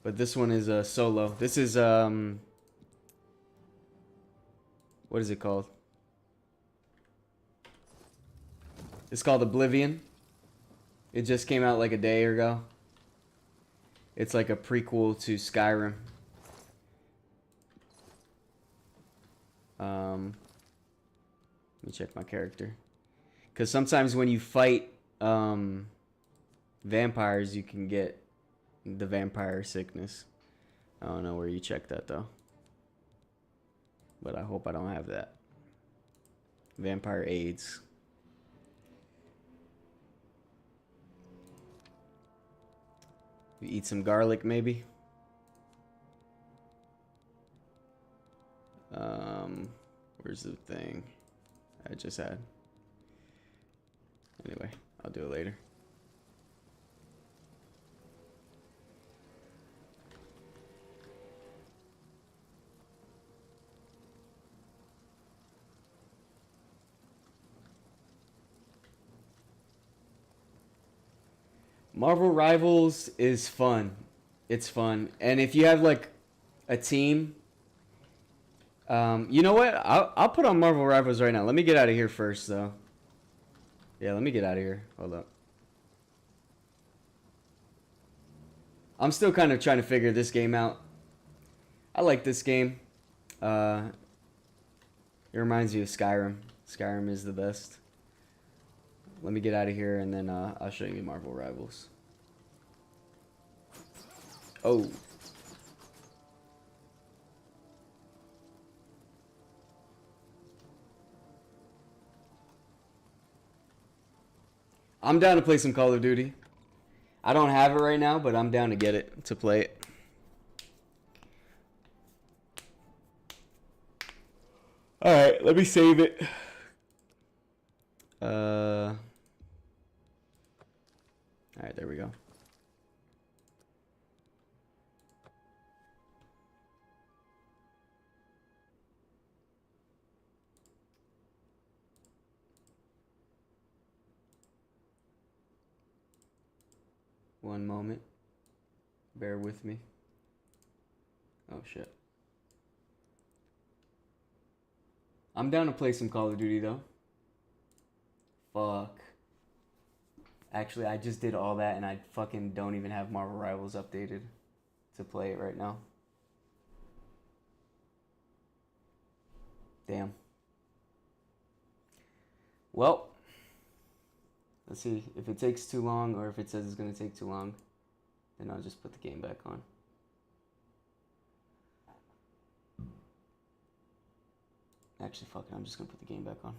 But this one is solo. This is what is it called? It's called Oblivion. It just came out like a day ago. It's like a prequel to Skyrim. Let me check my character. Because sometimes when you fight vampires, you can get the vampire sickness. I don't know where you check that though. But I hope I don't have that. Vampire AIDS. You eat some garlic maybe. Where's the thing I just had? Anyway, I'll do it later. Marvel Rivals is fun. It's fun. And if you have like a team, you know what? I'll put on Marvel Rivals right now. Let me get out of here first though. Yeah, let me get out of here. Hold up. I'm still kind of trying to figure this game out. I like this game. It reminds me of Skyrim. Skyrim is the best. Let me get out of here and then I'll show you Marvel Rivals. Oh. I'm down to play some Call of Duty. I don't have it right now, but I'm down to get it, to play it. Alright, let me save it. Alright, there we go. One moment. Bear with me. Oh shit. I'm down to play some Call of Duty though. Fuck. Actually, I just did all that and I fucking don't even have Marvel Rivals updated to play it right now. Damn. Well, let's see if it takes too long or if it says it's going to take too long, then I'll just put the game back on. Actually, fuck it, I'm just going to put the game back on.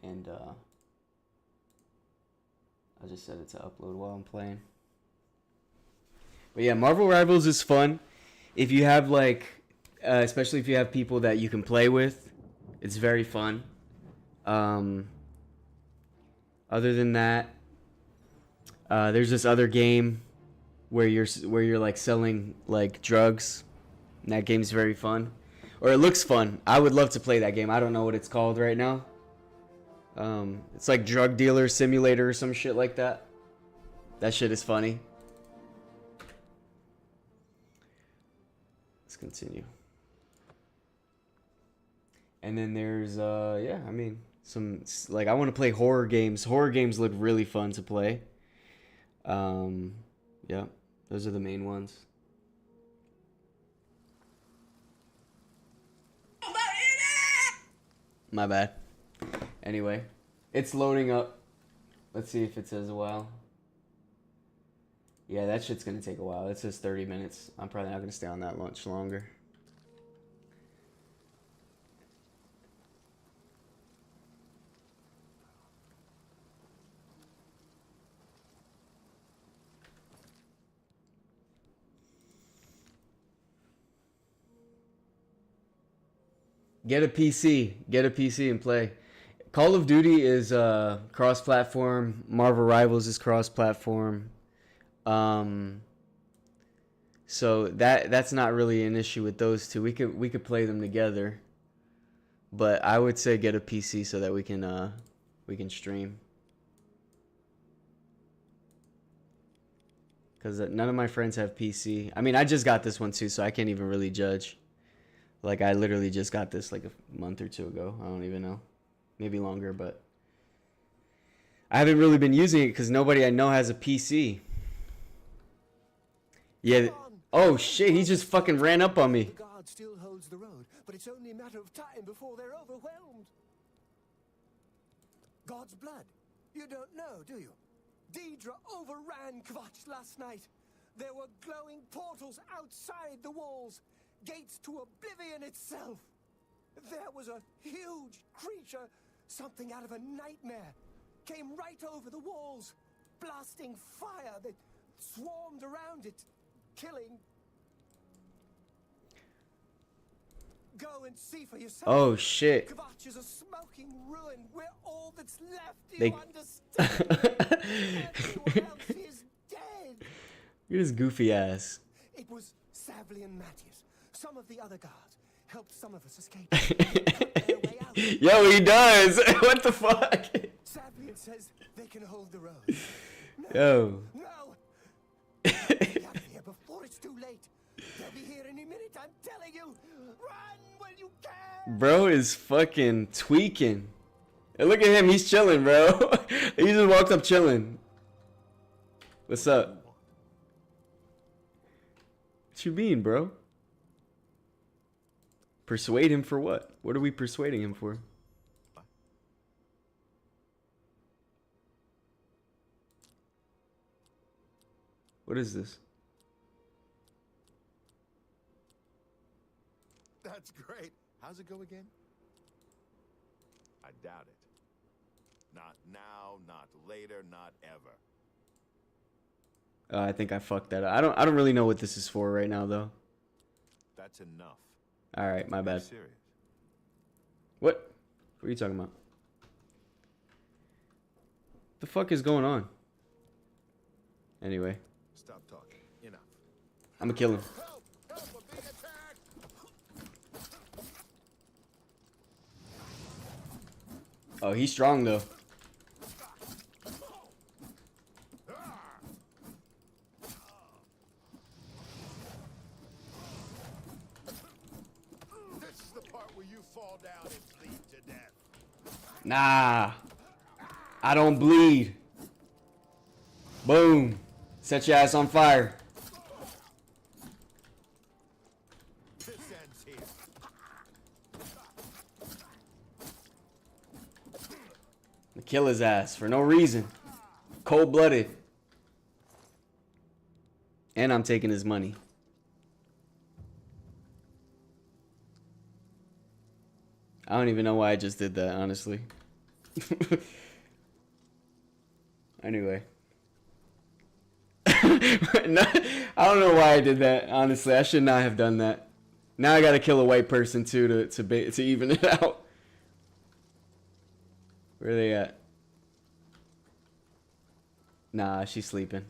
And I'll just set it to upload while I'm playing. But yeah, Marvel Rivals is fun. If you have like, especially if you have people that you can play with, it's very fun. Other than that, there's this other game where you're like selling like drugs. And that game's very fun, or it looks fun. I would love to play that game. I don't know what it's called right now. It's like Drug Dealer Simulator or some shit like that. That shit is funny. Let's continue. And then there's yeah, I mean, some like I want to play horror games. Horror games look really fun to play. Yeah, those are the main ones. My bad. Anyway, it's loading up. Let's see if it says a while. Yeah, that shit's gonna take a while. It says 30 minutes. I'm probably not gonna stay on that much longer. Get a PC. Get a PC and play. Call of Duty is cross-platform. Marvel Rivals is cross-platform. So that's not really an issue with those two. We could play them together. But I would say get a PC so that we can stream. Cuz none of my friends have PC. I mean, I just got this one too, so I can't even really judge. Like I literally just got this like a month or two ago. I don't even know. Maybe longer, but I haven't really been using it cuz nobody I know has a PC. Yeah. Oh shit, he just fucking ran up on me. The guard still holds the road, but it's only a matter of time before they're overwhelmed. God's blood. You don't know, do you? Deidre overran Kvatch last night. There were glowing portals outside the walls, gates to Oblivion itself. There was a huge creature, something out of a nightmare, came right over the walls, blasting fire that swarmed around it, killing. Go and see for yourself. Oh shit. Kvatch is a smoking ruin. We're all that's left. Do They- you understand? Everyone else is dead. You're this goofy ass. It was Savli and Matthias. Some of the other guards helped some of us escape. Their way out. Yo, he does. What the fuck? Savli says they can hold the road. Yo. No. Get out of here before it's too late. They'll be here any minute, I'm telling you. Run when you can. Bro is fucking tweaking. Hey, look at him. He's chilling, bro. He just walked up chilling. What's up? What you mean, bro? Persuade him for what? What are we persuading him for? What is this? That's great. How's it go again? I doubt it. Not now, not later, not ever. I think I fucked that up. I don't really know what this is for right now though. That's enough. All right, my I'm bad. serious. What? What are you talking about? The fuck is going on? Anyway, Stop talking. Enough. I'm gonna kill him. Help! Help! We're being attacked! Oh, he's strong though. This is the part where you fall down and bleed to death. Nah. I don't bleed. Boom. Set your ass on fire. This ends here. Kill his ass for no reason. Cold-blooded. And I'm taking his money. I don't even know why I just did that, honestly. Anyway. No, I don't know why I did that. Honestly, I should not have done that. Now I gotta kill a white person too to even it out. Where are they at? Nah, she's sleeping.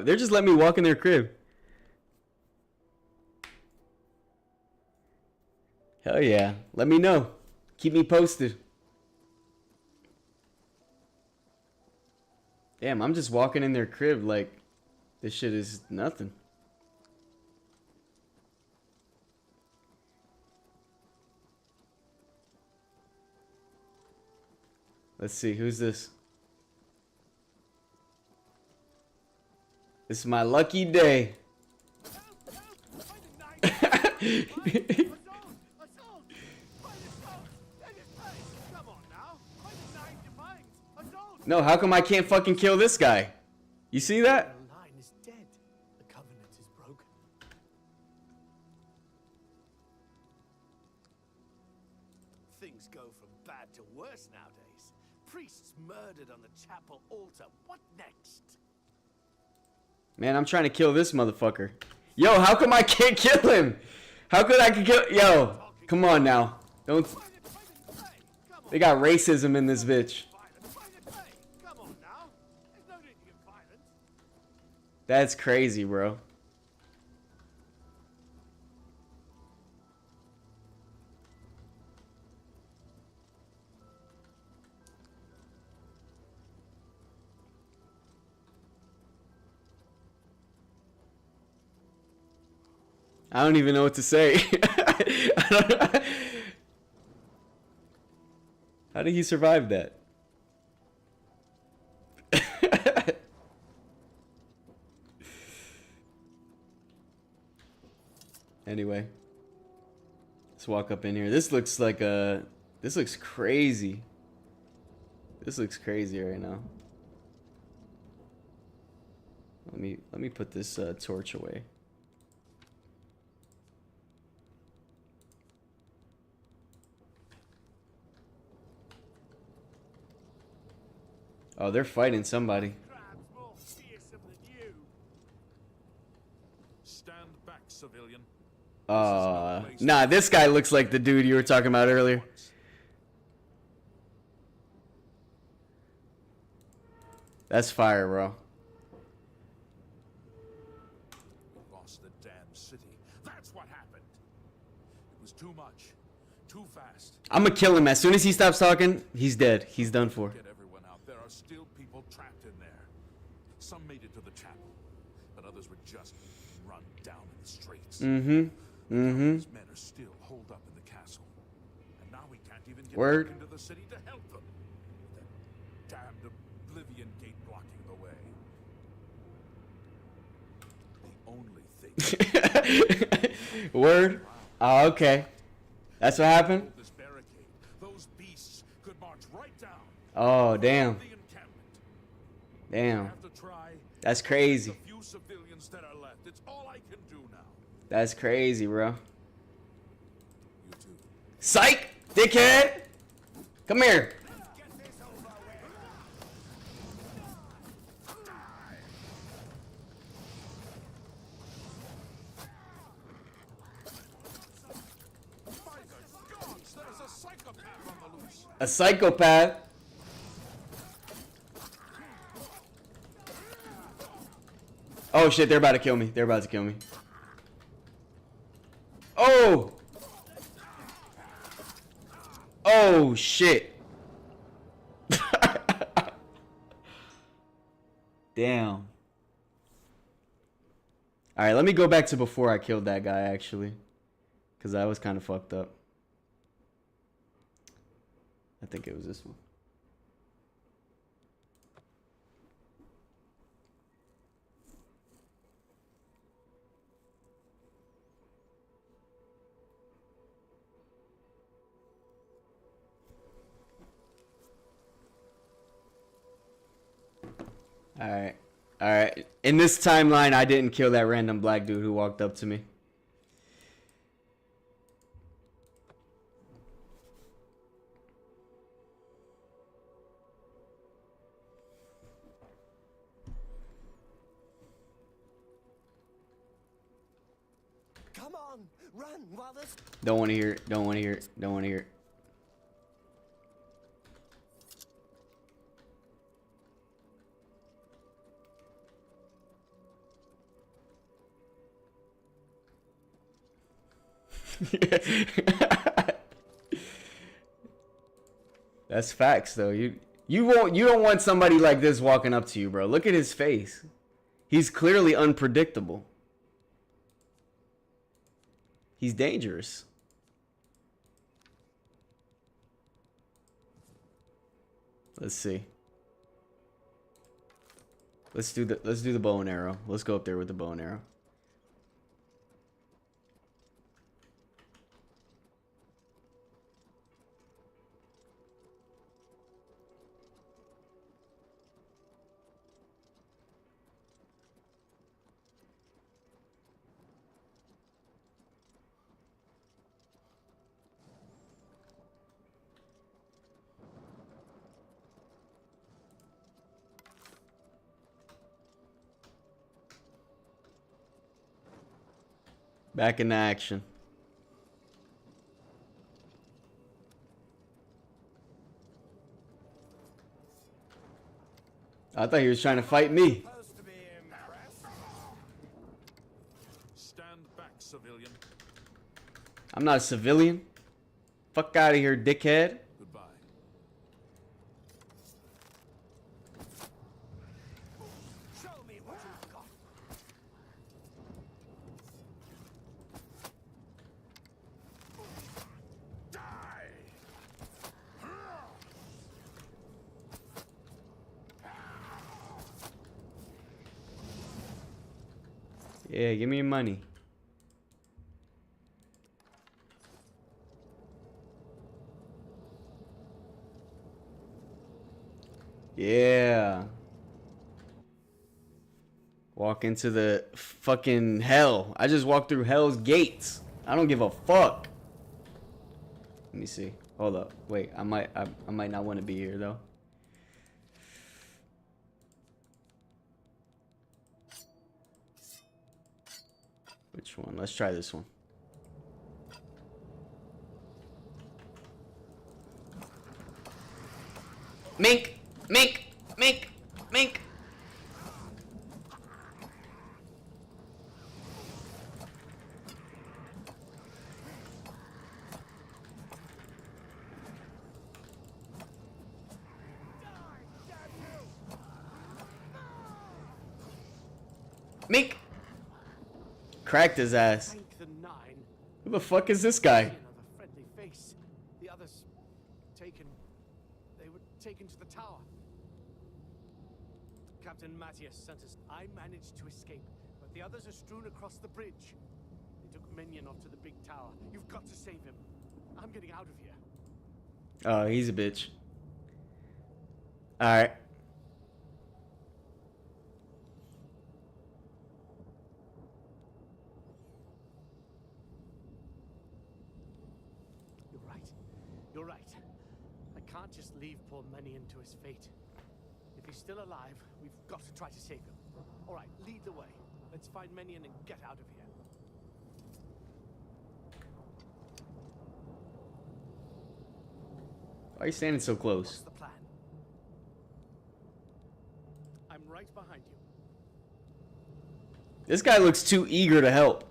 They're just letting me walk in their crib. Hell yeah. Let me know. Keep me posted. Damn, I'm just walking in their crib like this shit is nothing. Let's see, who's this? This is my lucky day. No, how come I can't fucking kill this guy? You see that? The line is dead. The covenant is broken. Things go from bad to worse nowadays. Priests murdered on the chapel altar. What next? Man, I'm trying to kill this motherfucker. Yo, how come I can't kill him? How could I kill? Yo, come on now. Don't. They got racism in this bitch. That's crazy, bro. I don't even know what to say. How did he survive that? Anyway, let's walk up in here. This looks like a. This looks crazy. This looks crazy right now. Let me put this torch away. Oh, they're fighting somebody. Stand back, civilian. Nah, this guy looks like the dude you were talking about earlier. That's fire, bro. We lost the damn city. That's what happened. It was too much. Too fast. I'm gonna kill him as soon as he stops talking. He's dead. He's done for. Get everyone out. There are still people trapped in there. Some made it to the chapel, but others were just run down in the streets. These men are still holed up in the castle, and now we can't even get back into the city to help them. With that damned Oblivion gate blocking the way. The only thing. Word. Oh, okay. That's what happened. This barricade, those beasts could march right down. Oh, damn. The encampment. Damn. Have to try. That's crazy. The few civilians that are left. It's all I can do now. That's crazy, bro. Psych, dickhead. Come here. A psychopath. Oh shit, they're about to kill me. They're about to kill me. Oh! Oh shit. Damn. Alright, let me go back to before I killed that guy actually. Because I was kind of fucked up. I think it was this one. Alright. Alright. In this timeline, I didn't kill that random black dude who walked up to me. on, run while there's... Don't want to hear it. Don't want to hear it. Don't want to hear it. That's facts, though. You don't want somebody like this walking up to you, bro. Look at his face. He's clearly unpredictable. He's dangerous. Let's see. Let's do the bow and arrow. Let's go up there with the bow and arrow. Back into action. I thought he was trying to fight me. Stand back, civilian. I'm not a civilian. Fuck out of here, dickhead. Goodbye. Show me what you've got. Yeah, give me your money. Yeah. Walk into the fucking hell. I just walked through hell's gates. I don't give a fuck. Let me see. Hold up. Wait, I might not want to be here though. Which one? Let's try this one. Mink! Mink! Mink! Mink! Mink! Cracked his ass. Take the 9. Who the fuck is this guy? Another friendly face. The others taken. They were taken to the tower. Captain Matthias sent us. I managed to escape, but the others are strewn across the bridge. They took Minion off to the big tower. You've got to save him. I'm getting out of here. Oh, he's a bitch. Alright. You're right. I can't just leave poor Minion to his fate. If he's still alive, we've got to try to save him. All right, lead the way. Let's find Minion and get out of here. Why are you standing so close? What's the plan? I'm right behind you. This guy looks too eager to help.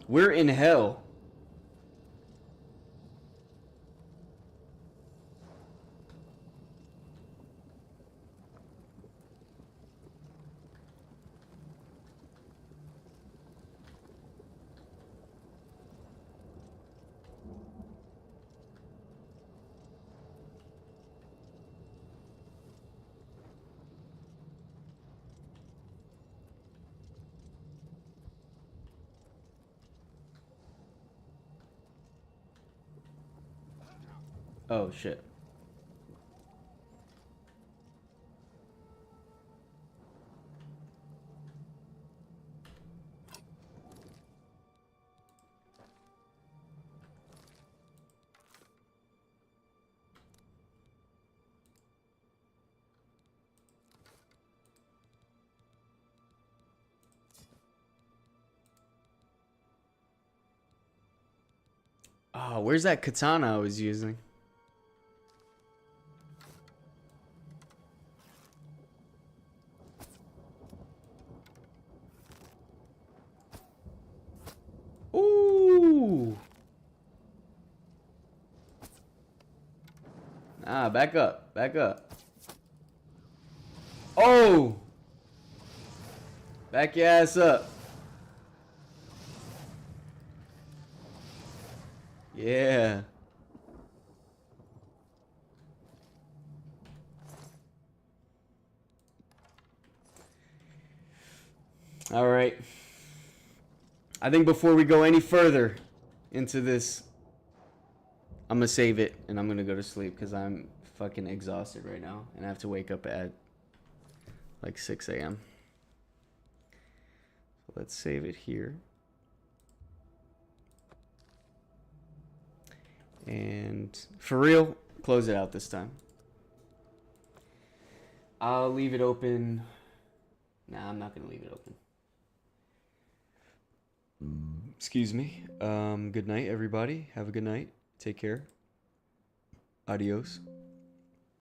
We're in hell. Oh shit. Oh, where's that katana I was using? Ooh. Ah, back up. Back up. Oh! Back your ass up. Yeah. All right. I think before we go any further into this, I'm going to save it and I'm going to go to sleep because I'm fucking exhausted right now and I have to wake up at like 6 a.m. So let's save it here. And for real, close it out this time. I'll leave it open. Nah, I'm not going to leave it open. Excuse me. Good night, everybody. Have a good night. Take care. Adios.